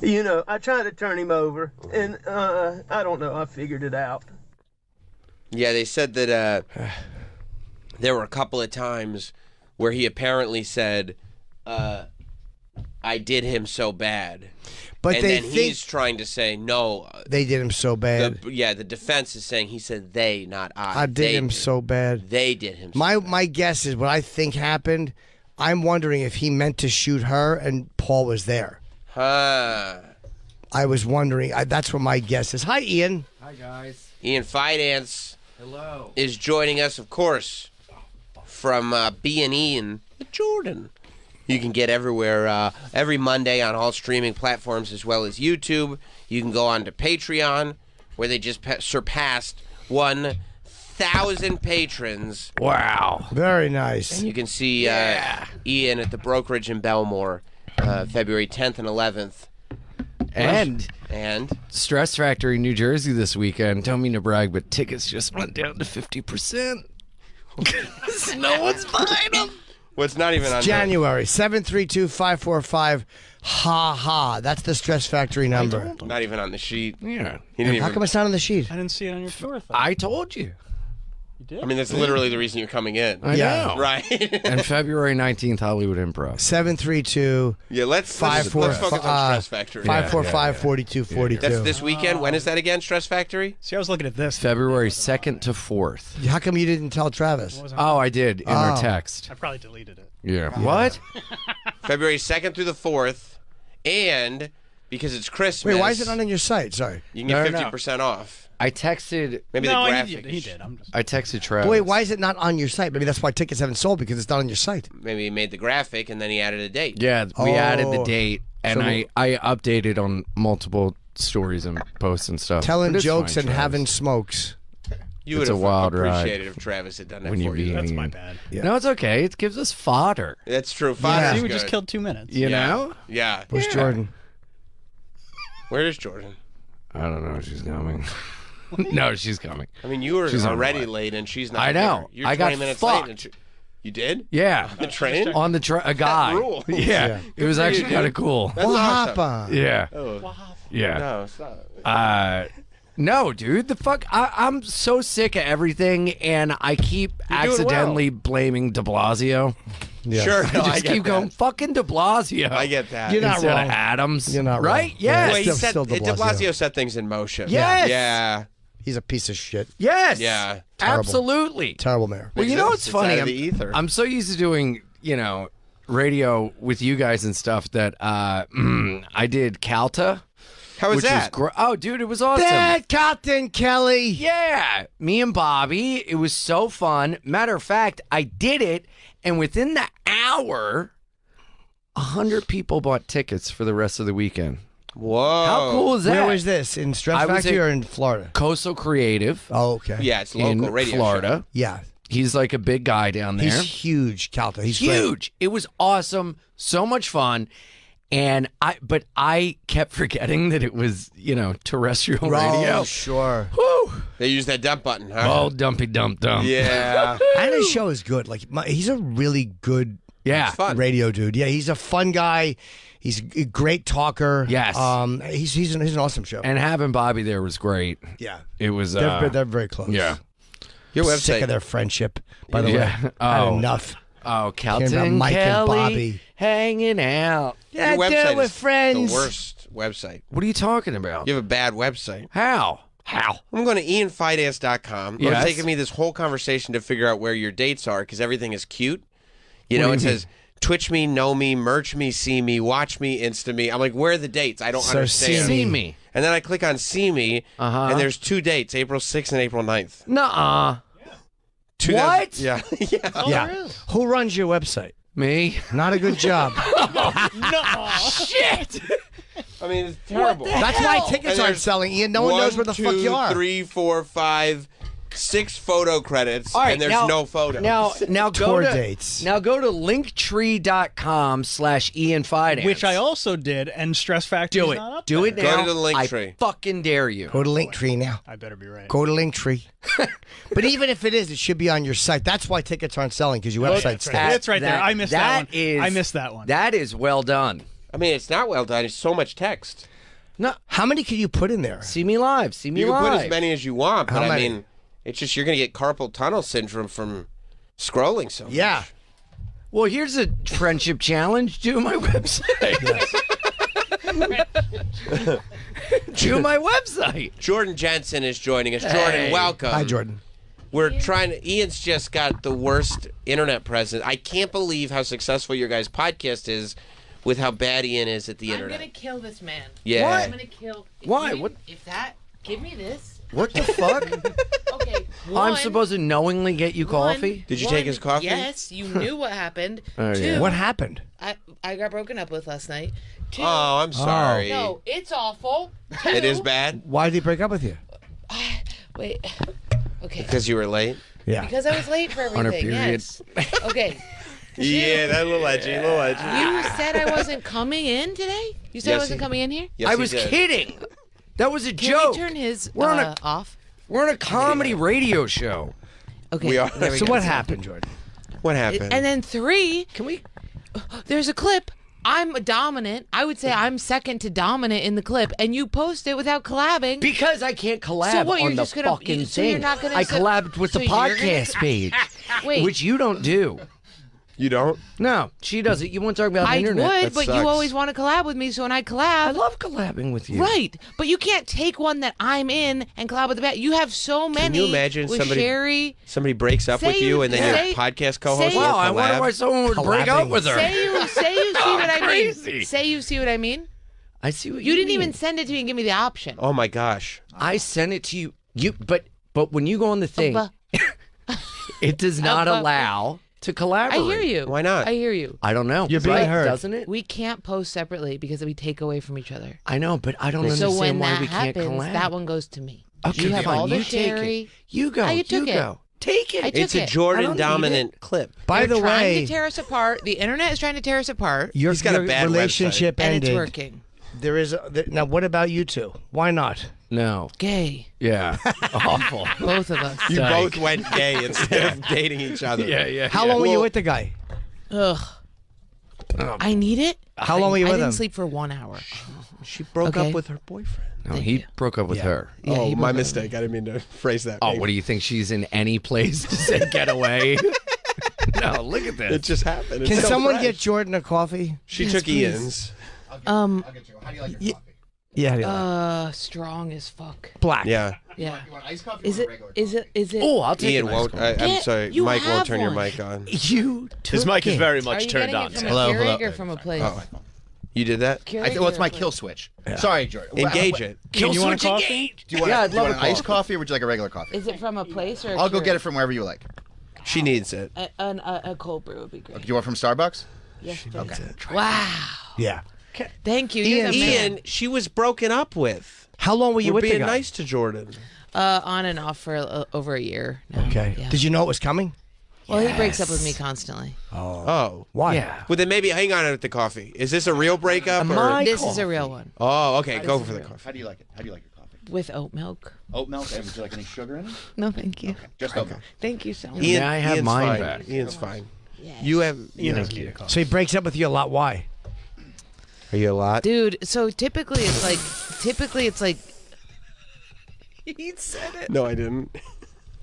You know, I tried to turn him over, and I don't know. I figured it out. Yeah, they said that there were a couple of times where he apparently said, I did him so bad. But and they then think he's trying to say, no. They did him so bad. The defense is saying he said they, not I. I did him so bad. They did him so My guess is what I think happened, I'm wondering if he meant to shoot her and Paul was there. I was wondering. That's what my guess is. Hi, Ian. Hi, guys. Ian Fidance. Hello. Is joining us, of course, from B&E in Jordan. You can get everywhere every Monday on all streaming platforms as well as YouTube. You can go on to Patreon, where they just surpassed 1,000 patrons. Wow. Very nice. And you can see Ian at the Brokerage in Belmore, February 10th and 11th. And And Stress Factory, New Jersey this weekend. Don't mean to brag, but tickets just went down to 50%. No one's buying them. What's not even on January 732-545 ha. That's the Stress Factory number. Not even on the sheet. Yeah. How come it's not on the sheet? I didn't see it on your floor. I told you. You did? I mean, that's literally the reason you're coming in. I know. Right. And February 19th, Hollywood Improv. 732 Yeah, let's focus on Stress Factory. 545-4242. That's this weekend. When is that again, Stress Factory? See, I was looking at this. February 2nd to 4th. How come you didn't tell Travis? Oh, I did in our text. I probably deleted it. Yeah. What? February 2nd through the 4th. And because it's Christmas. Wait, why is it not on your site? Sorry. You can get 50% off. I texted. Maybe the graphic. He did. I texted Travis. Wait, why is it not on your site? Maybe that's why tickets haven't sold, because it's not on your site. Maybe he made the graphic and then he added a date. Yeah, we added the Oh. date, and So- I updated on multiple stories and posts and stuff. Telling But it's jokes fine, and Travis. having smokes. You It's would a have wild ride. appreciated if Travis had done that When for you're you. being That's my mean. bad. Yeah. No, it's okay. It gives us fodder. That's true. Yeah. See, we just killed 2 minutes. You know? Yeah. Where's Jordan? Where is Jordan? I don't know. She's coming. No, she's coming. I mean, you were She's on her already way. late and she's not I know. there. You're I 20 got minutes fucked. late. And you did? Yeah. On the train? On the a guy. rules. Yeah. It was Good for actually you, kind of dude. cool. That's What awesome. happened? Yeah. Oh. Yeah. No, stop. No, dude. The fuck. I'm so sick of everything, and I keep You're doing accidentally blaming De Blasio. Yeah. Sure. I no, just get keep going, that. fucking De Blasio. I get that. You're not instead wrong. of Adams. You're not right? wrong. Yes. Well, Still de de Blasio set things in motion. Yes. Yeah. He's a piece of shit. Yes. Yeah. Terrible. Absolutely. Terrible mayor. Well, you know what's It's funny? out of the ether. I'm so used to doing, radio with you guys and stuff that I did Calta. How was which that? Oh, dude, it was awesome. Dad, Captain Kelly. Yeah. Me and Bobby. It was so fun. Matter of fact, I did it, and within the hour, 100 people bought tickets for the rest of the weekend. Whoa. How cool is that? Where was this? In Stress I was Factory at or in Florida? Coastal Creative. Oh, okay. Yeah, it's local in radio Florida. show. Yeah. He's like a big guy down there. He's huge, Calta. He's great. huge. It was awesome. So much fun. And I kept forgetting that it was, terrestrial radio. Oh, sure. Woo! They use that dump button, huh? Oh, dumpy dump dump. Yeah. And his show is good. He's a really good Yeah. Fun. radio dude. Yeah, he's a fun guy. He's a great talker. Yes. He's an awesome show. And having Bobby there was great. Yeah. It was. They're very close. Yeah. Your I'm sick website. of their friendship, by the Yeah. way. I had Oh. enough. Oh, Hearing about Calton Mike and Kelly Bobby. hanging out. Yeah, Your do website it with is friends. the worst website. What are you talking about? You have a bad website. How? I'm going to ianfidance.com. Yes. It's taking me this whole conversation to figure out where your dates are because everything is cute. What do It you says Twitch me, know me, merch me, see me, watch me, Insta me. I'm like, where are the dates? I don't So understand. See me. And then I click on see me, Uh-huh. and there's 2 dates, April 6th and April 9th. Nuh-uh. 2000 What? Yeah. yeah. Yeah. Who runs your website? Me? Not a good job. Shit! I mean, it's terrible. the That's hell? why tickets And aren't there's selling, Ian. No one knows where the fuck you 1, are. 2, 3, 4, 5, 6 photo credits, All right, and there's now- no photo. Now go Tour to dates. Now go to linktree.com/Ian Which I also did, and Stress Factory Do is it. not up Do it there. now. Go to the Linktree. I fucking dare you. Go to Linktree now. I better be right. Go to Linktree. But even if it is, it should be on your site. That's why tickets aren't selling, because your website's dead. It's right there. I missed that one. I missed that one. That is well done. I mean, it's not well done. It's so much text. No, how many can you put in there? See me live. See me You can live. put as many as you want, but How I many? mean, it's just you're going to get carpal tunnel syndrome from scrolling so much. Yeah. Well, here's a friendship challenge. Do my website. Do my website. Jordan Jensen is joining us. Jordan, Hey. welcome. Hi, Jordan. We're trying to. Ian's just got the worst internet presence. I can't believe how successful your guys' podcast is with how bad Ian is at the internet. I'm gonna kill this man. Yeah. Why? I'm gonna kill. Why? You, What? If that, give me this. What the fuck? Okay. I'm one- supposed to knowingly get you coffee? Did you one, take his coffee? Yes, you knew what happened. Oh, Two, yeah. What happened? I got broken up with last night. Two, Oh, I'm sorry. No, it's awful. It is bad Why did he break up with you? Wait. Okay. because you were late. Yeah. Because I was late for On her everything. period. Yes. Okay. Yeah, that little edgy, little edgy. You said I wasn't coming in today. You said I Yes, wasn't he- coming in here. Yes, I he was did. kidding. That was a Can joke. we turn his We're on a- off? We're on a comedy radio show. Okay. We are. there So go. what happened, Jordan? What happened? And then 3, Can we? there's a clip. I'm dominant. I would say I'm second to dominant in the clip, and you post it without collabing. Because I can't collab So what, you're on the just gonna- fucking so thing. you're not gonna I so- collabed with so the you're gonna- podcast page, Wait. which you don't do. You don't? No, she does it. You want to talk about the I internet? would, That but sucks. you always want to collab with me, so when I collab, I love collabing with you. right? But you can't take one that I'm in and collab with the bat. You have so many. Can you imagine with somebody Sherry? somebody breaks up Say with you you- and then say- your podcast co-host say- will Wow, I wonder collab? why someone would break up with her. Say you see what I mean. Crazy. Say you see what I mean. I see what You didn't mean. even send it to me and give me the option. Oh my gosh. I sent it to you. But when you go on the thing, But- it does not but- allow to I collaborate. hear you. Why not? I hear you. I don't know. You're being Right, heard. doesn't it? We can't post separately because we take away from each other. I know, but I don't So understand when why that we can't happens, collab. that one goes to me. Okay, you have fine. all the You take Sherry. it. You go. Oh, you took it. go. Take it. I took It's a it. Jordan I don't need dominant clip. By They're the trying way, to tear us apart. The internet is trying to tear us apart, your, He's got a your bad relationship and ended. it's working. There is now. What about you two? Why not? No. Gay, Yeah. Awful. both of us. You Dyke. both went gay instead of dating each other. Yeah. How long were you Well- with the guy? Ugh. I need it. How long were you I with didn't him? sleep for 1 hour. She broke Okay. up with her boyfriend. No, he broke up with her. Yeah, oh, he my broke up. mistake. I didn't mean to phrase that. Oh, what do you think? She's in any place to say get away? No, look at this. It just happened. It's Can so someone fresh. get Jordan a coffee? She Yes, took please. Ian's. How do you like your coffee? Yeah. Yeah. Strong as fuck. Black. Yeah. Yeah. You want iced coffee Is or it? regular Is it? Is it? Oh, I'll take Ian an won't. ice coffee. I'm Get- sorry. you Mike won't have turn your one. mic on. You His mic is very Are much you turned getting on. it from Hello, a Keurig hello. or from a place? Oh. You did that? Keurig Well, it's or my a kill place? switch. Sorry, Jordan. Engage it. Can you want a coffee? Do you want, Yeah, I'd do you love want a an iced coffee. coffee or would you like a regular coffee? Is it from a place or? I'll go get it from wherever you like. She needs it. A cold brew would be great. Do you want from Starbucks? Yes, please. Okay. Wow. Yeah. Thank you. You're the man. Ian, she was broken up with. How long were you We're with the being guy? nice to Jordan. On and off for over a year. Now. Okay. Yeah. Did you know it was coming? Well, he breaks up with me constantly. Oh. Why? Yeah. Well, then maybe hang on with the coffee. Is this a real breakup? Or? This is a real one. Oh, okay. Go This for is the real. coffee. How do you like it? How do you like your coffee? With oat milk. Oat milk? And would you like any sugar in it? No, thank you. Just oat milk. Thank you so much. May I have Ian's mine fine. back? Ian's fine. Yes. You have. You know, don't need a coffee. So he breaks up with you a lot. Why? Are you a lot? Dude, so typically it's like He said it. No, I didn't.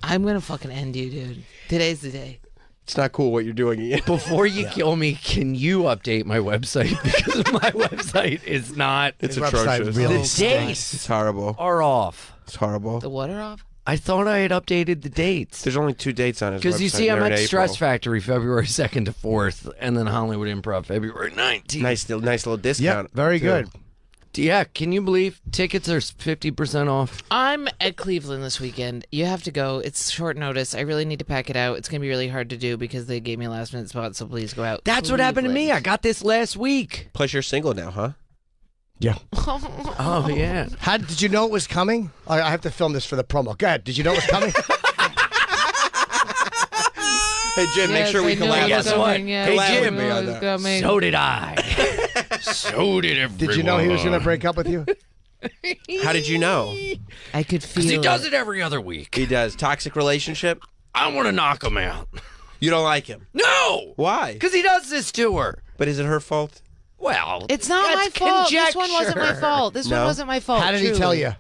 I'm gonna fucking end you, dude. Today's the day. It's not cool what you're doing, Ian. Before you kill me, can you update my website? Because my website is not. It's His website atrocious. really the dates It's horrible. are off. It's horrible. The water off? I thought I had updated the dates. There's only 2 dates on his website. Because you see, and I'm they're at in Stress April. Factory February 2nd to 4th, and then Hollywood Improv February 19th. Nice little discount. Yep. Very too. good. Yeah, can you believe tickets are 50% off? I'm at Cleveland this weekend. You have to go. It's short notice. I really need to pack it out. It's gonna be really hard to do because they gave me a last minute spot, so please go out. That's what happened to me. I Cleveland. got this last week. Plus, you're single now, huh? Yeah. Oh, yeah. How did you know it was coming? I have to film this for the promo. Go ahead. Did you know it was coming? Hey, Jim, make sure we collab. Guess what? Hey, Jim, coming. so did I. So did everyone. Did you know he was going to break up with you? How did you know? I could feel He does it every other week. He does. Toxic relationship? I want to knock him out. You don't like him? No! Why? Because he does this to her. But is it her fault? Well, It's not my that's fault. This one wasn't my conjecture. fault. This one No? wasn't my fault. How did he truly. tell you?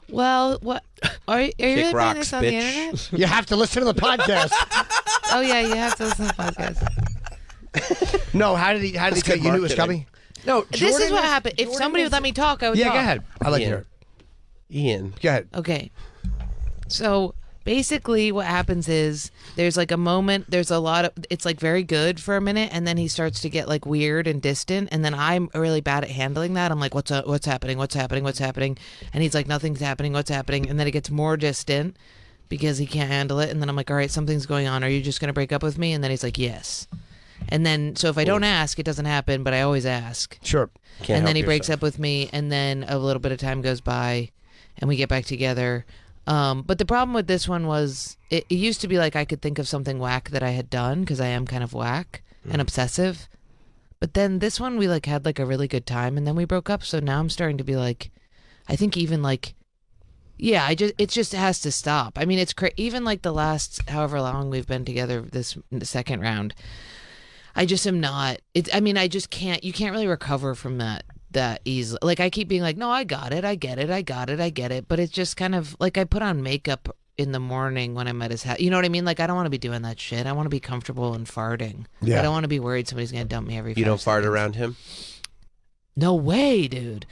Well, what? Are you really putting rocks, this on the bitch. internet? You have to listen to the podcast. Oh yeah, you have to listen to the podcast. No, how did he tell you? You knew it was coming? No, This is what happened. If somebody would let me talk, I would Yeah, talk. go ahead. I'd like to hear it. Ian. Go ahead. Okay. So basically what happens is there's like a moment, there's a lot of, it's like very good for a minute, and then he starts to get like weird and distant, and then I'm really bad at handling that. I'm like, what's happening? What's happening? What's happening? And he's like, nothing's happening. What's happening? And then it gets more distant because he can't handle it. And then I'm like, all right, something's going on. Are you just going to break up with me? And then he's like, yes. And then, so if I don't ask, it doesn't happen, but I always ask. Sure. And then he breaks up with me, and then a little bit of time goes by, and we get back together. But the problem with this one was it used to be like I could think of something whack that I had done, because I am kind of whack and obsessive. But then this one we like had like a really good time, and then we broke up. So now I'm starting to be like, I think even like, yeah, it just has to stop. I mean, it's even like the last however long we've been together, the second round, I just am not. I mean, I just can't. You can't really recover from that easily. Like I keep being like, no, I got it, I get it, I got it, I get it. But it's just kind of like I put on makeup in the morning when I'm at his house. You know what I mean? Like I don't want to be doing that shit. I want to be comfortable and farting. Yeah. I don't want to be worried somebody's gonna dump me every. You 5 don't fart seconds. around him? No way, dude.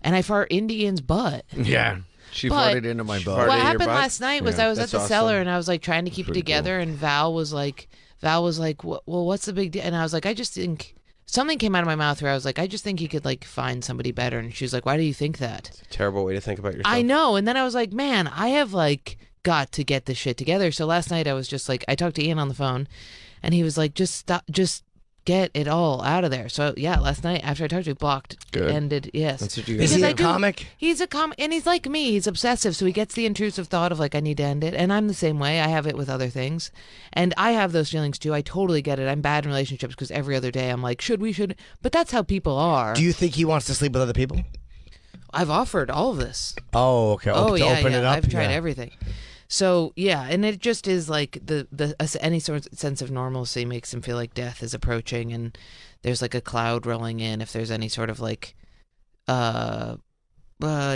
And I fart Indian's butt. Yeah. She But farted into my butt. What happened last night was I was at the cellar and I was like trying to keep it Pretty together, and Val was like, well, what's the big deal? And I was like, I just think something came out of my mouth where I was like, I just think you could like find somebody better. And she was like, why do you think that? It's a terrible way to think about yourself. I know. And then I was like, man, I have like got to get this shit together. So last night I was just like, I talked to Ian on the phone, and he was like, just stop, just get it all out of there. So yeah, last night after I talked to you, blocked, Good. ended. Yes. That's what you Is guys he do. a comic? He's a and he's like me. He's obsessive, so he gets the intrusive thought of like I need to end it. And I'm the same way. I have it with other things, and I have those feelings too. I totally get it. I'm bad in relationships because every other day I'm like, should we? But that's how people are. Do you think he wants to sleep with other people? I've offered all of this. Oh, okay. Oh to yeah, open yeah. it up. I've tried Yeah. everything. So yeah, and it just is like any sort of sense of normalcy makes him feel like death is approaching, and there's like a cloud rolling in. If there's any sort of like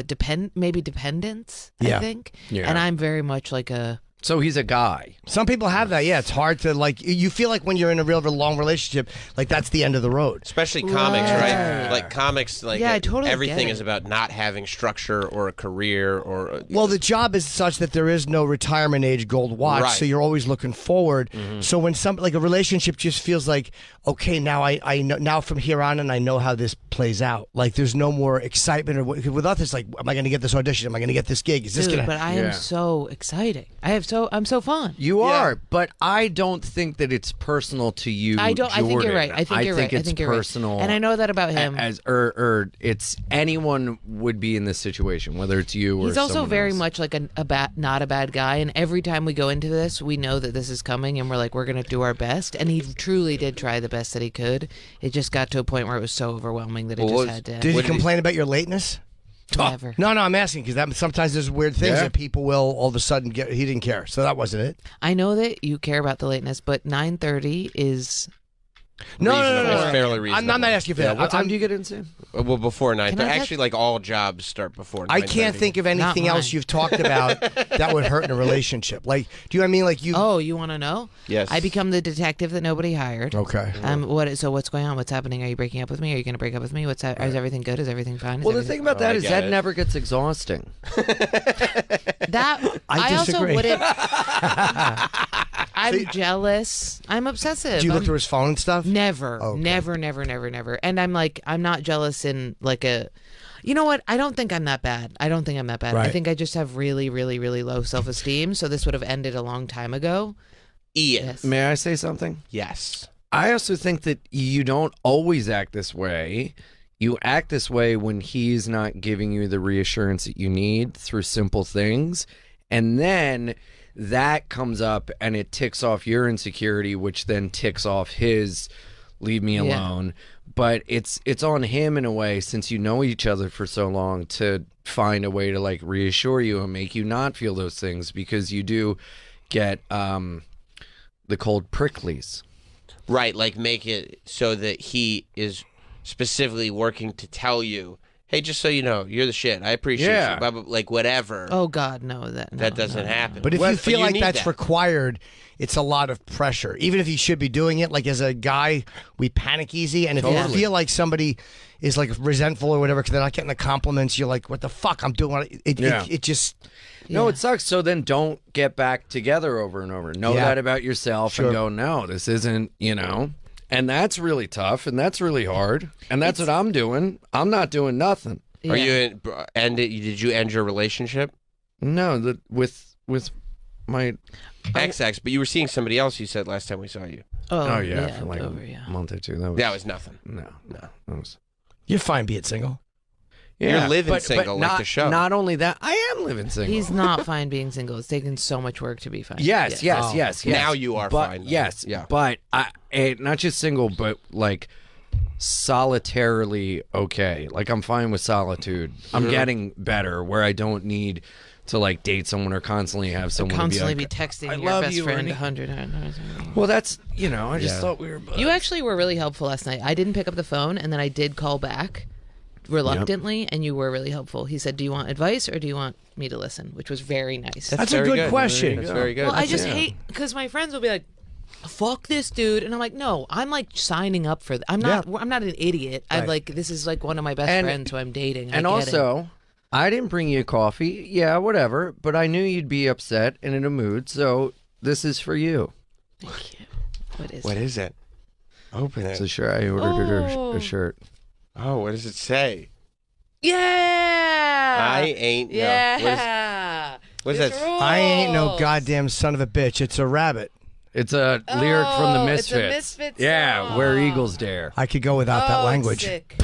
dependence, I Yeah. think. Yeah. And I'm very much like a. So he's a guy. Some people have that. Yeah, it's hard to like. You feel like when you're in a real long relationship, like that's the end of the road. Especially comics, right? Like comics, like Yeah, I totally everything get is it. about not having structure or a career or. Well, the job is such that there is no retirement age gold watch, Right. so you're always looking forward. Mhm. So when like a relationship just feels like, okay, now I know now from here on, and I know how this plays out. Like there's no more excitement or with us. It's like, am I going to get this audition? Am I going to get this gig? Is this Dude, going to? but I am so exciting. I'm so fun. You are, but I don't think that it's personal to you. I don't. I think you're Jordan. right. I think you're right. It's I think you're personal, right. And I know that about him. It's anyone would be in this situation, whether it's you or He's also someone very else. much like not a bad guy, and every time we go into this, we know that this is coming, and we're gonna do our best. And he truly did try the best that he could. It just got to a point where it was so overwhelming that it just had to. Did he complain about your lateness? Never. No, I'm asking because sometimes there's weird things Yeah. that people will all of a sudden get. He didn't care, so that wasn't it. I know that you care about the lateness, but 9:30 is. No. It's fairly I'm reasonable. not asking for Yeah, that. what time I'm- do you get into? Well, before 9. Can I Actually, like all jobs start before 9. I can't think of anything Not else mine. you've talked about that would hurt in a relationship. Like, do you know what I mean? Like you. Oh, you want to know? Yes. I become the detective that nobody hired. Okay. So what's going on? What's happening? Are you breaking up with me? Are you going to break up with me? Is everything good? Is everything fine? Is Well, the everything- thing about that I is get that it. never gets exhausting. That I also disagree. wouldn't. I'm jealous. I'm obsessive. Do you look I'm- through his phone and stuff? Never, Okay. never. And I'm not jealous in like a. You know what? I don't think I'm that bad. I Right. think I just have really, really, really low self-esteem. So this would have ended a long time ago. Ian. Yes. May I say something? Yes. I also think that you don't always act this way. You act this way when he's not giving you the reassurance that you need through simple things. And then that comes up and it ticks off your insecurity, which then ticks off his leave me alone. But it's on him in a way, since you know each other for so long, to find a way to like reassure you and make you not feel those things, because you do get the cold pricklies. Right, like make it so that he is specifically working to tell you, hey, just so you know, you're the shit. I appreciate you. Blah, blah, like whatever. Oh God, no, that doesn't happen. But if you feel like need that's that. required, it's a lot of pressure. Even if you should be doing it, like as a guy, we panic easy. And if you feel like somebody is like resentful or whatever because they're not getting the compliments, you're like, what the fuck? I'm doing it just... No, it sucks. So then don't get back together over and over. Know that about yourself and go, no, this isn't, you know. And that's really tough, and that's really hard. And that's what I'm doing. I'm not doing nothing. Are you did you end your relationship? No, with my ex, but you were seeing somebody else, you said last time we saw you. Oh yeah, for like a month or two. That was nothing. No. That was... You're fine being single. Yeah, you're living single not, like the show. Not only that, I am living single. He's not fine being single. It's taken so much work to be fine. Yes. Now you are fine. Yes, but not just single, but like solitarily okay. Like I'm fine with solitude. I'm getting better where I don't need to like date someone or constantly have someone constantly be, like, be texting I your love best you, friend Ernie. 100. Well, that's I just thought we were buds. You actually were really helpful last night. I didn't pick up the phone, and then I did call back reluctantly, and you were really helpful. He said, do you want advice or do you want me to listen? Which was very nice. That's a good question. That's very good. Well, I just hate, because my friends will be like, fuck this dude, and I'm like, no, I'm like signing up for I'm not an idiot. I'm like, this is like one of my best friends who I'm dating. And also, I didn't bring you coffee. Yeah, whatever. But I knew you'd be upset and in a mood, so this is for you. Thank you. What is it? Open it. It's a shirt. I ordered a shirt. Oh, what does it say? Yeah. I ain't no. Yeah. What is that? I ain't no goddamn son of a bitch. It's a rabbit. It's a lyric from the Misfits. It's a Misfits yeah, song. Where Eagles Dare. I could go without that language. Sick.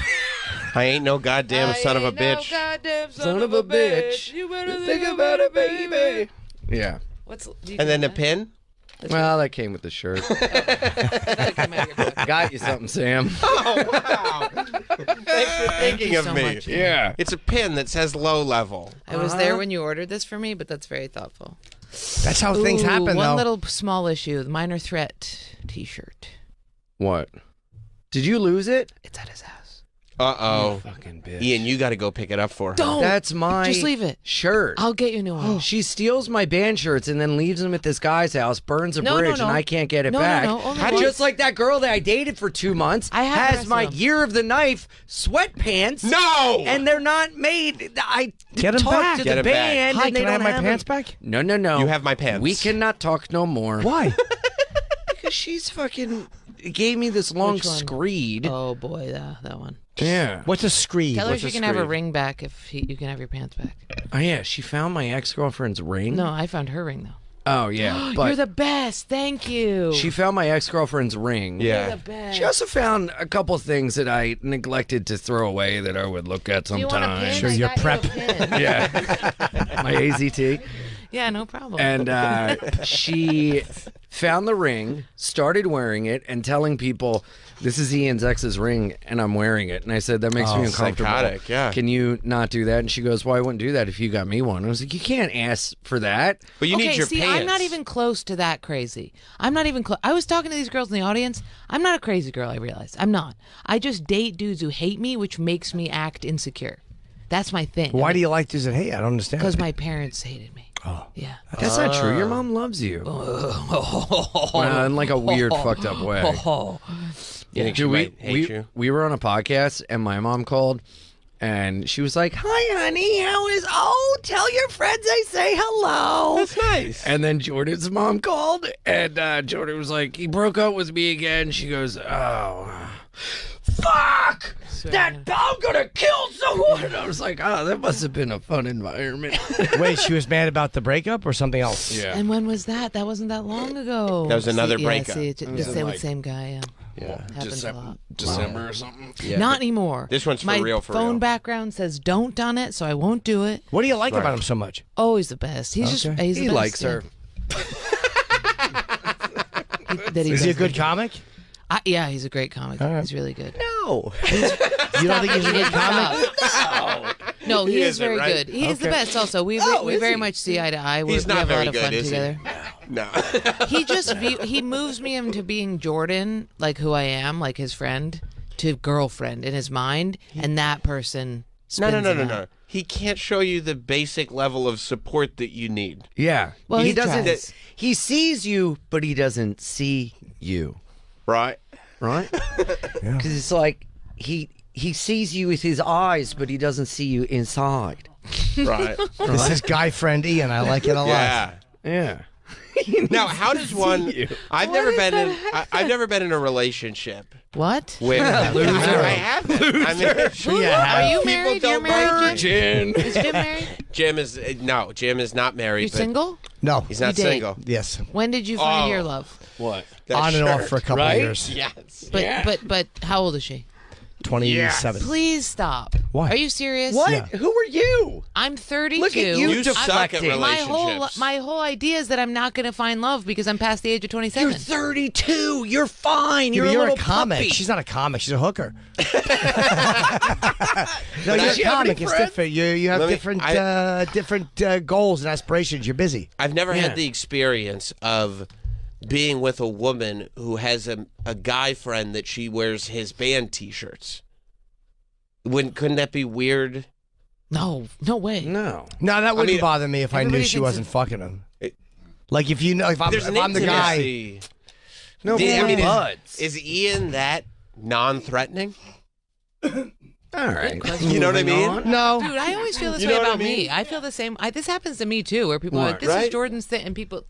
I ain't no goddamn son of a bitch. No goddamn Son of a bitch. You better Think about it, baby. Yeah. And then the pin? Well, that came with the shirt. Got you something, Sam. Oh, wow. Thanks for thinking of me. Much. Yeah. It's a pin that says low level. I was there when you ordered this for me, but that's very thoughtful. That's how things happen, One though. little small issue, the Minor Threat t-shirt. What? Did you lose it? It's at his house. Uh-oh. You fucking bitch. Ian, you got to go pick it up for her. Don't. That's my Just leave it. shirt. I'll get you a new one. She steals my band shirts and then leaves them at this guy's house, burns a bridge, and I can't get it back. No, only one. Just like that girl that I dated for 2 months I have the rest has my of them. Year of the Knife sweatpants. No! And they're not made. I Get 'em talked back. to Get the 'em back. band. Hi, and they can I don't have my pants them. back? No. You have my pants. We cannot talk no more. Why? Because she's fucking gave me this long Which one? screed. Oh boy, that one. Yeah. What's a screed? Tell her What's she a can have her screed? ring back if you can have your pants back. Oh yeah, she found my ex-girlfriend's ring. No, I found her ring though. Oh yeah, but You're the best. Thank you. she found my ex-girlfriend's ring. Yeah. You're the best. She also found a couple things that I neglected to throw away that I would look at Do you want a sometime. pin? Sure, I your got you prep. a pin. Yeah, my AZT. Yeah, no problem. And she found the ring, started wearing it, and telling people, "This is Ian's ex's ring, and I'm wearing it." And I said, "That makes me uncomfortable. Psychotic, yeah. Can you not do that?" And she goes, "Well, I wouldn't do that if you got me one." I was like, "You can't ask for that." But you okay, need your see, pants. I'm not even close to that crazy. I'm not even close. I was talking to these girls in the audience. I'm not a crazy girl, I realized. I'm not. I just date dudes who hate me, which makes me act insecure. That's my thing. Why do you like this? Hey, I don't understand. Because my parents hated me. Oh. Yeah. That's not true. Your mom loves you. In like a weird, fucked up way. You think she might hate you? We were on a podcast, and my mom called, and she was like, "Hi, honey. How is? Oh, tell your friends I say hello." That's nice. And then Jordan's mom called, and Jordan was like, "He broke up with me again." She goes, "Oh, fuck! I'm gonna kill someone." And I was like, "Oh, that must have been a fun environment." Wait, she was mad about the breakup or something else? Yeah. And when was that? That wasn't that long ago. That was another See, breakup. Yeah, see, It was in, like- same guy, yeah. Yeah. Happens a lot. December or something. Yeah. Not anymore. This one's for My real, for phone real. background says don't on it, so I won't do it. What do you like about him so much? Oh, he's the best. He's just Okay. he's the He best, likes yeah. her. Is he a good comic? Yeah, he's a great comic. All right. He's really good. No. You don't think he's a good comic? No, he is isn't, very right? good. He is the Okay. best. Also, we very much see eye to eye. He's we not have a very lot of good, fun is he? together. No. He moves me into being Jordan, like who I am, like his friend, to girlfriend in his mind, and that person. No. spins him out. He can't show you the basic level of support that you need. Yeah. Well, he doesn't. tries. He sees you, but he doesn't see you. Right. Right? Because it's like he sees you with his eyes, but he doesn't see you inside. Right. This is guy friend Ian. I like it a lot. Yeah. Yeah. Now, how does one? I've never been in a relationship. What? With Loser. I haven't. I mean, Sure you have. Are you People married? don't You're married, Jim? Virgin. Is Jim married? Jim is no. Jim is not married. You but single? No. He's not You date? single. Yes. When did you find Oh. your love? What? That On and off shirt. for a couple Right? years. Yes. But how old is she? 27. Please stop. Why? Are you serious? What? Yeah. Who are you? I'm 32. Look at you You suck at relationships. My whole idea is that I'm not going to find love because I'm past the age of 27. You're 32. You're fine. Yeah, You're but a you're little a comic. puppy. She's not a comic. She's a hooker. No, Does you're she a have any comic. It's friends? different. You have Let me- different goals and aspirations. You're busy. I've never Yeah. had the experience of being with a woman who has a guy friend that she wears his band T-shirts. Couldn't that be weird? No way. No. No, that wouldn't mean, bother me if I knew everybody she thinks wasn't fucking him. It- Like if you know, if I'm There's an the guy. intimacy. No, I mean, buds. is Ian that non-threatening? All right. You know what I Moving mean? on. No. Dude, I always feel this You way know what I about me. mean? I feel the same. This happens to me too, where people are like, What, "This is right? Jordan's thing," and people.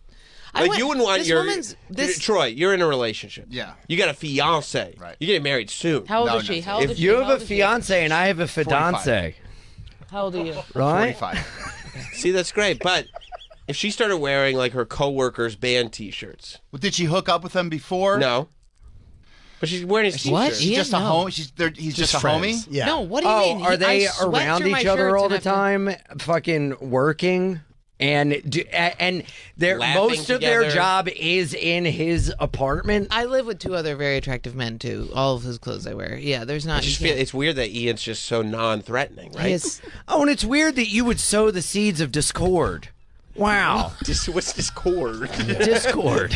You wouldn't want this your woman's this. Troy. You're in a relationship. Yeah. You got a fiance. Right. You're getting married soon. How old No, is she? no. How old If is she? you How have a old is she? fiance and I have a 45. fidance, How old are you? right? 45. See, that's great. But if she started wearing like her coworkers' band T-shirts, Well, did she hook up with him before? no. But she's wearing his What? T-shirts. She's Ian, just a no. home. He's just a friends. homie. Yeah. No, what do you mean? Are they I sweat around through my each other shirts all and the have to- time, fucking working? And their Laughing most of their together. job is in his apartment. I live with two other very attractive men too. All of his clothes I wear. Yeah, there's not. I just you feel can't- it's weird that Ian's just so non-threatening, right? His- Oh, and it's weird that you would sow the seeds of discord. Wow. What's this cord? Discord.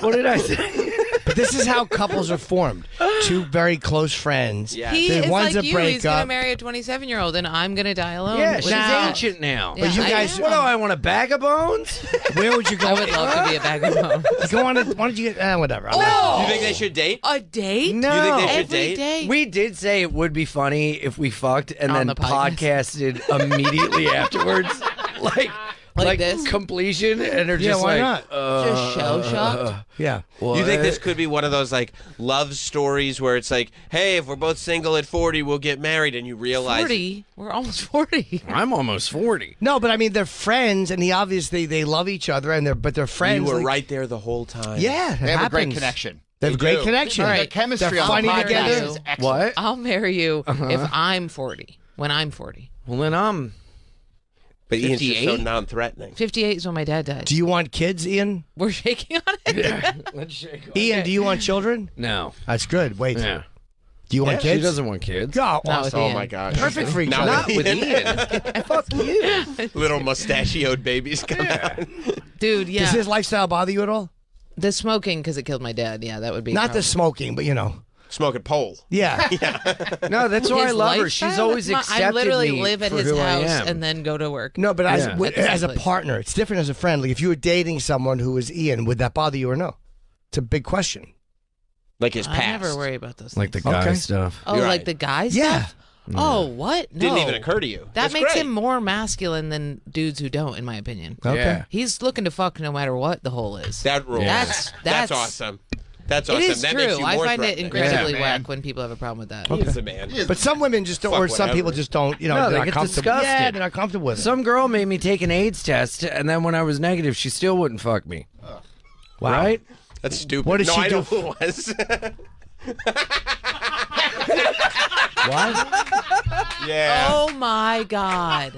What did I say? But this is how couples are formed. Two very close friends. Yeah. He The is one's like a you. He's gonna breakup. marry a 27-year-old, and I'm gonna die alone. Yeah, Which she's is sad. ancient now. Yeah, But you I guys- am. What do I want, a bag of bones? Where would you go? I would love to be a bag of bones. Go on. Why don't you get? Whatever. I'm not- Oh! You think they should date? A date? No. You think they should Every date? day? We did say it would be funny if we fucked and On then the podcast. podcasted immediately afterwards. Like this? completion, and they're Yeah, just why like, not? Just shell shocked? Yeah. You think this could be one of those like love stories where it's like, hey, if we're both single at 40, we'll get married, and you realize 40? We're almost 40. I'm almost 40. No, but I mean they're friends, and he obviously they love each other, and they're you friends. were like- right there the whole time. Yeah, it They have a great happens. connection. They have a They great do. connection. All The right. chemistry They're on funny the podcast together. is excellent. What? I'll marry you if I'm 40. When I'm 40. Well, then I'm. But Ian's just so 58? non-threatening. 58 is when my dad died. Do you want kids, Ian? We're shaking on it? Yeah. Let's shake on Ian, do you want children? No. That's good. Wait. Yeah. Do you want She kids? doesn't want kids. Go. Not with Awesome. Oh Ian. my gosh. Perfect for each Not other. Not with Ian. Fuck you. Little mustachioed babies come out. Dude, yeah. Does his lifestyle bother you at all? The smoking because it killed my dad. Yeah, that would be. Not the smoking, but you know. Smoking pole. Yeah. No, that's why I His love her. lifestyle? She's always That's accepted I literally me live at for his who I house am. and then go to work. No, but as, Yeah. as a Exactly. partner, it's different as a friend. Like if you were dating someone who was Ian, would that bother you or no? It's a big question. Like his I past. never worry about those. Like the things. guy Okay. stuff. Oh, You're like right. the guys? Yeah. Stuff? Oh, what? No. Didn't even occur to you. That That's makes great. him more masculine than dudes who don't, in my opinion. Okay. Yeah. He's looking to fuck no matter what the hole is. That rules. Yeah. That's awesome. That's awesome. It is that makes true. you I more find it threatening. incredibly Yeah, man. whack when people have a problem with that. He is a man. But some women just don't, Fuck or some whatever. people just don't, you know, No, they're they not get comfortable. disgusted. Yeah, they're not comfortable with it. Some girl made me take an AIDS test, and then when I was negative, she still wouldn't fuck me. Wow. Right? That's stupid. What did no, she I do? know who it was. What? Yeah. Oh my God.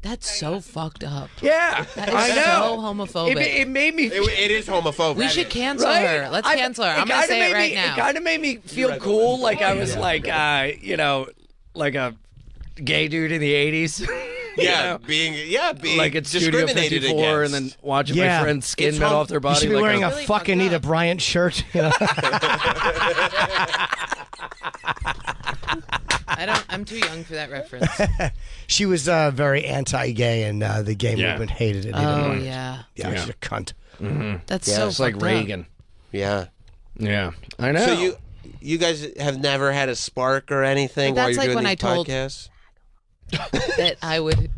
That's so fucked up. Yeah, That is I know. so homophobic. It made me. It is homophobic. We should cancel Right? her. Let's cancel her. I'm It gonna kinda say it made right me- now. It kind of made me feel cool, like I was like, like a gay dude in the '80s. being like it's Studio discriminated 54, against. and then watching my friend's skin It's melt hom- off their body. You should be like wearing a fuck Anita Bryant shirt. You know? I'm too young for that reference. She was very anti-gay, and the gay Yeah. movement hated it. Oh, yeah. Yeah, she's a cunt. Mm-hmm. That's so it's like fucked up. Reagan. Yeah. Yeah, I know. So you guys have never had a spark or anything But while that's you're like doing when these I told- podcasts? That I would.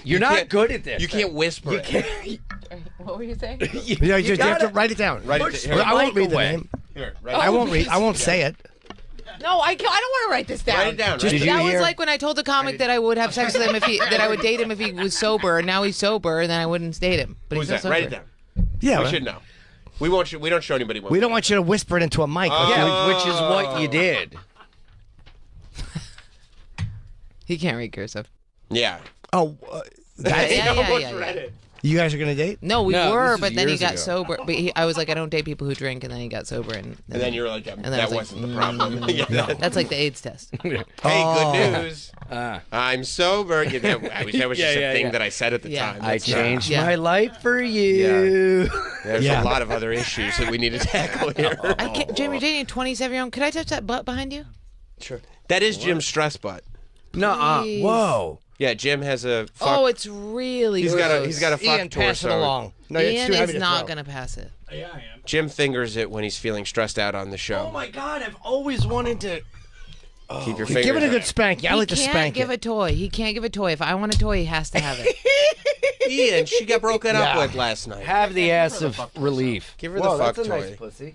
You're not good at this. You can't whisper You it. can't. What were you saying? You just have to write it down. I won't read the name. Here, I won't read. I won't say it. No, I don't want to write this down. Write it down. Just- Write it Did you That down. was hear- like when I told the comic that I would have sex with him that I would date him if he was sober, and now he's sober, and then I wouldn't date him. But Who's he's not that? Write it sober. down. Yeah, We should know. We don't show anybody. we don't want you to whisper it into a mic. Yeah, which is what you did. He can't read cursive. Yeah. Oh, that, Yeah. you guys are gonna date? No, we No, were, this is but then he years got ago. sober. But I was like, I don't date people who drink, and then he got sober, and And then you were like, then I that was like, wasn't the problem. Yeah. That's like the AIDS test. Hey, good news. Ah. I'm sober. I wish that was just Yeah, a thing yeah. that I said at the Yeah. time. I That's not- changed Yeah. my life for you. There's Yeah. a lot of other issues that we need to tackle here. I can't, Jim, you're dating a 27-year-old. Could I touch that butt behind you? Sure. That is Jim's stress butt. No, Please. whoa. Yeah, Jim has a. Fuck. Oh, it's really He's gross. got a fuck Ian, pass it torso. along. No, it's Ian too heavy is to not throw. going to pass it. Yeah, I am. Jim fingers it when he's feeling stressed out on the show. Oh my God, I've always wanted to. Keep your fingers. Give it a up. good spanking. I like to He can't spank give it. a toy. He can't give a toy. If I want a toy, he has to have it. Ian, she got broken up Yeah. with last night. Have the ass of relief. Give her Whoa, the fuck that's a toy. nice pussy.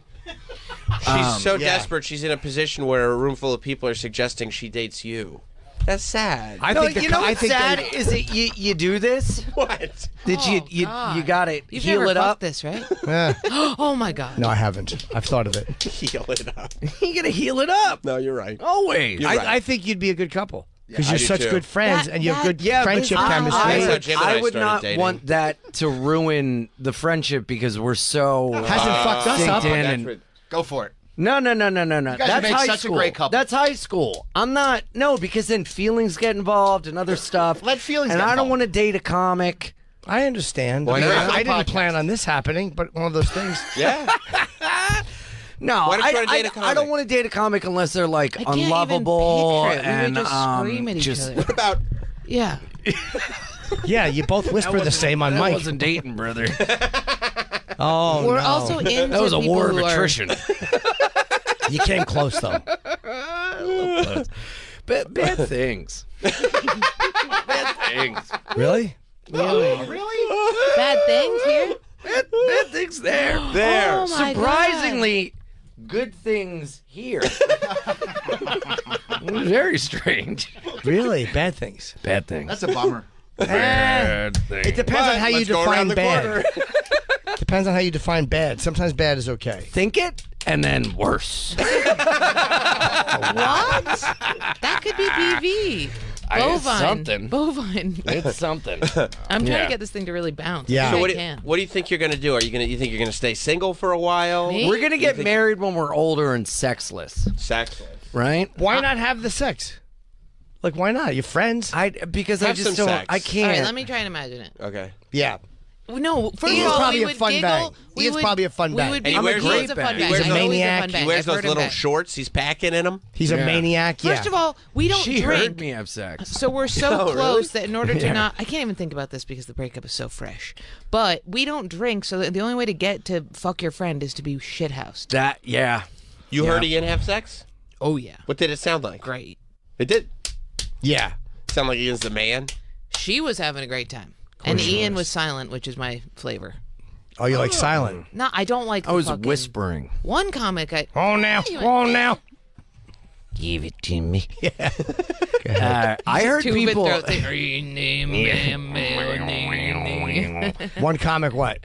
She's so yeah. desperate. She's in a position where a room full of people are suggesting she dates you. That's sad. I No, think the you know I what's think sad they- is that you do this. What? Did Oh, you God. got it? You've Heal never it fucked up. this, right? Eh, Oh my God. no, I haven't. I've thought of it. Heal it up. You gotta heal it up. No, you're right. Always. You're right. I think you'd be a good couple because I you're do such too. good friends That- and you have that- good Yeah, but friendship I- chemistry. That's how I, Jim and I I would started not dating. want that to ruin the friendship because we're so Hasn't fucked us synced up. in That's and what- Go for it. no. guys That's make high such a school. great couple. That's high school. I'm not. No, because then feelings get involved and other stuff. Let feelings And get I don't involved. want to date a comic. I understand. Why not? I didn't plan on this happening, but one of those things. Yeah. No, Why don't you wanna date a I comic? don't want to date a comic unless they're like I can't even unlovable picture it. We would and just scream at each just. other. What about? Yeah. Yeah, you both whisper the same on That mic. wasn't dating, brother. Oh, We're no. also into That was a people war of who are- attrition. You came close though. Bad things. Bad things. Really? Really? Bad things here? Bad things there. There. Oh my Surprisingly, good things here. Very strange. Really? Bad things. Bad things. That's a bummer. Bad things. It depends on how you let's go around define the bad. corner. Depends on how you define bad. Sometimes bad is okay. Think it and then worse. What? That could be PV. It's Bovine. something. Bovine. It's something. I'm trying Yeah. to get this thing to really bounce. Yeah. I So think what I do, can. what do you think you're gonna do? You think you're gonna stay single for a while? Me? We're gonna get married when we're older and sexless, Sexless. right? Why not have the sex? Like, why not? You're friends. Because I Have just some don't. sex. I All can't. right, let me try and imagine it. Okay. Yeah. No, first Ian's of all, probably we a would fun giggle. bag. We Ian's would, probably a fun we bag. Would And be, he wears Ian's those- a fun he bag. wears I know those- he's a fun bag. He wears I've those heard him little bag. shorts. He's packing in them. He's a Yeah. maniac. First of all, we don't She drink. heard me have sex. So we're so Oh, really? close that in order to Yeah. not, I can't even think about this because the breakup is so fresh. But we don't drink, so the only way to get to fuck your friend is to be shithoused. That yeah. You heard Ian have sex? Oh yeah, What did it sound like? great. It did. Yeah. Sound like Ian's the man. She was having a great time, and Ian was silent, which is my flavor. Oh, you like silent? No, I don't like. I was fucking- whispering. One comic, Oh, now. Oh, now. Give it to me. Yeah. I heard Two people. throat thing. One comic, what?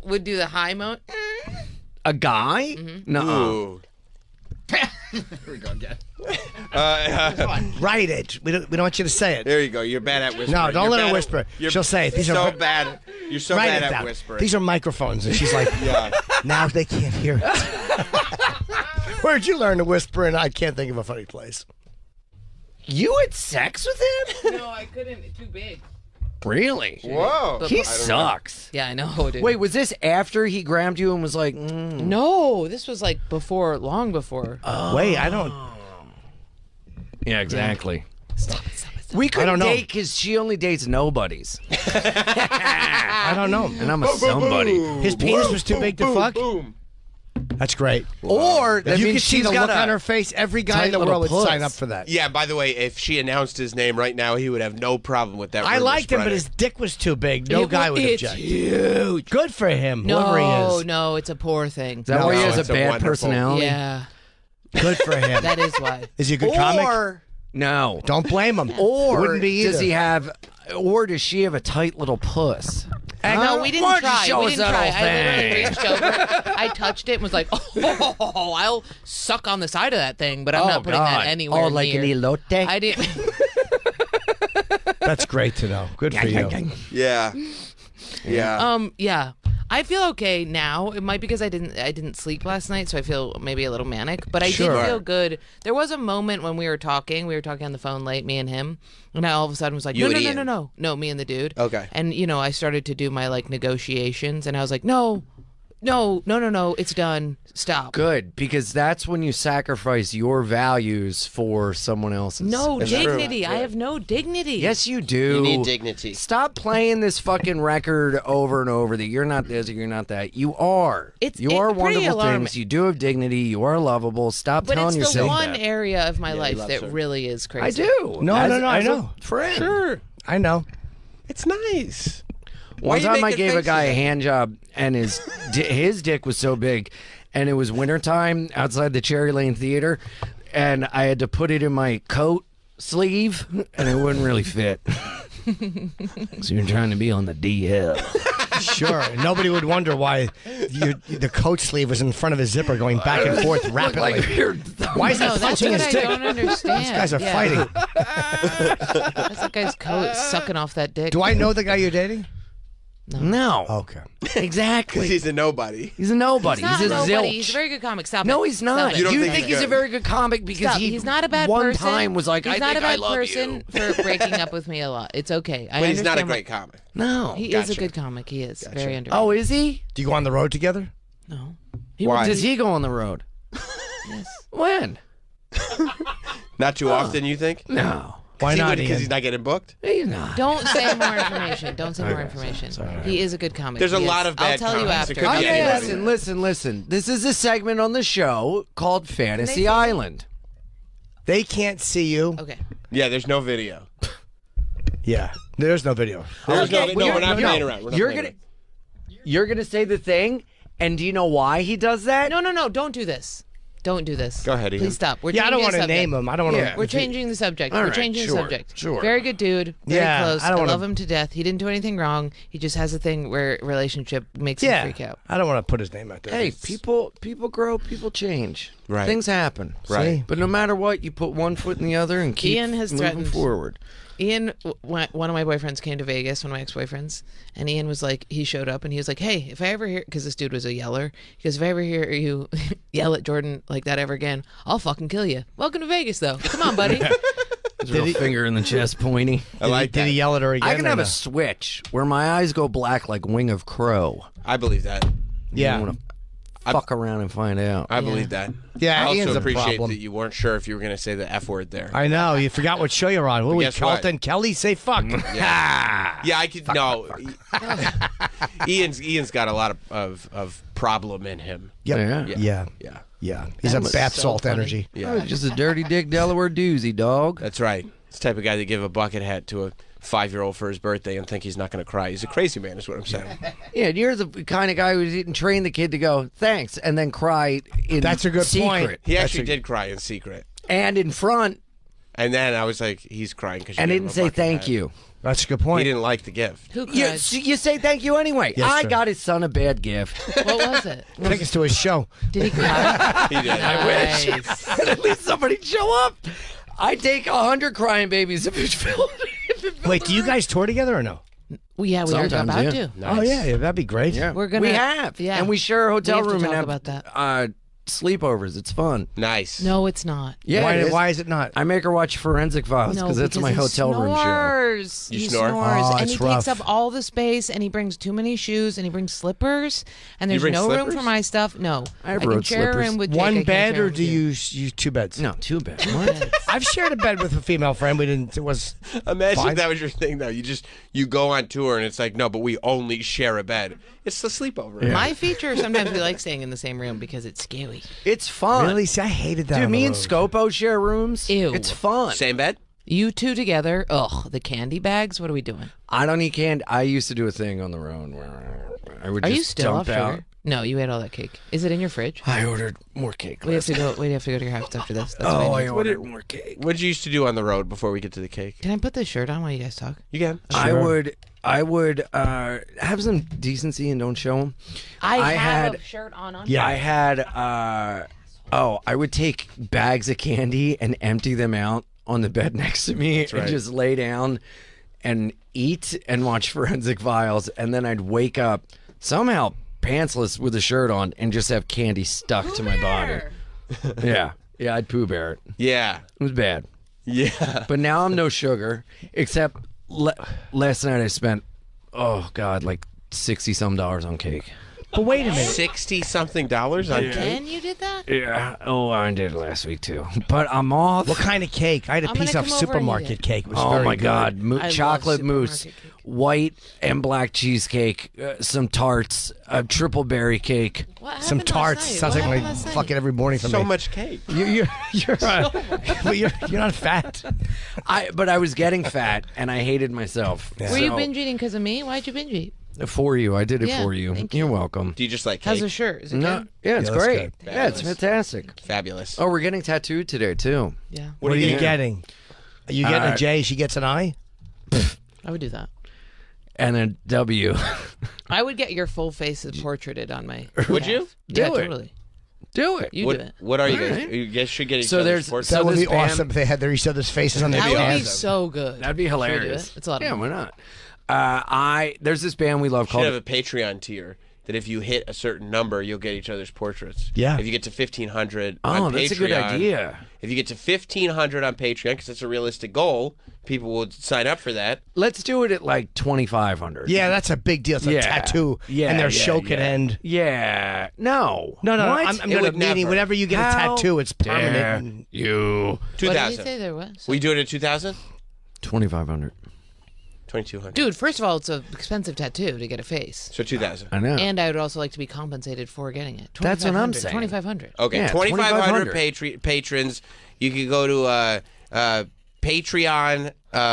Would do the high moan. A guy? No. Ooh. Here we go again. Write it. We don't want you to say it. There you go. You're bad at whispering. No, don't You're let her bad whisper. She'll say it. These so are bad. You're so write bad it at down. whispering. These are microphones, and she's like, now they can't hear it. Where'd you learn to whisper? And I can't think of a funny place. You had sex with him? No, I couldn't. Too big. Really? Whoa. He sucks. Yeah, I know, dude. Wait, was this after he grabbed you and was like, No, this was like before, long before. Wait, I don't. Yeah, exactly. Stop. We I couldn't don't know. date because she only dates nobodies. I don't know. And I'm a somebody. His penis was too big to fuck? Boom. That's great. Or that If you means could see she's the got look a on her face, every guy in tight the little world would puss. sign up for that. Yeah, by the way, if she announced his name right now, he would have no problem with that. I rumor liked him, but spreading. his dick was too big. No guy would it's object. huge. Good for him, whoever he is. No, it's a poor thing. Is that why he has a it's a bad wonderful- personality? Yeah, Good for him. that is why. Is he a good comic? Or no. Don't blame him. Or Wouldn't be either. does he have? Or does she have a tight little puss? No, we didn't Why don't you try. show We us didn't that try. old I literally thing? reached over, I touched it, and was like, "Oh, I'll suck on the side of that thing," but I'm not putting that anywhere. Oh, like near. an elote? I didn't. That's great to know. Good for you. Yeah. Yeah. Yeah. I feel okay now. It might be because I didn't sleep last night, so I feel maybe a little manic. But I Sure. did feel good. There was a moment when we were talking. We were talking on the phone late, me and him, and I all of a sudden was like, You and no, Ian. no, me and the dude. Okay. And I started to do my like negotiations, and I was like, no, it's done. Stop. Good, because that's when you sacrifice your values for someone else's. No That's dignity. true. I have no dignity. Yes, you do. You need dignity. Stop playing this fucking record over and over that you're not this or you're not that. You are. You are pretty wonderful alarming. things. You do have dignity. You are lovable. Stop But telling it's the yourself one that. area of my life loves that her. really is crazy. I do. No, As- I as a know. friend. Sure. I know. It's nice. One you time I making gave a faces guy a at? hand job, and his dick was so big, and it was wintertime outside the Cherry Lane Theater, and I had to put it in my coat sleeve, and it wouldn't really fit. So you're trying to be on the DL. Sure. Nobody would wonder why the coat sleeve was in front of his zipper going back and forth rapidly. Why is he No, that's punching what his I dick? don't understand. These guys are Yeah. fighting. That's that guy's coat sucking off that dick. Do I know the guy you're dating? No. Okay. Exactly. Because he's a nobody. He's a nobody. He's not He's a nobody. zilch. He's a very good comic. Stop No, it. he's not. Stop it. You don't You think think he's he's a good? very good comic because Stop. he He's not a bad one person. time was like, he's I not think a I bad love person you. for breaking up with me a lot. It's okay. I But he's not a understand great comic. No. He is a Gotcha. good comic. He is very underrated. Oh, is he? Do you go on the road together? No. Why? Does he go on the road? Yes. When? Not too often, you think? No. Why not, Because Ian? he's not getting booked? He's not. Don't say more information. Don't say more information. He is a good comic. There's a He lot is. of bad I'll tell you comics. It after. could be Okay, anybody. listen. This is a segment on the show called Fantasy Island. They can't see you. Okay. Yeah, there's no video. Yeah. There's no video. There's Okay, no, you're- we're not no, playing around. We're not You're playing gonna around. you're gonna say the thing, and do you know why he does that? No. Don't do this. Don't do this. Go ahead, Ian. Please stop. We're Yeah, I don't want want to name him. I don't want to. Yeah. We're changing the subject. All We're right, changing sure, the subject. sure. Very good dude. Very Yeah, close. I I, don't wanna- love him to death. He didn't do anything wrong. He just has a thing where relationship makes him Yeah. freak out. I don't want to put his name out there. Hey, people grow, people change. Right. Things happen. Right. But no matter what, you put one foot in the other and keep Ian has moving threatened- forward. Ian, one of my boyfriends came to Vegas, one of my ex-boyfriends, and Ian was like, he showed up and he was like, hey, if I ever hear, because this dude was a yeller, he goes, if I ever hear you yell at Jordan like that ever again, I'll fucking kill you. Welcome to Vegas, though. Come on, buddy. His real finger in the chest pointy. I like Did that. he yell at her again? I can or have no? a switch where my eyes go black like Wing of Crow. I believe that. Yeah. You want to fuck around and find out. I believe that. Yeah, I also Ian's a appreciate problem. that you weren't sure if you were going to say the F word there. I know. You forgot what show you're on. What were we, guess what? Carlton Kelly? Say fuck. Yeah, I could. No, Ian's got a lot of problem in him. Yep. Yeah. Yeah. He's a That was bath so salt funny. energy. Yeah, Oh, just a dirty dick Delaware doozy, dog. that's right. It's the type of guy that give a bucket hat to a 5-year-old for his birthday and think he's not going to cry. He's a crazy man, is what I'm saying. Yeah, and you're the kind of guy who didn't train the kid to go, thanks, and then cry in That's a good secret. point. He actually did cry in secret, And in front, and then I was like, he's crying because. and didn't say thank you. That's a good point. He didn't like the gift. Who You, cried? you say thank you anyway. Yes, I sir. got his son a bad gift. What was it? Tickets to his show. Did he cry? He did. I wish. At least somebody'd show up. I'd take 100 crying babies if it filled. Wait, do you guys tour together or no? Well, yeah, we are Sometimes, about yeah. to. Oh yeah, that'd be great. Yeah, We're gonna. We have. Yeah, and we share a hotel We have to room and talk have about that. sleepovers. It's fun. Nice. No, it's not. Yeah, Why is it not? I make her watch Forensic Files No, because it's my he hotel room show. snores. You He snore? snores, Oh, and it's he rough. takes up all the space, and he brings too many shoes, and he brings slippers, and You there's bring no room slippers? for my stuff. No, I have can road share a slippers. room with Jake. I One can't bed share or with do you use 2 beds? No, 2 beds. What? I've shared a bed with a female friend. We didn't. It was Imagine fine. that was your thing, though. You go on tour and it's like, no, but we only share a bed. It's the sleepover. Yeah. My feature, sometimes we like staying in the same room because it's scary. It's fun. Really? See, I hated that. Dude, on me the and road. Scopo share rooms. Ew. It's fun. Same bed? You two together, ugh, the candy bags, what are we doing? I don't eat candy. I used to do a thing on the road where I would Are just you still off dump out. sugar? No, you ate all that cake. Is it in your fridge? I ordered more cake. We have to go to your house after this. That's Oh, what I I need. ordered more cake. What did you used to do on the road before we get to the cake? Can I put this shirt on while you guys talk? You can. I would have some decency and don't show them. I have had a shirt on. Yeah, I had. I would take bags of candy and empty them out on the bed next to me and right. just lay down and eat and watch Forensic Files, and then I'd wake up somehow pantsless with a shirt on and just have candy stuck to my body. Yeah, I'd Pooh Bear it. Yeah. It was bad. Yeah. But now I'm no sugar, except last night I spent, oh God, like $60-some on cake. But wait a minute. $60-something on cake? Again, you did that? Yeah. Oh, I did it last week too. But I'm off. What kind of cake? I had a I'm piece gonna of come over and eat supermarket it. cake. It was Oh very my good. God! I love Chocolate mousse, supermarket cake. white and black cheesecake, some tarts, a triple berry cake. What Some happened tarts. last night? Sounds What like happened my last night? fucking every morning for So me. much cake. You're but you're not fat. But I was getting fat and I hated myself. Yeah. Were you So, binge eating because of me? Why'd you binge eat? for you? I did it Yeah, for you. thank You're welcome. Do you just like How's cake? the shirt? Is it No, good? yeah, it's Yeah, that's great. good. Yeah, it's Fabulous. fantastic. Fabulous. Oh, we're getting tattooed today too. Yeah, What are you getting? getting? Are you getting a Uh, J? She gets an I? I would do that. And a W. I would get your full face portraited on my. Would calf. you? Yeah, Do it. totally. Do it. You what, do it. what are you guys? Alright. You guys should get each So other's there's- portraits. That So would this be band- awesome if they had each other's faces on their That would be calves. so good. That'd be Should we do hilarious. it? It's a lot of Yeah, fun. why not? There's this band we love should called. have a Patreon tier that if you hit a certain number, you'll get each other's portraits. Yeah. If you get to 1,500 Oh, on that's Patreon, a good idea. If you get to 1,500 on Patreon, because that's a realistic goal, people will sign up for that. Let's do it at like 2,500. Yeah, that's a big deal. It's a Yeah. tattoo, Yeah, and their yeah, show can yeah. end. Yeah. No. No, What? I'm It gonna would meaning never. whenever you get a How tattoo, it's dare permanent. you. What did you 2,000. say there was? Will you do it at 2,000? 2,500. 2,200. Dude, first of all, it's an expensive tattoo to get a face. So 2,000. I know. And I would also like to be compensated for getting it. That's what I'm 2,500, saying. 2,500. Okay, Yeah, 2,500 2,500. patrons. You can go to Patreon.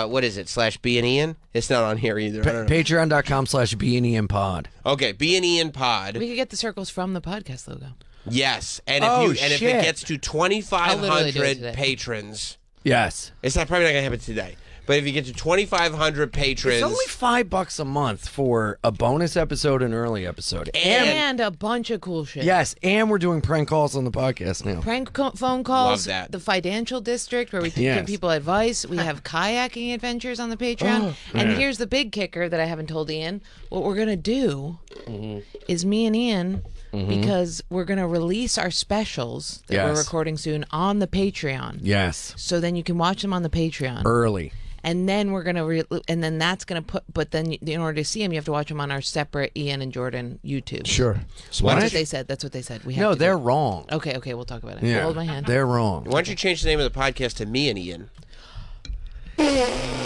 What is it? /B and Ian. It's not on here either. I don't know. Patreon.com/BNEMPod. Okay, B and Ian Pod. We could get the circles from the podcast logo. Yes, and Oh, if it shit. gets to I'll literally do it 2,500 today. patrons, Yes. it's not probably not gonna happen today. But if you get to 2,500 patrons, It's only $5 a month for a bonus episode, an early episode, And a bunch of cool shit. yes, and we're doing prank calls on the podcast now. Prank phone calls. Love that. The financial district where we Yes. give people advice. We have kayaking adventures on the Patreon. And yeah. here's the big kicker that I haven't told Ian. What we're going to do is me and Ian, because we're going to release our specials that we're Yes. recording soon on the Patreon. Yes. So then you can watch them on the Patreon. Early. And then we're going to, and then that's going to put, but then in order to see them, you have to watch them on our separate Ian and Jordan YouTube. Sure. That's what they said. That's what they said. We have No, to do they're it. wrong. Okay, we'll talk about it. Yeah. Hold my hand. They're wrong. why don't you change the name of the podcast to Me and Ian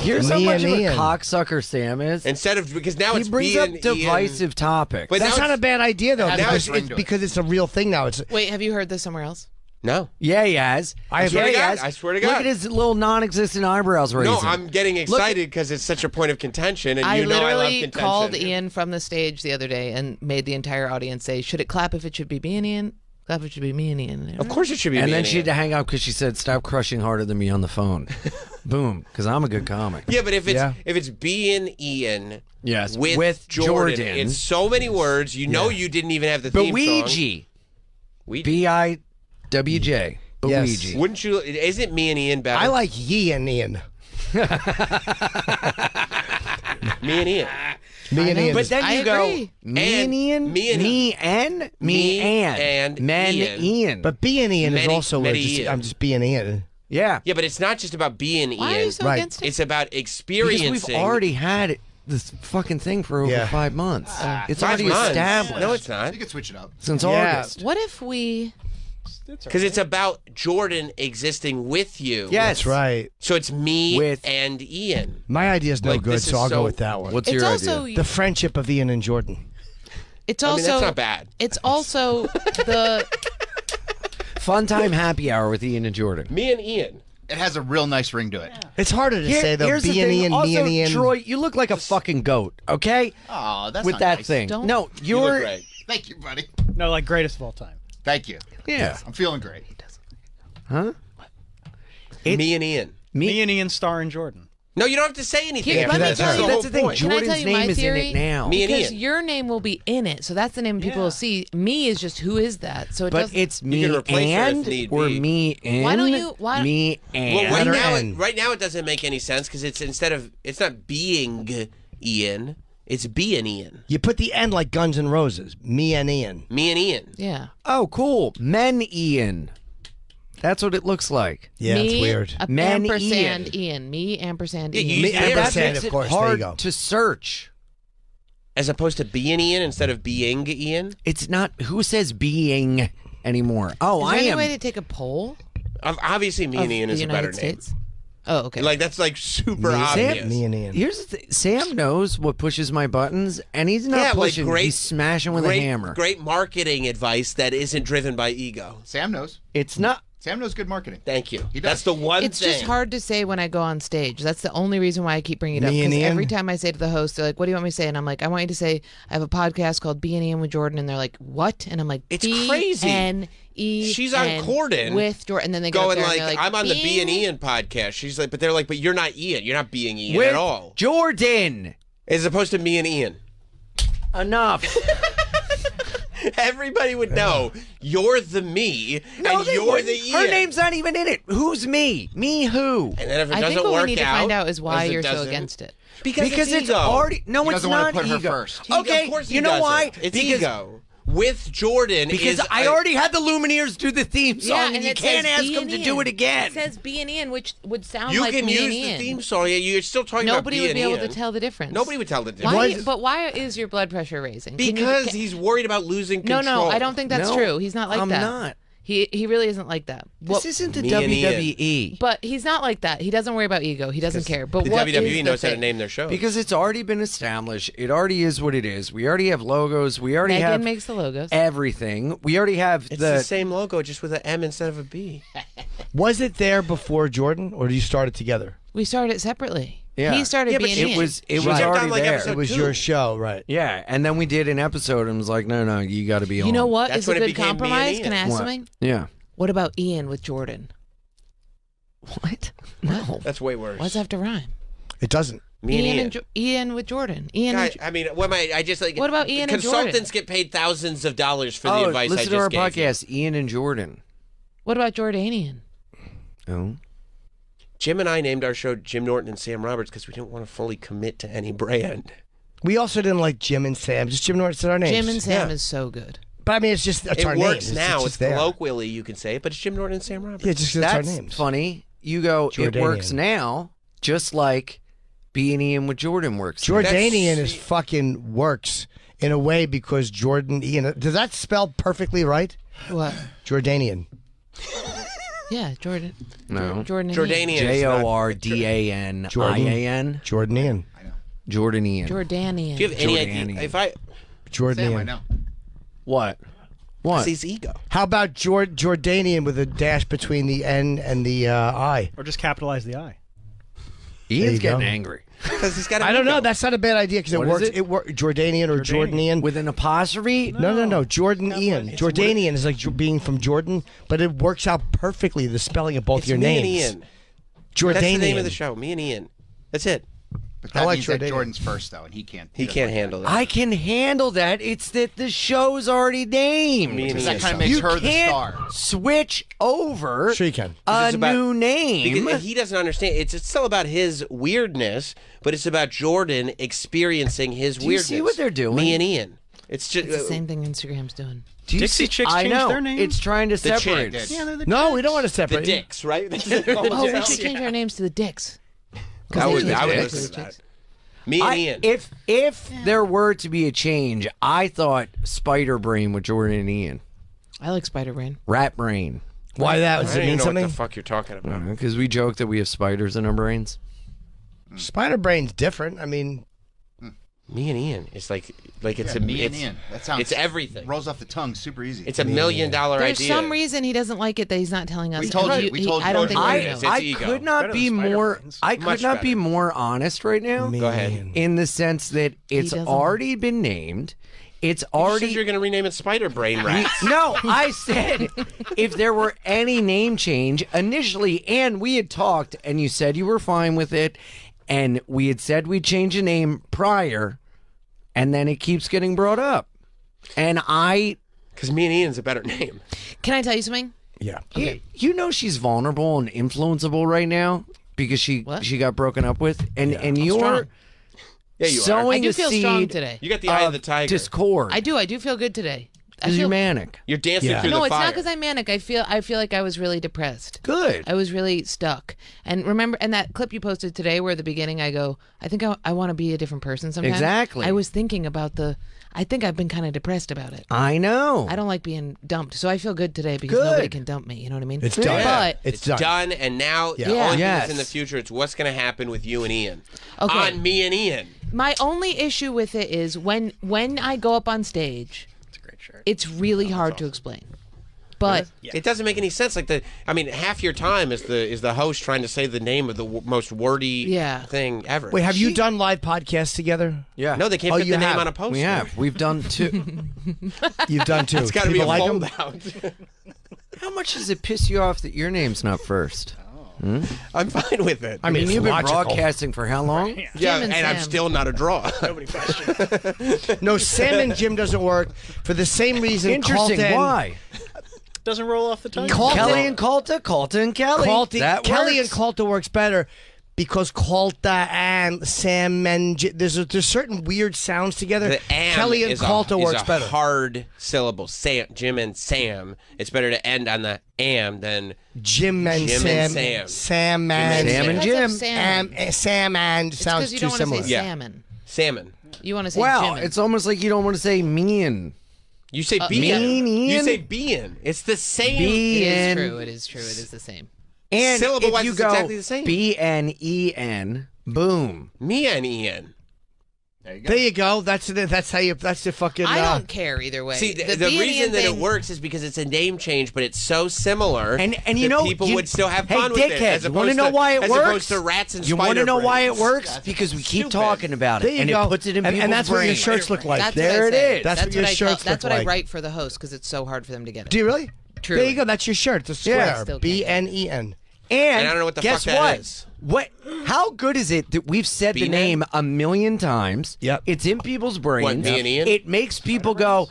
Here's how Me much and of a Ian. cocksucker Sam is. instead of because now He it's brings B up and divisive Ian. topics. But That's now not a bad idea though. Now Because it's- it's because it's a real thing now. It's Wait, have you heard this somewhere else? No, Yeah, he has. I swear to he God, has. I swear to Look God. at his little non-existent eyebrows raising. no, I'm getting excited because it's such a point of contention, and I you know I love literally contention. called Ian from the stage the other day and made the entire audience say, "Should it clap if it should be me and Ian?" That should be me and Ian. Of course it should be And me then and she had to hang up because she said, "Stop crushing harder than me on the phone." Boom, because I'm a good comic. Yeah, but if it's B and Ian, yes, with Jordan, it's so many words. You know, you didn't even have the theme Luigi. song. B-I-W-J. Yes. Luigi. Wouldn't you? Isn't me and Ian better? I like Ye and Ian. me and Ian. Me and Ian. But then you go, agree. me and Ian, me and men Ian. But B and Ian is Many- also many just, Ian. I'm just B and Ian. Yeah. Yeah, but it's not just about being Why Ian. are you so against it? It's about experiencing. Because we've already had this fucking thing for over 5 months. It's 5 already months. established. No, it's not. You can switch it up. Since August. What if we? Because it's about Jordan existing with you. Yes. That's right. So it's me and Ian. My idea is no Like, good, this so is I'll so- go with that one. What's It's your also- idea? The friendship of Ian and Jordan. It's I mean, also that's not bad. It's also the Fun time happy hour with Ian and Jordan. Me and Ian. It has a real nice ring to it. It's harder to say though. Here's the B and thing. Ian, Also, me and Ian. Troy, you look like a fucking goat. Okay. Oh, that's with not that nice. thing. Don't- No, You look you're. great. Thank you, buddy. No, like greatest of all time. Thank you. Yeah. I'm feeling great. Huh? Me and Ian. Me and Ian star in Jordan. No, you don't have to say anything. Here, let me tell you. That's the thing. Can I tell Jordan's you my name is in theory? it now. Me and Because Ian. your name will be in it, so that's the name people will see. Me is just who is that? So it But doesn't. it's You me can replace her if and need or be. me and. Why don't you- why- Me and. Well, N. right now it doesn't make any sense because it's it's not being Ian, it's being Ian. You put the N like Guns N' Roses. Me and Ian. Me and Ian. Yeah. Oh, cool. Men Ian. That's what it looks like. Yeah, me, it's weird. Men ampersand Ian. Me ampersand Yeah, Ian. you- Me Yeah, That ampersand, makes of it course. There you hard go. to search. As opposed to being Ian instead of being Ian. It's not. Who says being anymore? Oh, Is I there any am. way to take a poll Obviously, me of and Ian the is a United better States? name. Oh, okay. Like that's like super Me- obvious. Me and Ian. Here's the thing. Sam knows what pushes my buttons, and he's not Yeah, like pushing. great- he's smashing with a hammer. Great marketing advice that isn't driven by ego. Sam knows. It's not. Sam knows good marketing. Thank you. He does. That's the one It's thing. just hard to say when I go on stage. That's the only reason why I keep bringing it up. Me and Because Ian? every time I say to the host, they're like, "What do you want me to say?" And I'm like, "I want you to say I have a podcast called B and Ian with Jordan." And they're like, "What?" And I'm like, It's crazy. B-N-E-N She's on Corden with Jordan. And then they go up going there like, and they're like, I'm on the B and "Bing." Ian podcast. She's like, but they're like, but you're not Ian. You're not being Ian With at all. Jordan. As opposed to me and Ian. Enough. Everybody would know you're the me and they you're wouldn't. the Ian. Her name's not even in it. Who's me? Me who? And then if it I doesn't think what work we need to out, find out is why as it you're so doesn't- against it. Because it's ego. already no. He It's doesn't wanna not put her ego. first. Okay, Of course he you know doesn't. why? It's Because ego. With Jordan because is I already had the Lumineers do the theme song, Yeah, and you it can't says ask B them and to Ian. do it again. It says B and Ian, which would sound You like can me use and the Ian. theme song. Yeah, you're still talking Nobody about would be B and able Ian. to tell the difference. Nobody would tell the difference. Why? But why is your blood pressure raising? Can you- Because can- he's worried about losing No, control. no, I don't think that's No, true. He's not like I'm that. not. He really isn't like that. This isn't the Me and Ian. WWE. But he's not like that. He doesn't worry about ego. He doesn't care. But The what WWE is the knows how to thing? name their shows. Because it's already been established. It already is what it is. We already have logos. We already Megan have makes the logos. everything. We already have It's the same logo, just with an M instead of a B. Was it there before Jordan, or did you start it together? We started it separately. Yeah. He started Yeah, but being she- Ian. it was Right. already like there. episode It was 2. your show, right? Yeah, and then we did an episode and was like, no, you got to be on. You know what That's is a when it good became me and compromise? Ian. Can I ask What? something? Yeah. What about Ian with Jordan? What? No. That's way worse. Why does it have to rhyme? It doesn't. Me and Ian. Ian with Jordan. Ian. Guy, and I mean, what am I just like. What about Ian and Jordan? Consultants get paid thousands of dollars for the advice I listen just to our gave you. podcast, Ian and Jordan. What about Jordanian? Oh. Jim and I named our show Jim Norton and Sam Roberts because we didn't want to fully commit to any brand. We also didn't like Jim and Sam. Just Jim Norton said our names. Jim and Sam Yeah. is so good. But I mean, it's just it's It our works names. now. It's, It's just there. colloquially you can say it, but it's Jim Norton and Sam Roberts. Yeah, just 'cause it's our That's names. funny. You go, it Jordanian. works now, just like being Ian with Jordan works. Jordanian is fucking works in a way because Jordan Ian. Does that spell perfectly right? What? Jordanian. Yeah, Jordan. No. Jordan. Jordanian. Jordan. Jordanian. Jordanian. Jordanian. Do you have any Jordanian. idea? If I Jordanian. Sam, I know. What? What? his ego. How about Jordanian with a dash between the N and the I? Or just capitalize the I. There you Ian's go. getting angry. Because he's got. I don't know. That's not a bad idea because it What is works. it? It works. Jordanian or Jordanian with an apostrophe? No. Jordanian. Jordanian is like being from Jordan, but it works out perfectly. The spelling of both It's your me names. and Ian. Jordanian. That's the name of the show. Me and Ian. That's it. But that means that Jordan's first, though, and he can't. He can't handle that. I can handle that. It's that the show's already named. Because that kind of makes her the star. Switch over. Sure you can. A It's about- new name. Because he doesn't understand. It's still about his weirdness, but it's about Jordan experiencing his Do you weirdness. see what they're doing? Me and Ian. It's just It's the same thing Instagram's doing. Do you Dixie see- Chicks I changed know. their name? It's trying to The separate. Chicks. Yeah, they're the No, we don't want to the separate. dicks, right? Oh, we should change our names to the Dicks. I would Dicks. listen to that. Me and Ian. If there were to be a change, I thought Spider Brain with Jordan and Ian. I like Spider Brain. Rat Brain. Why that? I Does don't it even mean know something? what the fuck you're talking about. Because we joke that we have spiders in our brains. Spider Brain's different. I mean, Me and Ian. It's like it's a me and it's, Ian. That sounds. It's everything. Rolls off the tongue, super easy. It's $1 million There's idea. some reason he doesn't like it that he's not telling us. We told and you. We told I don't you. think I- we know. It's I ego. could not Better be than more. Spider-Brains. I could Much not better. be more honest right now. Go ahead. In the sense that it's doesn't. already been named. It's You already. said you're going to rename it Spider Brain Rats. No, I said if there were any name change initially, and we had talked, and you said you were fine with it, and we had said we'd change the name prior, and then it keeps getting brought up, and Because Me and Ian's a better name. Can I tell you something? yeah. you know she's vulnerable and influenceable right now because she got broken up with, and you're strong. Yeah, you are. sowing I do the feel strong seed today. You got the eye of the tiger. discord. I do. I do feel good today. I Because feel you're manic. You're dancing Yeah. through No, the it's fire. not because I'm manic. I feel like I was really depressed. Good. I was really stuck. And remember, and that clip you posted today where at the beginning I go, I think I want to be a different person sometimes. Exactly. I was thinking about I think I've been kind of depressed about it. I know. I don't like being dumped. So I feel good today because Good. nobody can dump me. You know what I mean? It's done. But It's done. and now the Yeah. only thing Yes. that's in the future is what's going to happen with you and Ian. Okay. On Me and Ian. my only issue with it is when I go up on stage, It's a great shirt. it's really hard to explain. But It doesn't make any sense. Half your time is the host trying to say the name of the most wordy thing ever. Wait, have you done live podcasts together? Yeah. No, they can't fit you the name have. on a poster. We have. We've done two. You've done two. It's got to be People a like 'em? fold out. How much does it piss you off that your name's not first? I'm fine with it. I mean, it's you've been logical. broadcasting for how long? yeah, Jim and and I'm Sam. still not a draw. Nobody questioned. No, Sam and Jim doesn't work for the same reason. Interesting. Colton, Why? Doesn't roll off the tongue. Colton- Kelly and Colta, Colta and Kelly. That Kelly works. and Colta works better because Colta and Sam and there's certain weird sounds together. The am Kelly and is Colta a, works is a better. hard syllable. Jim and Sam. It's better to end on the am than Jim and Jim Sam. and Sam. Sam and Sam and because Jim. of salmon. Sam and It's sounds because you too don't want to similar. say salmon. salmon. You want to say Wow, Jim. it's almost like you don't want to say mean. You say Mean bean. You Ian? say bean. It's the same. Be- It is Ian. true. It is true. It is the same. And Syllable-wise, if you it's go exactly the same. BNEN, boom. Me and Ian. There you go. That's the fucking. I don't care either way. See, the B&E reason that it thing- works is because it's a name change, but it's so similar, And you that know people you- would still have hey, fun with it. dickheads, As you want to opposed know why it as works? opposed to rats and You want to know why it brains. works? Because we keep stupid. talking about it, There you and go. it puts it in people's and that's what your brains. shirts look like. That's There what I it say. is. That's what your shirts That's look what I like. write for the host because it's so hard for them to get it. Do you really? True. There you go. That's your shirt. It's a square. Yeah. Still can't. BNEN. And I don't know what the guess fuck that what? is. What? How good is it that we've said the B-Man? name a million times? Yep. It's in people's brains. What, me and Ian? It makes people go.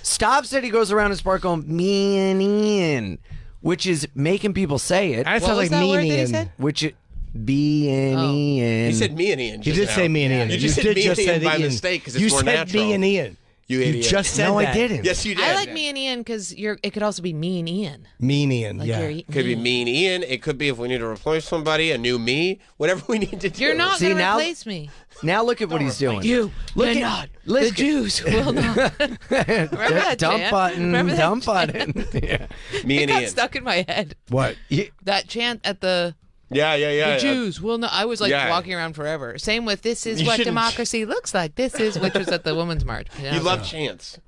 Stav said he goes around his park going, me and Ian, which is making people say it. That What sounds was like that me word and that he Ian. said? Which it, B and Oh. Ian. He said me and Ian. You just did now. say me and Ian. You just said me and Ian by Ian. mistake because you it's more said natural. me and Ian. You idiot. just said No, I that. didn't. Yes, you did. I like me and Ian because it could also be me and Ian. Me and Ian. Like yeah. you're Could be me and Ian. It could be if we need to replace somebody, a new me, whatever we need to do. You're not See, going to now- replace me. Now look at what he's doing. You Look will at- not. let's The Jews will not. Remember that dump chant? button, Remember that dump chant? button. Yeah. Me It and got Ian. stuck in my head. What? That chant at the Yeah. the Jews will not. I was like Yeah. walking around forever. Same with this is You what shouldn't- democracy looks like. This is which was at the Women's March. Yeah, You so- love chants.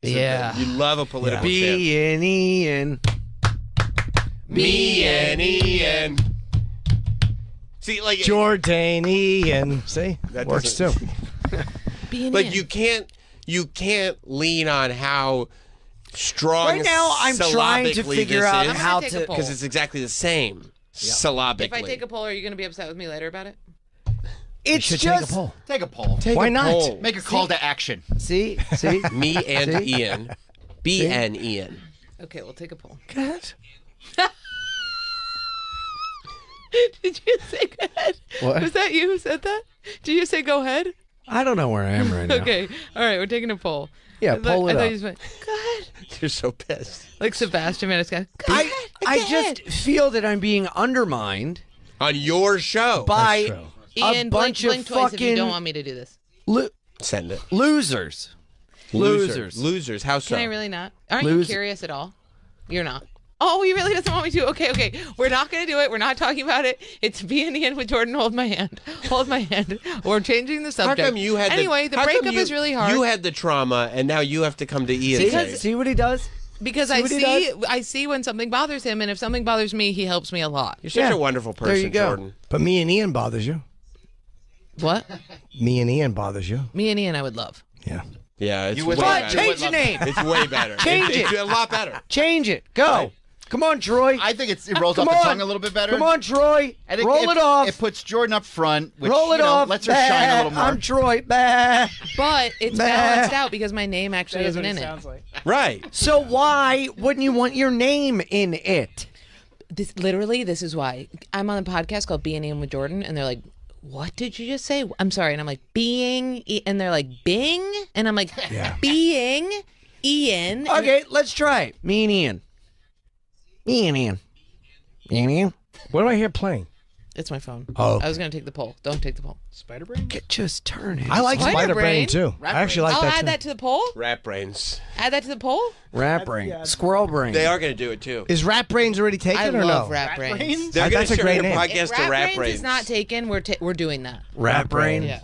Yeah. You love a political chant. B and Ian. Me and Ian. See, like Jordanian. See, That works too. like you can't lean on how strong. Right now, I'm trying to syllabically figure this out is, how take a to poll. because it's exactly the same syllabically. If I take a poll, are you going to be upset with me later about it? It's should just take a poll. Take a poll. Why not? Make a call to action. See, Me and See? Ian, B and Ian. Okay, we'll take a poll. Go ahead. Did you say go ahead? What? Was that you who said that? Did you say go ahead? I don't know where I am right now. Okay, all right, we're taking a poll. Yeah, I poll it thought up. you just went, go ahead. You're so pissed. Like Sebastian Maniscalco. Go ahead. I just feel that I'm being undermined On your show. by Ian, a blink, bunch blink of twice if you fucking don't want me to do this. Send it. losers. Losers. How so? Can I really not? Aren't Lose- you curious at all? You're not. Oh, he really doesn't want me to. Okay. We're not going to do it. We're not talking about it. It's me and Ian with Jordan. Hold my hand. Hold my hand. We're changing the subject. How come you had anyway, the how come breakup you- is really hard. You had the trauma, and now you have to come to Ian. See what he does? Because See what he does? I see when something bothers him, and if something bothers me, he helps me a lot. You're such a wonderful person, There you go. Jordan. But me and Ian bothers you. What? Me and Ian bothers you. Me and Ian, I would love. Yeah. Yeah, it's You way would- better. But change the name. It's way better. Change It's it. a lot better. Change it. Go. Come on, Troy. I think it rolls Come off on. the tongue a little bit better. Come on, Troy. And Roll it off. It puts Jordan up front, which Roll it off. lets her shine a little more. I'm Troy. Bah. But it's Bah. balanced out because my name actually isn't in it. Right. So why wouldn't you want your name in it? This is why. I'm on a podcast called Being Ian with Jordan, and they're like, what did you just say? I'm sorry. And I'm like, and they're like, Bing? And I'm like, being Ian. Okay, let's try it. Me and Ian. Me and Ian. Me and Ian. What do I hear playing? It's my phone. Oh. I was going to take the poll. Don't take the poll. Spider Brain? Just turn it. I like Spider Spider Brain Brain? too. I actually like I'll that add too. that to the poll. Rat brains. Add that to the poll. Rat brain. Squirrel brain. They are going to do it too. Is Rat Brains already taken I or love no? Rat Brains. They're going That's to a share great their name. podcast If to Rat Rat Brains Brains. is not taken, we're doing that. Rat brain. Yeah.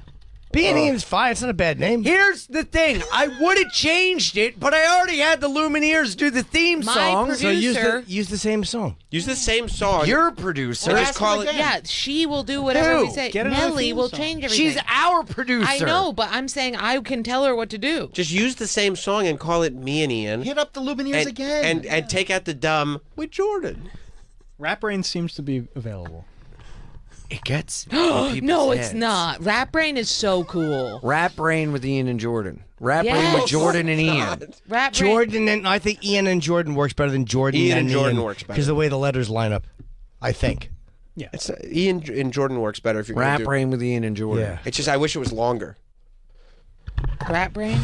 Being Ian's fine. It's not a bad name. Here's the thing. I would have changed it, but I already had the Lumineers do the theme My song. producer- So use the same song. Use the same song. You're a producer. Or just call it. Yeah, she will do whatever Who? we say. Get another Nelly theme will song. change everything. She's our producer. I know, but I'm saying I can tell her what to do. Just use the same song and call it Me and Ian. Hit up the Lumineers and, again. and take out the dumb with Jordan. Rat Brain seems to be available. It gets No, it's not. Rat Brain is so cool. Rat brain with Ian and Jordan. Rat brain Yes. with Jordan and Ian. Rat Brain. Jordan and I think Ian and Jordan works better than Jordan Ian and and Jordan works better. because the way the letters line up. I think. Yeah. It's Ian and Jordan works better if you're going Rat to do. brain with Ian and Jordan. Yeah. It's just I wish it was longer. Rat Brain.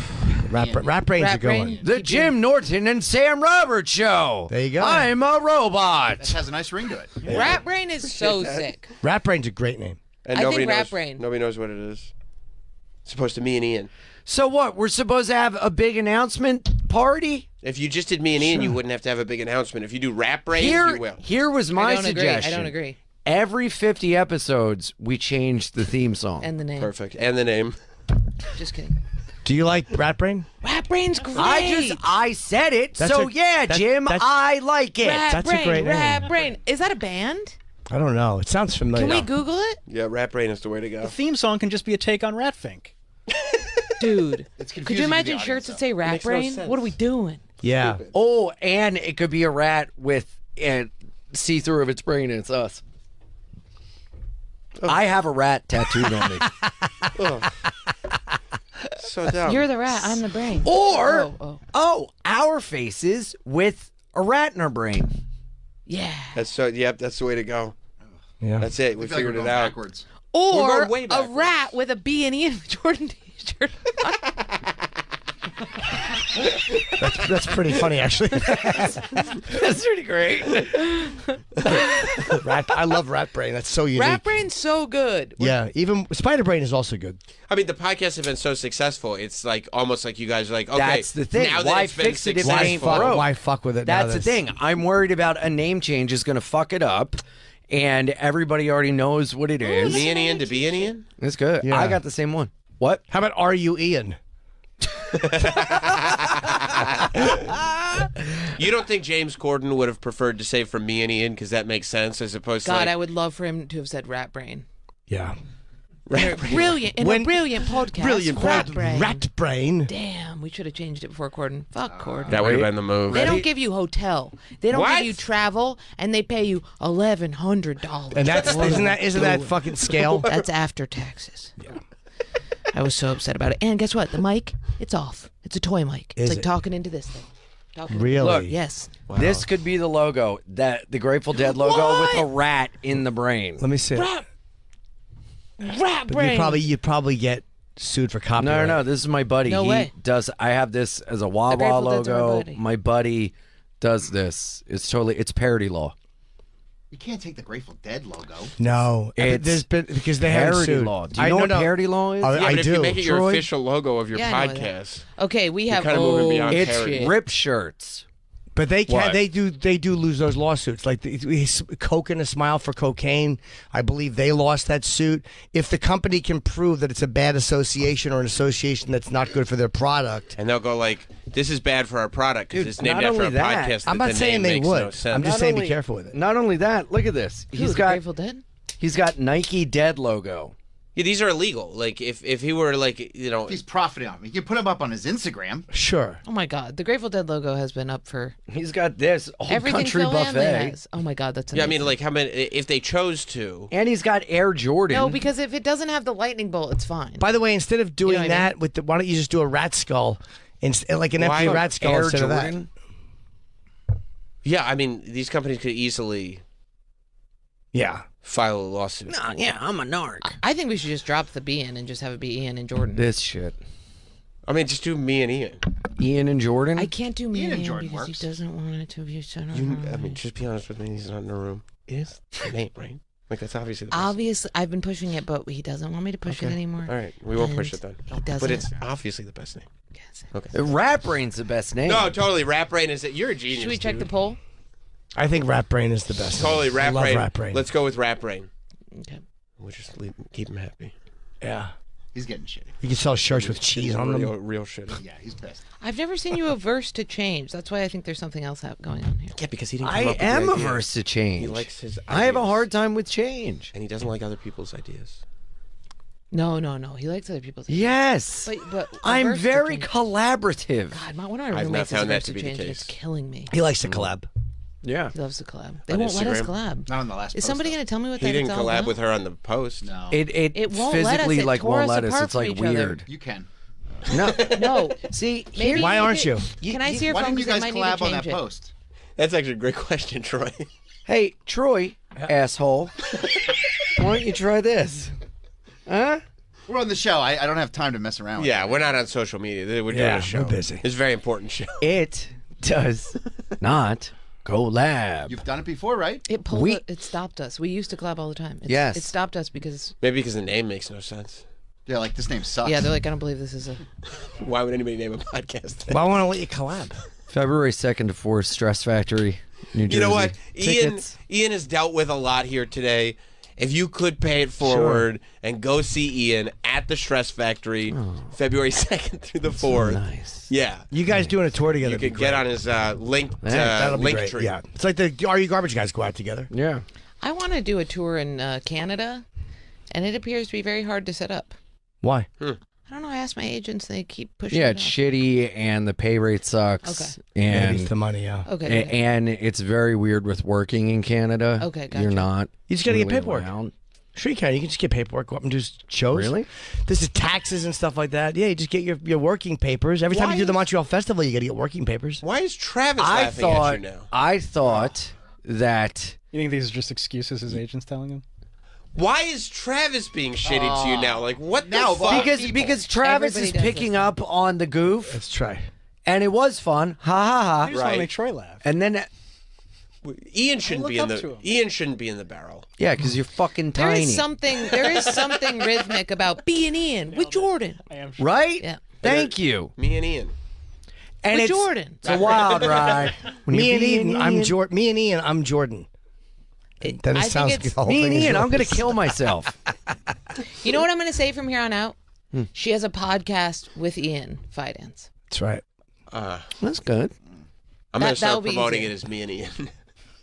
Rat Brain's Rat a good Brain. one. The Jim Norton and Sam Roberts Show. There you go. I'm a robot. It has a nice ring to it. Rat Brain is so sick. Rat Brain's a great name. And I nobody think knows. Rat Brain. Nobody knows what it is. It's supposed to Me and Ian. So what? We're supposed to have a big announcement party? If you just did Me and Ian, you wouldn't have to have a big announcement. If you do Rat Brains, you will. Here was my I don't suggestion. agree. I don't agree. Every 50 episodes, we changed the theme song. And the name. Perfect. And the name. Just kidding. Do you like Rat Brain? Rat Brain's great. I said it. That's so a- yeah, that- Jim, that's- I like it. Rat That's a Brain. great name. Rat Brain. Is that a band? I don't know. It sounds familiar. Can we Google it? Yeah, Rat Brain is the way to go. The theme song can just be a take on Ratfink. Dude. It's Could confusing you to the imagine audience, shirts though. that say Rat makes no Brain? sense. What are we doing? Yeah. Oh, and it could be a rat with a see-through of its brain, and it's us. I have a rat tattooed on me. So dumb. You're the rat. I'm the brain. Or, Oh. our faces with a rat in our brain. Yeah. That's that's the way to go. Yeah. That's it. We I feel like figured we're it going out. backwards. Or We're going way a backwards. rat with a B and Ian Jordan t-shirt. That's pretty funny, actually. That's pretty great. I love Rat Brain. That's so unique. Rat Brain's so good. Yeah, even Spider Brain is also good. I mean, the podcasts have been so successful. It's like almost like you guys are like, okay, That's the thing. Now that Why it's been fix it if it successful, ain't broke? Why fuck with it? now That's the that's- thing. I'm worried about a name change is going to fuck it up, and everybody already knows what it is. Me and Ian to be and Ian. It's good. Yeah. I got the same one. What? How about Are You Ian? You don't think James Corden would have preferred to say from me and Ian because that makes sense as opposed to God, like, I would love for him to have said rat brain. Yeah. Brilliant. In a brilliant podcast. Brilliant rat brain. Rat brain. Damn, we should have changed it before Corden. Fuck Corden. that would have been the move. They don't give you hotel. They don't What? give you travel, and they pay you $1,100. And that's isn't that fucking scale? That's after taxes. Yeah. I was so upset about it. And guess what? The mic, it's off. It's a toy mic. Is It's like it? talking into this thing. Really? Look, Yes. This could be the logo, the Grateful Dead logo with a rat in the brain. Let me see. Rat But brain. you'd probably get sued for copyright. No, this is my buddy. No way. I have this as a Wawa Grateful Dead's our logo. buddy. My buddy does this. It's parody law. You can't take the Grateful Dead logo. No, It's there's been because they haven't parody sued. law. Do you know what parody law is? I, Yeah, but I if do. you make it your Troy? official logo of your Yeah, I know podcast, Okay, we you're have kind of moving beyond It's parody. rip shirts. But they can What? they do lose those lawsuits. Like Coke and a Smile for cocaine, I believe they lost that suit. If the company can prove that it's a bad association or an association that's not good for their product, And they'll go like, "This is bad for our product because Dude, it's named not after a only that, podcast." I'm that not the saying name they makes would. No sense. I'm just saying be careful with it. Not only that, look at this. Who, He's the got Grateful Dead? he's got Nike Dead logo. Yeah, these are illegal. Like if he were like He's profiting on him. You can put him up on his Instagram. Sure. Oh my God, the Grateful Dead logo has been up for He's got this old everything country Phil Landry buffet. has. Oh my God, that's yeah, I amazing. mean like how many if they chose to. And he's got Air Jordan. No, because if it doesn't have the lightning bolt, it's fine. By the way, instead of doing know what I that with why don't you just do a rat skull, like an empty Why rat skull Air instead Jordan? Yeah, I mean these companies could easily of that? Yeah. file a lawsuit. Nah, yeah, I'm a narc. I think we should just drop the B in and just have it be Ian and Jordan. This shit. I mean, just do me and Ian. Ian and Jordan. I can't do me Ian and and Ian Jordan because works. he doesn't want it to be so. I mean, just be honest with me. He's not in the room. It is the name, right? Like that's obviously the best. Obviously, I've been pushing it, but he doesn't want me to push it anymore. All right, we won't push And it then. He doesn't. But it's obviously the best name. Yes. Okay. Rat Brain's the best name. No, totally. Rat Brain is it? You're a genius. Should we check dude. the poll? I think Rat Brain is the best. Totally, I Rat love Brain. Rat Brain. Let's go with Rat Brain. Okay. We'll just keep him happy. Yeah. He's getting shitty. You can sell shirts with cheese on them. Real shit. Yeah, he's pissed. I've never seen you averse to change. That's why I think there's something else going on here. Yeah, because he didn't. Come I up with the am idea. averse to change. He likes his. I have a ideas. hard time with change. and he doesn't like other people's ideas. No. He likes other people's. Yes. But I'm averse to very change. collaborative. God, one of my I've not roommates is found that averse to to be the change, and case. it's killing me. He likes to collab. Yeah. He loves to collab. They On won't let us Instagram? collab. Not on the last Is post, somebody though. going to tell me what He that's didn't all collab about? with her on the post. No. It won't let us. physically It like tore won't us let us. apart It's from like each other. weird. You can. No. No. See, Maybe Why aren't you? Can I see your Why phone? didn't you 'Cause guys I might need to collab on change that it. post? That's actually a great question, Troy. Hey, Troy, asshole. Why don't you try this? Huh? We're on the show. I don't have time to mess around with Yeah, it. we're not on social media. We're doing Yeah, a show. we're busy. It's a very important show. It does not collab. You've done it before, right? It pulled. We- It stopped us. We used to collab all the time. Yes. It stopped us because. Maybe because the name makes no sense. Yeah, like this name sucks. Yeah, they're like, I don't believe this is a. Why would anybody name a podcast that? Well, I want to let you collab. February 2nd to 4th, Stress Factory, New Jersey. You know what? Tickets. Ian has dealt with a lot here today. If you could pay it forward and go see Ian at the Stress Factory, February 2nd through the 4th. Nice. Yeah. You guys doing a tour together? You could get on his link That'll be link great. tree. Yeah, it's like the Are You Garbage guys go out together. Yeah. I want to do a tour in Canada, and it appears to be very hard to set up. Why? I don't know. I asked my agents; they keep pushing. Yeah, it it's off. shitty, and the pay rate sucks. Okay. And Maybe it's the money. Yeah. Okay. and it's very weird with working in Canada. Okay, You're gotcha. not. You just gotta get really paperwork. allowed. Sure you can. You can just get paperwork, go up and do shows. Really? This is taxes and stuff like that. Yeah, you just get your working papers. Every time Why you do the is- Montreal Festival, you got to get working papers. Why is Travis I laughing at thought. you now? I thought that. You think these are just excuses his agent's telling him? Why is Travis being shitty to you now? Like, what Now, the fuck? Because Travis Everybody is does picking this. up on the goof, Let's try. and it was fun. Ha ha ha. I just want to make Troy laugh. And then, Ian shouldn't look be in up the to him. Ian shouldn't be in the barrel. yeah, because you're fucking There tiny, is something. There is something rhythmic about being Ian with Jordan. I am sure. right? Yeah. Thank you. Me and Ian. And With it's Jordan. It's a wild ride. When Me you're and being Ian, I'm Jordan. Me and Ian, I'm Jordan. Then it I think sounds it's- the whole Me and thing is Ian, I'm yours. gonna kill myself. You know what I'm going to say from here on out? She has a podcast with Ian Fidance. That's right. That's good. I'm going to That'll start be promoting easy. it as me and Ian.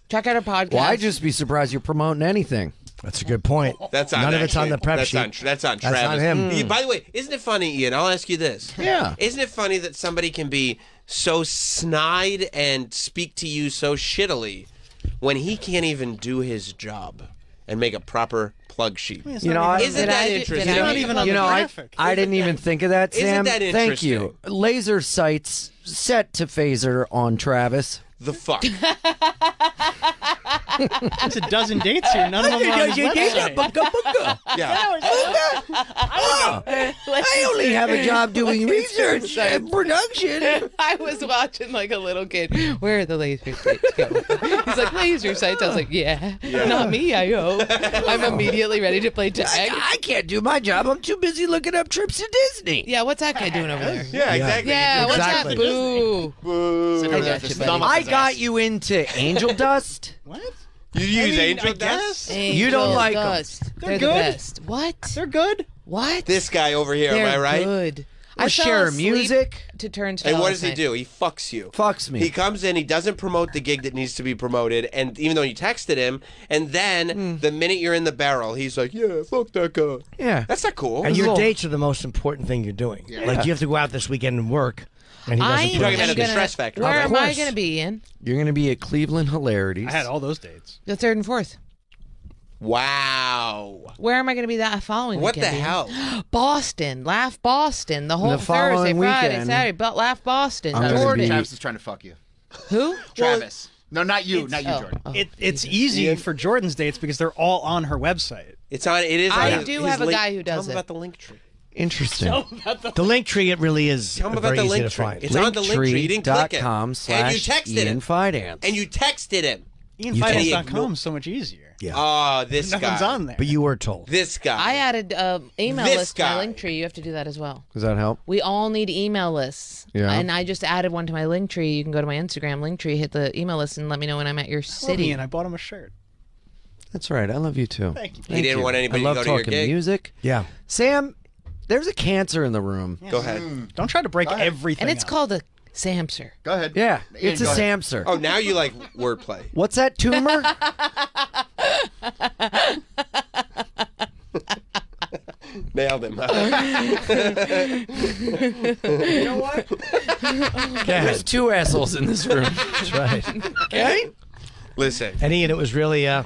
Check out our podcast. Well, I'd just be surprised you're promoting anything. That's a good point. That's on None of it's on the prep that's sheet. that's on That's Travis. on him. By the way, isn't it funny, Ian? I'll ask you this. Yeah. Isn't it funny that somebody can be so snide and speak to you so shittily when he can't even do his job and make a proper plug sheet? You know, isn't that interesting? I didn't even think of that, Isn't Sam. that Thank you. Laser sights set to phaser on Travis. The fuck? There's a dozen dates here. None of them are on his website. I only have a job doing research and production. I was watching like a little kid. Where are the laser sights going? He's like, laser sights. I was like, yeah. Not me, I hope. I'm immediately ready to play tag. I can't do my job. I'm too busy looking up trips to Disney. Yeah, what's that guy doing over there? Yeah, exactly. Yeah, what's that? Exactly. Boo. Boo. I got you, buddy. I got you into angel dust. What? You use Angel I guess. Dust? You don't like them. Dust. They're the good. best. What? They're good. What? This guy over here, They're am I right? good. We're I fell sharing asleep music. to Turnstile. And what does last he night. do? He fucks you. Fucks me. He comes in, he doesn't promote the gig that needs to be promoted, and even though you texted him, and then the minute you're in the barrel, he's like, yeah, fuck that guy. Yeah. That's not cool. And your dates are the most important thing you're doing. Like you have to go out this weekend and work. And he doesn't You're talking about at the Stress Factory. Where Of am I course. going to be, Ian? You're going to be at Cleveland Hilarities. I had all those dates. The 3rd and 4th. Wow. Where am I going to be that following What the weekend? Ian? hell? Boston. Laugh Boston. The whole The following Thursday, Friday, weekend, Saturday. But Laugh Boston. I'm gonna Jordan. be- Travis is trying to fuck you. Who? Travis. No, not you. Not you, oh. Jordan. It's easy for Jordan's dates because they're all on her website. It is. I on do his have a link- guy who does Tell him it. about the link tree. Interesting. The link tree, it really is Tell him about very the easy link to tree. find. It's on the link tree. You didn't click it. Linktree.com And you texted him. /IanFidance. And you texted him. IanFidance.com is so much easier. Yeah. Oh, this Nothing's guy. on there. But you were told. This guy. I added email This list to my guy. link tree. You have to do that as well. Does that help? We all need email lists. Yeah. And I just added one to my link tree. You can go to my Instagram link tree, hit the email list, and let me know when I'm at your city. And I bought him a shirt. That's right. I love you too. Thank you. He didn't want anybody I love to go to your talking gig. music. Yeah. Sam, there's a cancer in the room. Go ahead. Don't try to break everything And it's up. called a Samser. Go ahead. Yeah, Ian, it's a go ahead. Samser. Oh, now you like wordplay. What's that tumor? Nailed him. You know what? There's two assholes in this room. That's right. Okay? Listen. And Ian, it was really Let's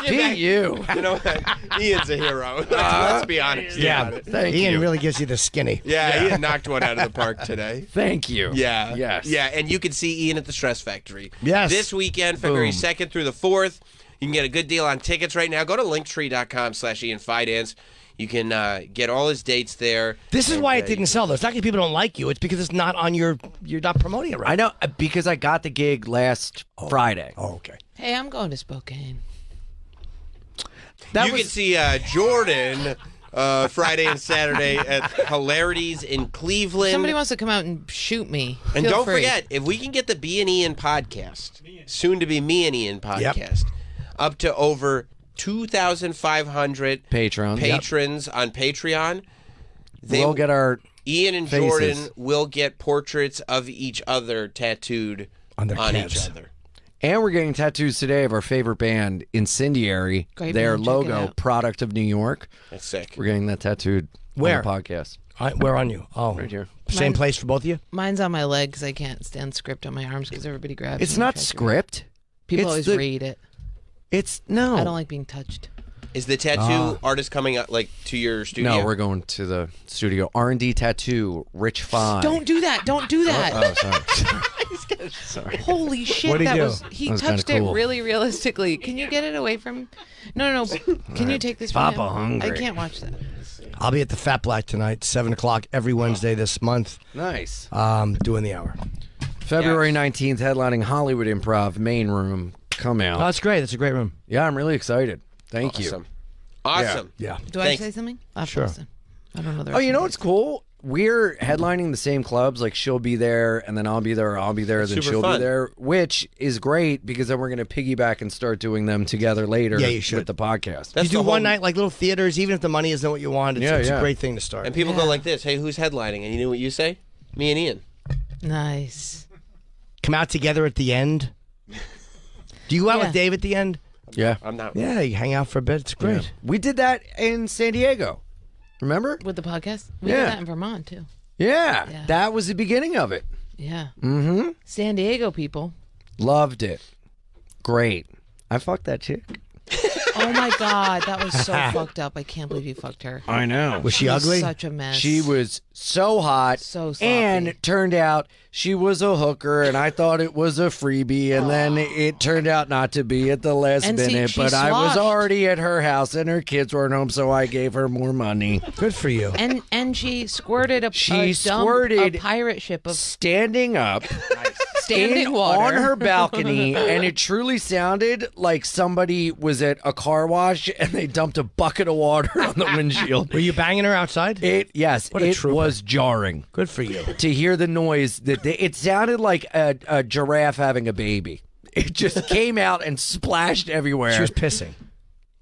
get Be back. you. You know what? Ian's a hero. Let's be honest. yeah. about it. Thank Ian you. really gives you the skinny. Yeah, Ian knocked one out of the park today. Thank you. Yeah. Yes. Yeah, and you can see Ian at the Stress Factory. Yes. This weekend, February Boom. 2nd through the 4th. You can get a good deal on tickets right now. Go to linktree.com /IanFidance. You can get all his dates there. This is And, why it didn't sell, though. It's not because people don't like you. It's because it's not on you're not promoting it right. I know because I got the gig last Friday. Oh, okay. Hey, I'm going to Spokane. You can see Jordan Friday and Saturday at Hilarities in Cleveland. Somebody wants to come out and shoot me. And Feel don't free. forget, if we can get the B and Ian podcast, soon to be Me and Ian podcast, up to over 2,500 patrons on Patreon, We'll get our Ian and faces. Jordan will get portraits of each other tattooed on each calves. other. And we're getting tattoos today of our favorite band, Incendiary. Great Their band, check it logo, out. product of New York. That's sick. We're getting that tattooed Where? on the podcast. Where on you? Oh, right here. Same place for both of you? Mine's on my leg because I can't stand script on my arms because everybody grabs It's me and not tries to- script. People It's always the- read it. It's no. I don't like being touched. Is the tattoo artist coming up like to your studio? No, we're going to the studio. R&D Tattoo, Rich Fine. Don't do that. Don't do that. Oh, sorry. Sorry. Holy shit, What'd he that do? was he That was touched kinda it cool. really realistically. Can you get it away from No. Can you take this from Papa him? hungry. I can't watch that. I'll be at the Fat Black tonight, 7 o'clock every Wednesday this month. Nice. Doing the hour. February 19th, headlining Hollywood Improv, main room. Come out. Oh, that's great. That's a great room. Yeah, I'm really excited. Thank you. Awesome. Yeah. Do I say something? I'll have to Sure. listen. I don't know the Oh, you know what's cool? We're headlining the same clubs. Like she'll be there, and then I'll be there. I'll be there, That's then super she'll be fun. there, which is great because then we're going to piggyback and start doing them together later. Yeah, you should. with the podcast. you do one night, like little theaters, even if the money isn't what you want. It's, it's a great thing to start. And people go like this, hey, who's headlining? And you know what you say? Me and Ian. Nice. Come out together at the end. Do you go out with Dave at the end? Yeah. I'm not. Yeah, you hang out for a bit. It's great. Yeah. We did that in San Diego. Remember? With the podcast? We did that in Vermont, too. Yeah. That was the beginning of it. Yeah. Mm-hmm. San Diego people. Loved it. Great. I fucked that chick. Oh my God, that was so fucked up. I can't believe you fucked her. I know. Was she ugly? Such a mess. She was so hot. So sloppy. And it turned out she was a hooker, and I thought it was a freebie, and then it turned out not to be at the last And see, minute. she But I was sloshed. already at her house, and her kids weren't home, so I gave her more money. Good for you. And she squirted a pirate ship of standing up. standing in, water on her balcony, and it truly sounded like somebody was at a car wash and they dumped a bucket of water on the windshield. Were you banging her outside? Yes, What a it trooper. was jarring. Good for you. To hear the noise that it sounded like a giraffe having a baby. It just came out and splashed everywhere. She was pissing.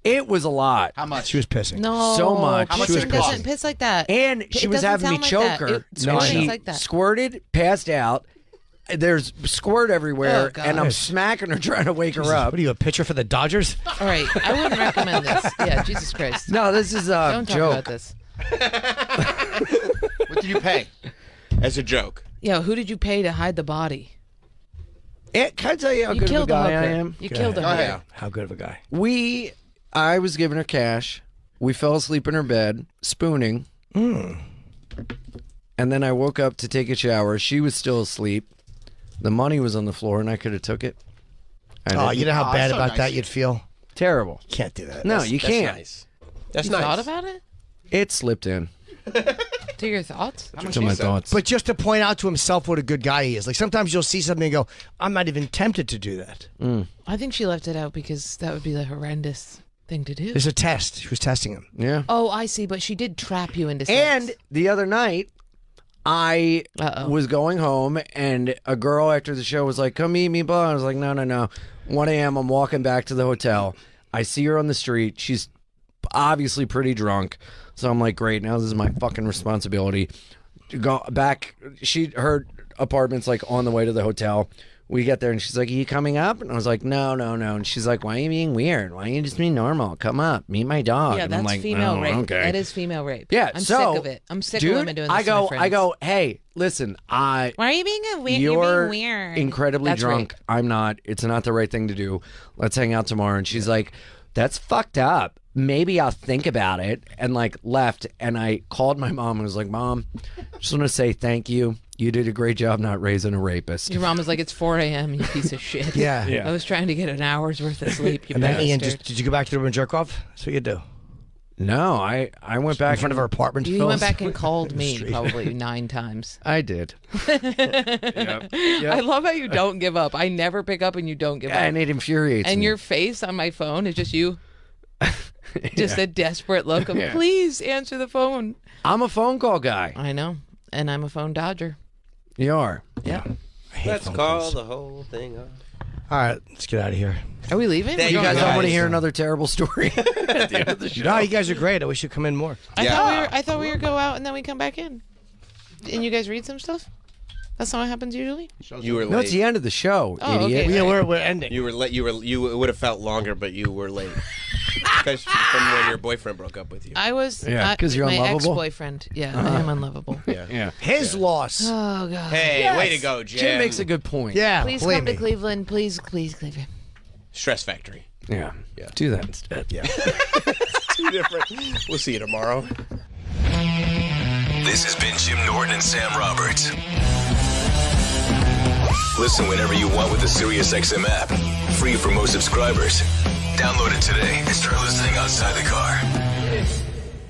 It was a lot. How much? She was pissing. No, So much. How much She was doesn't pissing. piss like that. And she It was doesn't having me sound choke like that. her. It So she squirted like that. squirted, passed out. There's squirt everywhere, Oh, God. and I'm smacking her trying to wake her up. What are you, a pitcher for the Dodgers? All right, I wouldn't recommend this. Yeah, Jesus Christ. No, this is a Don't talk joke. about this. What did you pay? As a joke. Yeah, who did you pay to hide the body? Can I tell you how You good of a killed a guy I hooker. am? You killed a Go hooker. ahead. How good of a guy? I was giving her cash. We fell asleep in her bed, spooning. And then I woke up to take a shower. She was still asleep. The money was on the floor, and I could have took it. Oh, you know how bad so about nice. that you'd feel? Terrible. Can't do that. No, you can't. That's nice. That's You nice. thought about it? It slipped in To your thoughts? to my thoughts. But just to point out to himself what a good guy he is. Like sometimes you'll see something and go, I'm not even tempted to do that. I think she left it out because that would be the horrendous thing to do. There's a test. She was testing him. Yeah. Oh, I see, but she did trap you into sex. And the other night, I was going home, and a girl after the show was like, come meet me, blah. I was like, no. 1 a.m., I'm walking back to the hotel. I see her on the street. She's obviously pretty drunk. So I'm like, great, now this is my fucking responsibility. Go back. Her apartment's like on the way to the hotel. We get there, and she's like, are you coming up? And I was like, no. And she's like, why are you being weird? Why don't you just be normal? Come up. Meet my dog. Yeah, And that's I'm like, female oh, rape. okay. That is female rape. Yeah, I'm so, sick of it. I'm sick dude, of women doing this I to my go, friends. hey, listen, Why are you being a weird? you're You're being weird. incredibly That's drunk. rape. I'm not. It's not the right thing to do. Let's hang out tomorrow. And she's like, that's fucked up. Maybe I'll think about it. And like left. And I called my mom and was like, Mom, just want to say thank you. You did a great job not raising a rapist. Your mom was like, it's 4 a.m., you piece of shit. Yeah. I was trying to get an hour's worth of sleep, you And then bastard. Ian, did you go back to the room and jerk off? That's what you do. No, I went back in front of her apartment. You Phil? went back and called me Street. probably 9 times. I did. I love how you don't give up. I never pick up and you don't give up. And it infuriates And me. your face on my phone is just you. Just a desperate look of, Yeah. please answer the phone. I'm a phone call guy. I know. And I'm a phone dodger. You are. Yeah. Let's call the whole thing off. All right, let's get out of here. Are we leaving? You guys don't want to hear another terrible story at the end of the show? No, you guys are great. I wish you'd come in more. I thought we were go out and then we come back in. And you guys read some stuff? That's not what happens usually? You were late. No, it's the end of the show, Oh, idiot. okay. Yeah, we're ending. You were late. You would have felt longer, but you were late. Because from when your boyfriend broke up with you. I was Yeah, 'cause you're my unlovable? ex-boyfriend. Yeah, I am unlovable. Yeah. His loss. Oh god. Hey, Yes. way to go, Jim. Jim makes a good point. Yeah, Please believe come to me. Cleveland. Please, Cleveland. Stress Factory. Yeah. Yeah. Do that instead. Yeah. Too different. We'll see you tomorrow. This has been Jim Norton and Sam Roberts. Listen whenever you want with the SiriusXM app. Free for most subscribers. Download it today and start listening outside the car.